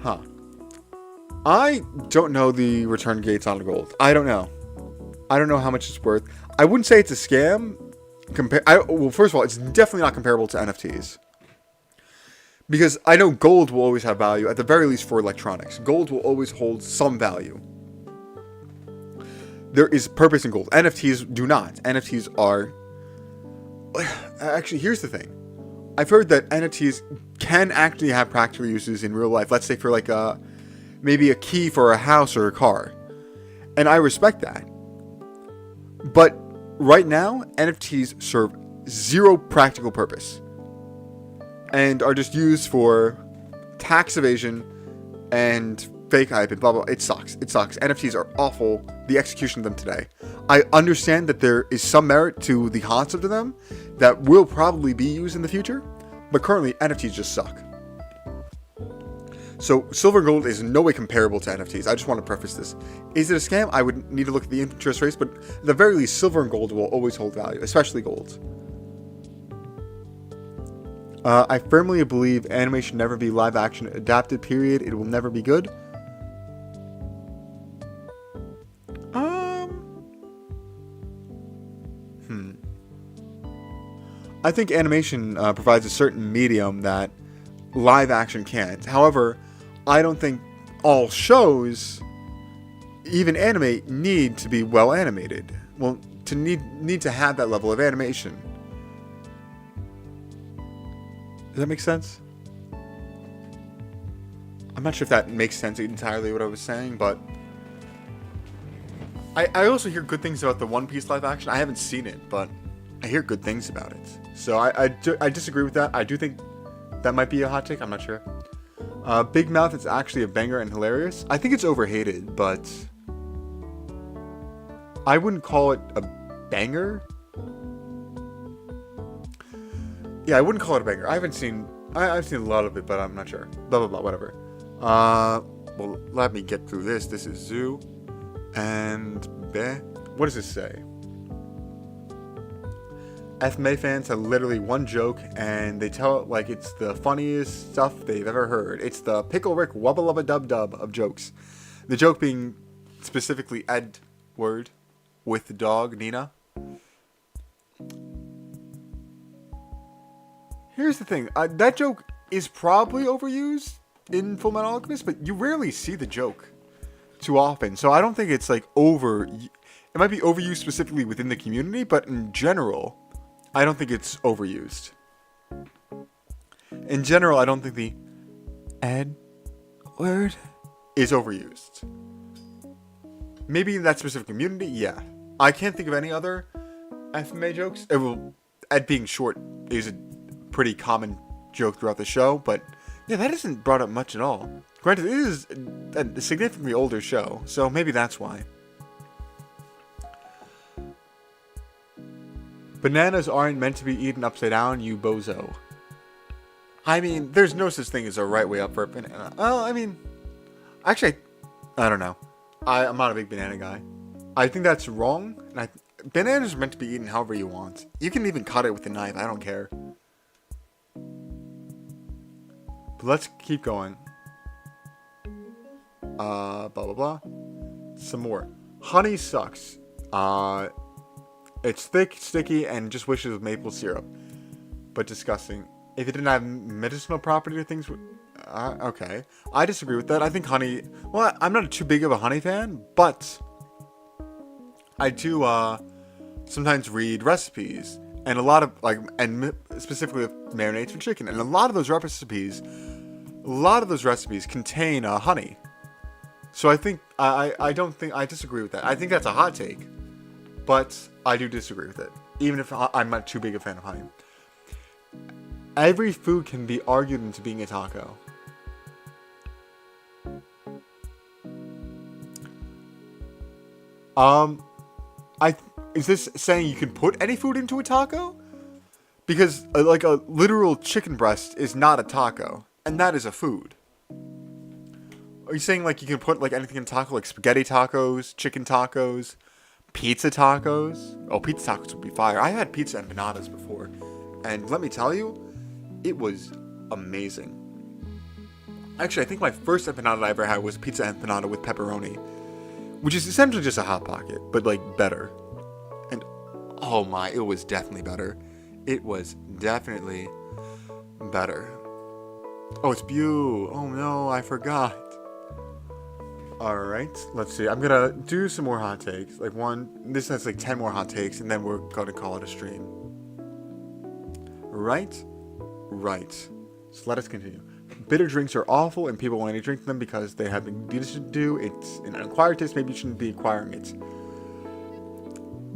Huh. I don't know the return gates on gold. I don't know. I don't know how much it's worth. I wouldn't say it's a scam. Well, first of all, it's definitely not comparable to NFTs. Because I know gold will always have value, at the very least for electronics. Gold will always hold some value. There is purpose in gold. NFTs do not. NFTs are... Actually, here's the thing. I've heard that NFTs can actually have practical uses in real life. Let's say for like maybe a key for a house or a car. And I respect that. But right now, NFTs serve zero practical purpose. And are just used for tax evasion and fake hype and blah blah. It sucks. It sucks. NFTs are awful. The execution of them today. I understand that there is some merit to the concept of them that will probably be used in the future, but currently NFTs just suck. So silver and gold is in no way comparable to NFTs. I just want to preface this. Is it a scam? I would need to look at the interest rates, but at the very least, silver and gold will always hold value, especially gold. I firmly believe anime should never be live action adapted, period. It will never be good. I think animation provides a certain medium that live action can't. However, I don't think all shows, even anime, need to be well animated. Well, to need to have that level of animation. Does that make sense? not sure if that makes sense entirely what I was saying, but I also hear good things about the One Piece live action. I haven't seen it, but I hear good things about it. So I disagree with that. I do think that might be a hot take. I'm not sure. Big Mouth is actually a banger and hilarious. I think it's overhated, but I wouldn't call it a banger. Yeah, I wouldn't call it a banger. I've seen a lot of it, but I'm not sure. Blah, blah, blah, whatever. Well, let me get through this. This is Zoo. And what does this say? FMA fans have literally one joke, and they tell it like it's the funniest stuff they've ever heard. It's the Pickle Rick Wubba Lubba Dub Dub of jokes. The joke being specifically Edward with the dog, Nina. Here's the thing. That joke is probably overused in Fullmetal Alchemist, but you rarely see the joke too often. So I don't think it's like it might be overused specifically within the community, but in general, I don't think it's overused. In general, I don't think the Ed word is overused. Maybe in that specific community, yeah. I can't think of any other FMA jokes. Ed being short is a pretty common joke throughout the show, but yeah, that isn't brought up much at all. Granted, it is a significantly older show, so maybe that's why. Bananas aren't meant to be eaten upside down, you bozo. I mean, there's no such thing as a right way up for a banana. Well, I mean, actually, I don't know. I'm not a big banana guy. I think that's wrong. And bananas are meant to be eaten however you want. You can even cut it with a knife. I don't care. But let's keep going. Blah, blah, blah. Some more. Honey sucks. It's thick, sticky, and just wishes with maple syrup. But disgusting. If it didn't have medicinal property or things... okay. I disagree with that. I think honey... Well, I'm not too big of a honey fan, but... I do, sometimes read recipes. And a lot of, and specifically with marinades for chicken. And a lot of those recipes contain, honey. So I think... I don't think... I disagree with that. I think that's a hot take. But I do disagree with it. Even if I'm not too big a fan of honey. Every food can be argued into being a taco. Is this saying you can put any food into a taco? Because like a literal chicken breast is not a taco, and that is a food. Are you saying like you can put like anything in a taco, like spaghetti tacos, chicken tacos, pizza tacos? Oh, pizza tacos would be fire. I had pizza empanadas before, and let me tell you, it was amazing. Actually, I think my first empanada I ever had was pizza empanada with pepperoni, which is essentially just a Hot Pocket, but like better. And oh my, it was definitely better. It was definitely better. Oh, it's Bew. Oh no, I forgot. Alright, let's see. I'm gonna do some more hot takes. This has like 10 more hot takes, and then we're gonna call it a stream. Right? Right. So let us continue. Bitter drinks are awful, and people only drink them because they have things to do. It's an acquired taste. Maybe you shouldn't be acquiring it.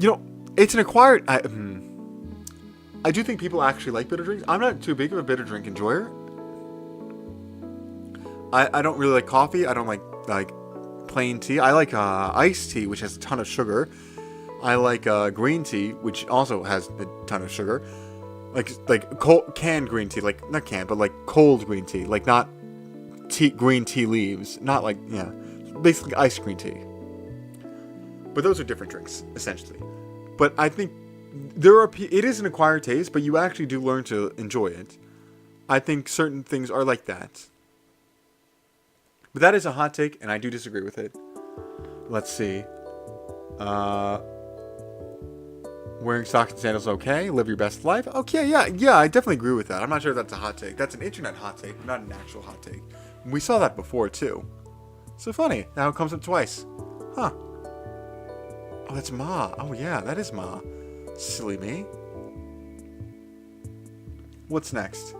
You know, it's an acquired... I do think people actually like bitter drinks. I'm not too big of a bitter drink enjoyer. I don't really like coffee. I don't like plain tea. I like iced tea, which has a ton of sugar. I like green tea, which also has a ton of sugar. Like cold, canned green tea, like not canned, but like cold green tea, like not green tea leaves, not like basically iced green tea. But those are different drinks essentially. But I think it is an acquired taste, but you actually do learn to enjoy it. I think certain things are like that. But that is a hot take, and I do disagree with it. Let's see. Wearing socks and sandals okay? Live your best life? Okay, yeah, I definitely agree with that. I'm not sure if that's a hot take. That's an internet hot take, not an actual hot take. We saw that before, too. So funny. Now it comes up twice. Huh. Oh, that's Ma. Oh, yeah, that is Ma. Silly me. What's next?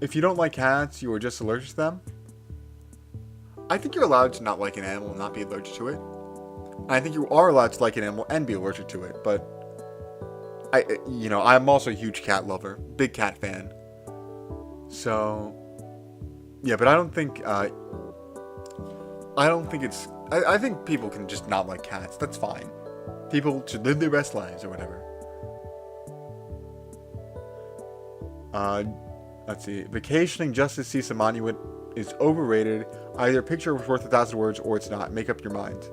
if you don't like cats, you are just allergic to them. I think you're allowed to not like an animal and not be allergic to it. I think you are allowed to like an animal and be allergic to it, but I'm also a huge cat lover, big cat fan. So, yeah, but I think people can just not like cats. That's fine. People should live their best lives or whatever. Let's see. Vacationing just to see some monument is overrated. Either a picture is worth 1,000 words or it's not. Make up your mind.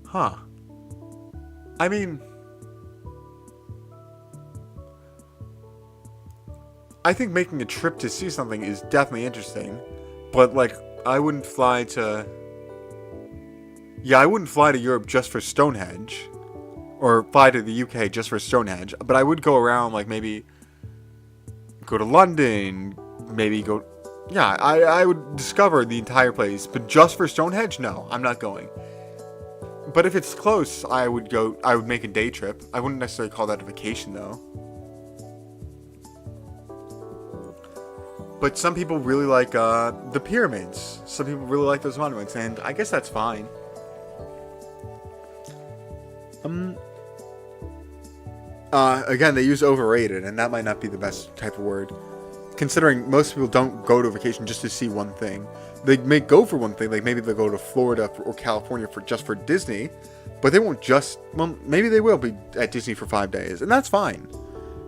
Huh. I mean, I think making a trip to see something is definitely interesting. But, like, I wouldn't fly to Europe just for Stonehenge. Or fly to the UK just for Stonehenge. But I would go around, like, maybe go to London. Maybe go... Yeah, I would discover the entire place. But just for Stonehenge? No, I'm not going. But if it's close, I would make a day trip. I wouldn't necessarily call that a vacation, though. But some people really like the pyramids. Some people really like those monuments, and I guess that's fine. Again, they use overrated, and that might not be the best type of word. Considering most people don't go to a vacation just to see one thing. They may go for one thing, like maybe they'll go to Florida or California just for Disney, but they won't maybe they will be at Disney for 5 days, and that's fine.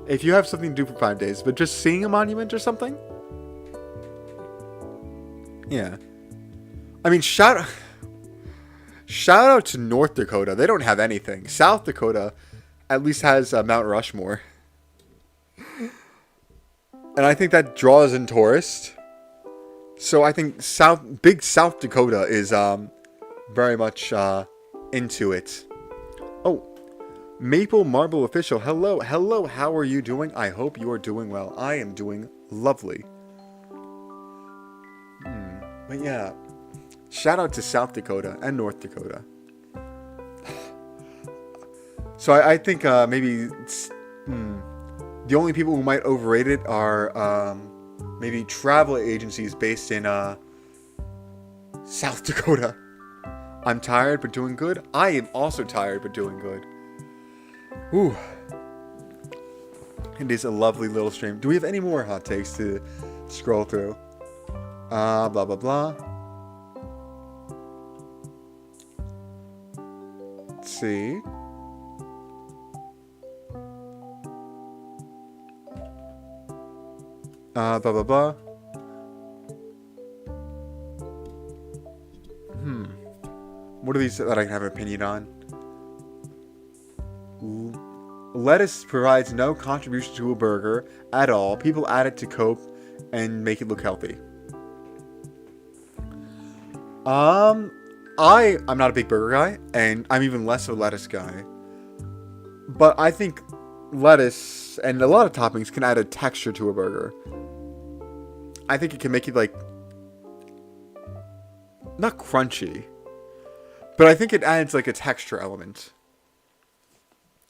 If you have something to do for 5 days, but just seeing a monument or something? Yeah. I mean, shout out to North Dakota. They don't have anything. South Dakota at least has Mount Rushmore. And I think that draws in tourists. So I think big South Dakota is very much into it. Oh, Maple Marble Official. Hello, how are you doing? I hope you are doing well. I am doing lovely. But yeah, shout out to South Dakota and North Dakota. So I think maybe the only people who might overrate it are maybe travel agencies based in South Dakota. I'm tired but doing good. I am also tired but doing good. Ooh. It is a lovely little stream. Do we have any more hot takes to scroll through? Blah, blah, blah. Let's see. Blah, blah, blah. What are these that I can have an opinion on? Lettuce provides no contribution to a burger at all. People add it to cope and make it look healthy. I'm not a big burger guy, and I'm even less of a lettuce guy. But I think lettuce and a lot of toppings can add a texture to a burger. I think it can make it, like, not crunchy, but I think it adds, like, a texture element.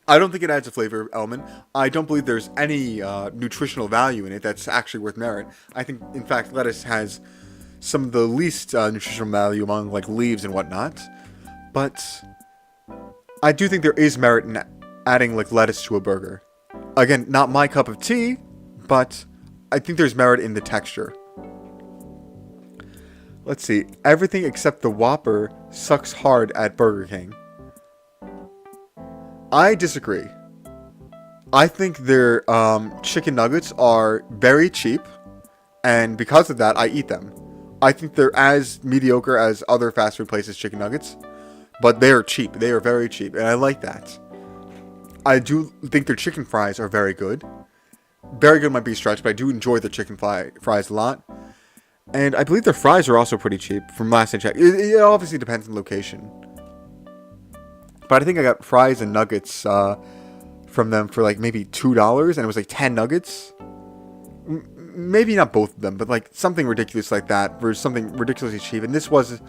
I don't think it adds a flavor element. I don't believe there's any nutritional value in it that's actually worth merit. I think, in fact, lettuce has some of the least nutritional value among, like, leaves and whatnot. But I do think there is merit in adding, like, lettuce to a burger. Again, not my cup of tea, but I think there's merit in the texture. Let's see. Everything except the Whopper sucks hard at Burger King. I disagree. I think their chicken nuggets are very cheap, and because of that, I eat them. I think they're as mediocre as other fast food places' chicken nuggets, but they are cheap. They are very cheap, and I like that. I do think their chicken fries are very good. Very good might be a stretch, but I do enjoy their chicken fries a lot. And I believe their fries are also pretty cheap from last I checked. It obviously depends on the location. But I think I got fries and nuggets from them for like maybe $2, and it was like 10 nuggets. Maybe not both of them, but like something ridiculous like that for something ridiculously cheap. And this was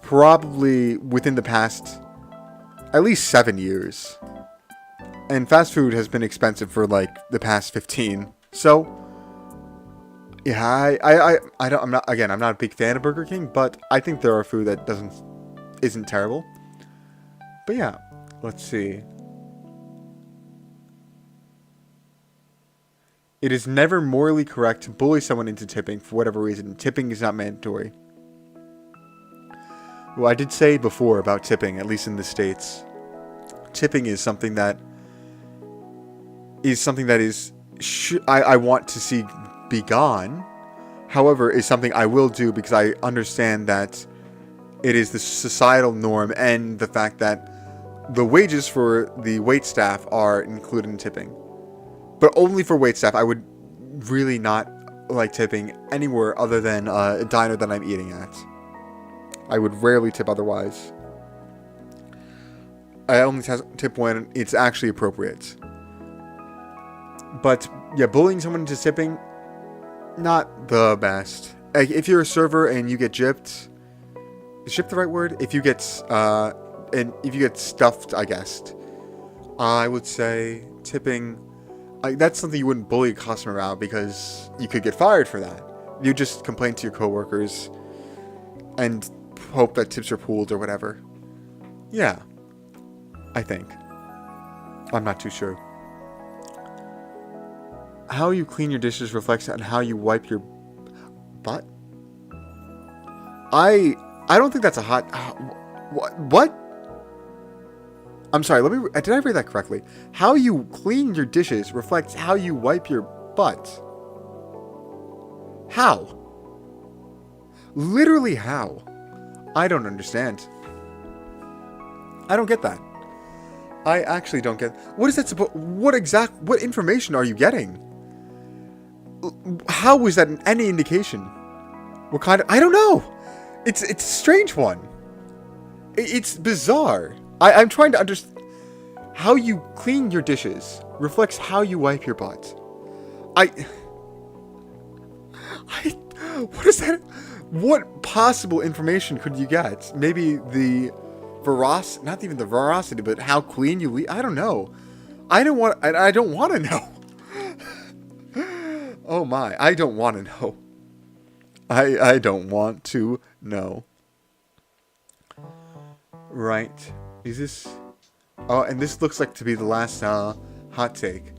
probably within the past at least 7 years. And fast food has been expensive for like the past 15 So, yeah, I'm not a big fan of Burger King, but I think there are food that isn't terrible. But yeah, let's see. It is never morally correct to bully someone into tipping for whatever reason. Tipping is not mandatory. Well, I did say before about tipping, at least in the States. Tipping is something that I want to see be gone. However, is something I will do because I understand that it is the societal norm and the fact that the wages for the wait staff are included in tipping. But only for wait staff. I would really not like tipping anywhere other than a diner that I'm eating at. I would rarely tip otherwise. I only tip when it's actually appropriate. But yeah, bullying someone into tipping, not the best. Like, if you're a server and you get gypped, is gypped the right word? If you get stuffed, I guess, I would say tipping. That's something you wouldn't bully a customer about because you could get fired for that. You just complain to your coworkers and hope that tips are pooled or whatever. Yeah, I think. I'm not too sure. How you clean your dishes reflects on how you wipe your butt. I don't think that's a hot. What? I'm sorry. Did I read that correctly? How you clean your dishes reflects how you wipe your butt. How? Literally how? I don't understand. I don't get that. I actually don't get. What is that supposed? What information are you getting? How is that any indication? What kind of? I don't know. It's a strange one. It's bizarre. I'm trying to understand. How you clean your dishes reflects how you wipe your butt. What is that? What possible information could you get? Maybe the veracity, not even the veracity, but how clean you leave. I don't know. I don't want to know. Oh my, I don't want to know. I don't want to know. Right. Is this... Oh, and this looks like to be the last hot take.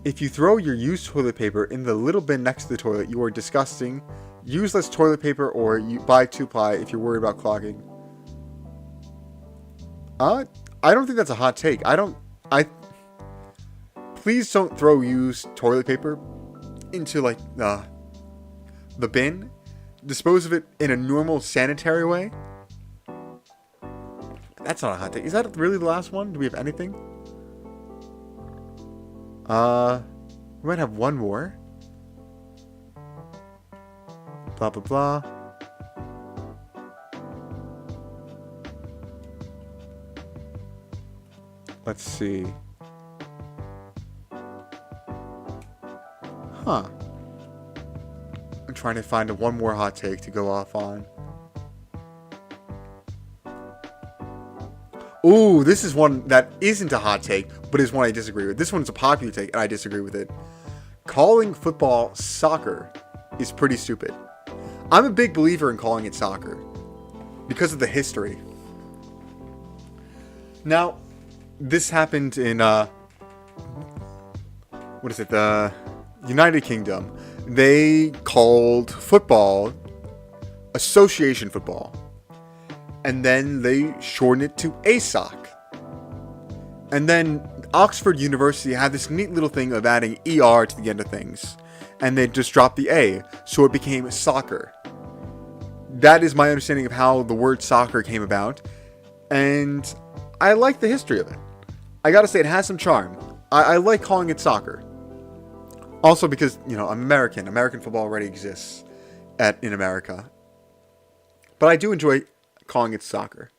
If you throw your used toilet paper in the little bin next to the toilet, you are disgusting. Use less toilet paper or you buy 2-ply if you're worried about clogging. I don't think that's a hot take. Please don't throw used toilet paper into like the bin. Dispose of it in a normal sanitary way. That's not a hot take. Is that really the last one? Do we have anything? We might have one more. Blah, blah, blah. Let's see. Huh. I'm trying to find one more hot take to go off on. Ooh, this is one that isn't a hot take, but is one I disagree with. This one's a popular take, and I disagree with it. Calling football soccer is pretty stupid. I'm a big believer in calling it soccer because of the history. Now, this happened in, the United Kingdom. They called football association football. And then they shortened it to ASOC. And then Oxford University had this neat little thing of adding ER to the end of things. And they just dropped the A, so it became soccer. That is my understanding of how the word soccer came about. And I like the history of it. I gotta say, it has some charm. I like calling it soccer. Also because, American football already exists in America. But I do enjoy calling it soccer.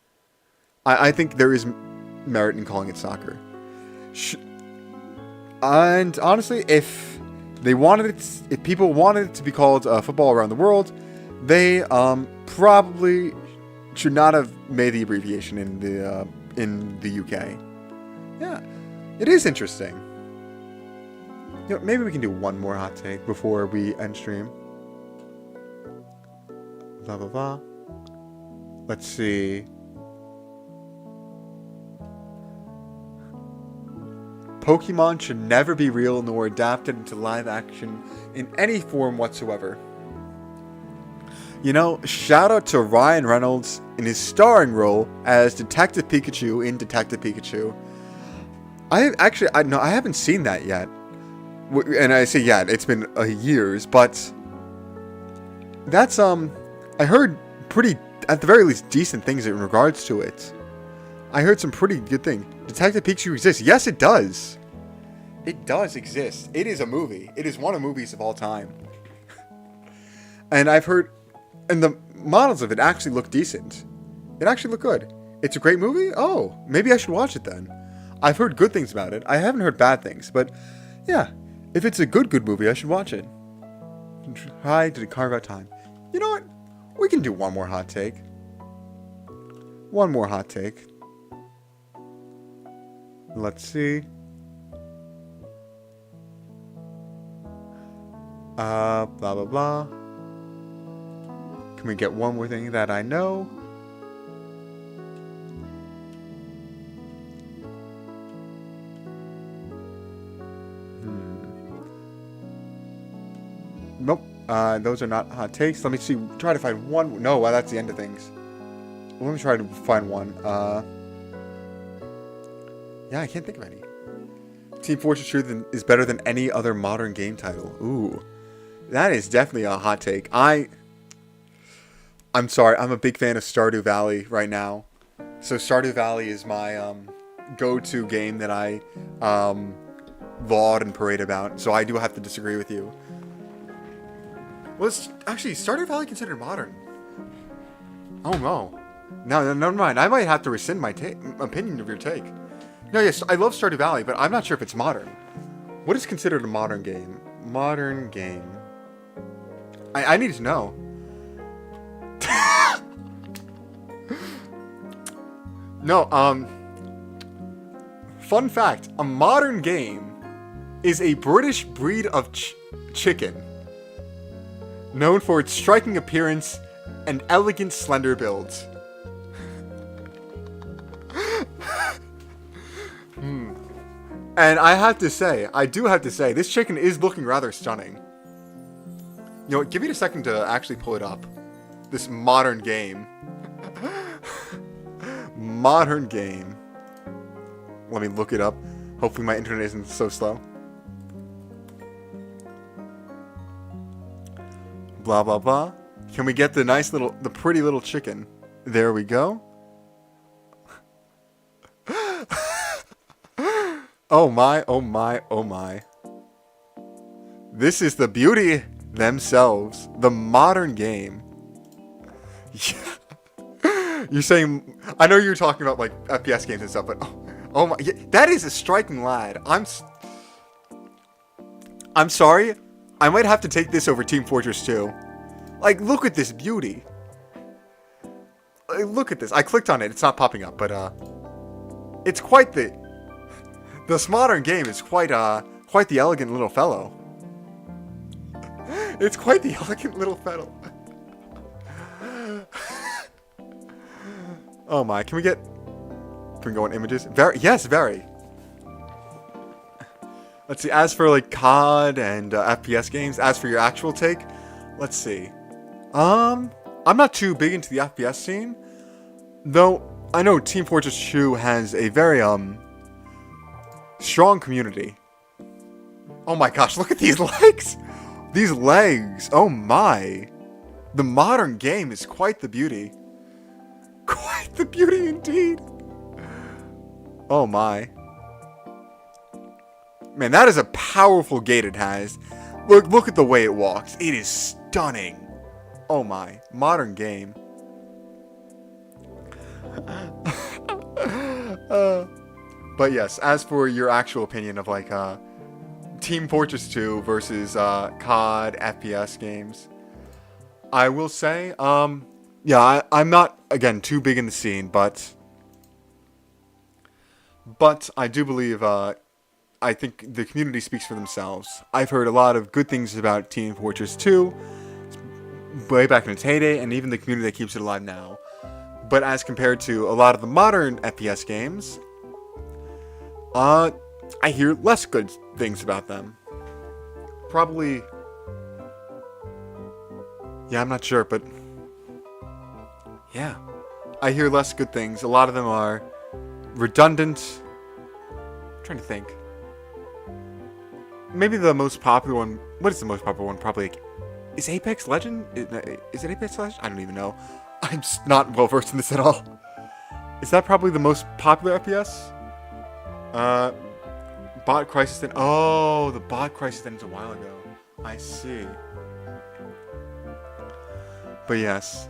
I think there is merit in calling it soccer. And honestly, if people wanted it to be called football around the world, they probably should not have made the abbreviation in the UK. Yeah, it is interesting. You know, maybe we can do one more hot take before we end stream. Blah, blah, blah. Let's see. Pokemon should never be real nor adapted into live action in any form whatsoever. You know, shout out to Ryan Reynolds in his starring role as Detective Pikachu in Detective Pikachu. I haven't seen that yet. And I say, yeah, it's been years, but that's, I heard pretty, at the very least, decent things in regards to it. I heard some pretty good things. Detective Pikachu exists. Yes, it does. It does exist. It is a movie. It is one of the movies of all time. And I've heard, and the models of it actually look decent. It actually looked good. It's a great movie? Oh, maybe I should watch it then. I've heard good things about it. I haven't heard bad things, but yeah, if it's a good movie, I should watch it. Try to carve out time. You know what? We can do one more hot take. One more hot take. Let's see. Blah, blah, blah. Can we get one more thing that I know? Nope. Those are not hot takes. Let me see. Try to find one. No, that's the end of things. Let me try to find one. Yeah, I can't think of any. Team Fortress 2 is better than any other modern game title. Ooh. That is definitely a hot take. I'm sorry. I'm a big fan of Stardew Valley right now. So Stardew Valley is my go-to game that I laud and parade about. So I do have to disagree with you. Was actually Stardew Valley considered modern? Oh no. No, never mind. I might have to rescind my opinion of your take. No, yes, I love Stardew Valley, but I'm not sure if it's modern. What is considered a modern game? Modern game. I need to know. No, fun fact. A modern game is a British breed of chicken known for its striking appearance and elegant, slender builds. And I do have to say, this chicken is looking rather stunning. You know what, give me a second to actually pull it up. This modern game. Modern game. Let me look it up. Hopefully my internet isn't so slow. Blah, blah, blah. Can we get the pretty little chicken? There we go. Oh my, oh my, oh my. This is the beauty themselves. The modern game. You're saying, I know you're talking about like FPS games and stuff, but oh my, yeah, that is a striking lad. I'm sorry. I might have to take this over Team Fortress 2. Like, look at this beauty. Like, look at this. I clicked on it. It's not popping up, but it's quite this modern game is quite the elegant little fellow. It's quite the elegant little fellow. Oh my, can we go on images? Yes, very. Let's see, as for like COD and FPS games, as for your actual take, let's see. I'm not too big into the FPS scene, though I know Team Fortress 2 has a very strong community. Oh my gosh, look at these legs! These legs, oh my. The modern game is quite the beauty. Quite the beauty indeed. Oh my. Man, that is a powerful gait it has. Look at the way it walks. It is stunning. Oh my. Modern game. But yes, as for your actual opinion of like Team Fortress 2 versus COD FPS games, I will say, yeah, I'm not, again, too big in the scene, but I do believe I think the community speaks for themselves. I've heard a lot of good things about Team Fortress 2, way back in its heyday, and even the community that keeps it alive now. But as compared to a lot of the modern FPS games, I hear less good things about them. Probably... Yeah, I'm not sure, but... Yeah. I hear less good things. A lot of them are redundant. I'm trying to think. Maybe the most popular one... What is the most popular one? Probably... Is Apex Legend? Is it Apex Legend? I don't even know. I'm just not well versed in this at all. Is that probably the most popular FPS? Bot Crisis then. Oh, the Bot Crisis then was a while ago. I see. But yes,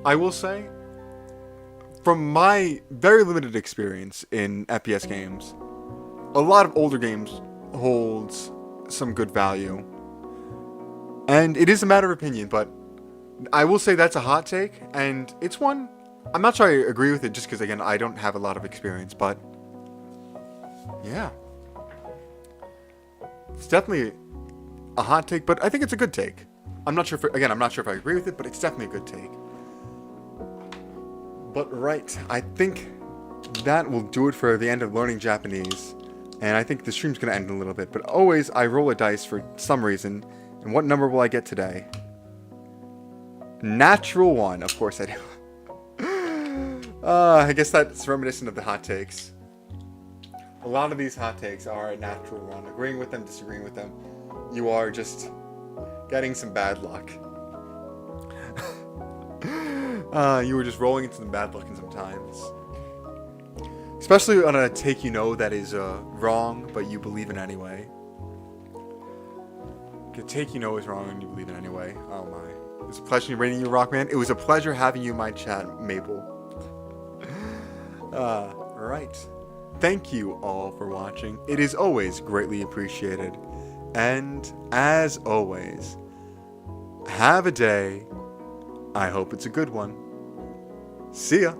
I will say, from my very limited experience in FPS games, a lot of older games holds some good value. And it is a matter of opinion, but I will say that's a hot take, and it's one, I'm not sure I agree with it just because, again, I don't have a lot of experience, but yeah. It's definitely a hot take, but I think it's a good take. I'm not sure if I agree with it, but it's definitely a good take. But right, I think that will do it for the end of learning Japanese. And I think the stream's going to end in a little bit, but always I roll a dice for some reason. And what number will I get today? Natural 1, of course I do. I guess that's reminiscent of the hot takes. A lot of these hot takes are a natural 1. Agreeing with them, disagreeing with them. You are just getting some bad luck. You were just rolling into some bad luck in sometimes. Especially on a take that is wrong, but you believe in anyway. A take is wrong and you believe in anyway. Oh my. It was a pleasure rating you, Rockman. It was a pleasure having you in my chat, Maple. Right. Thank you all for watching. It is always greatly appreciated. And, as always, have a day. I hope it's a good one. See ya.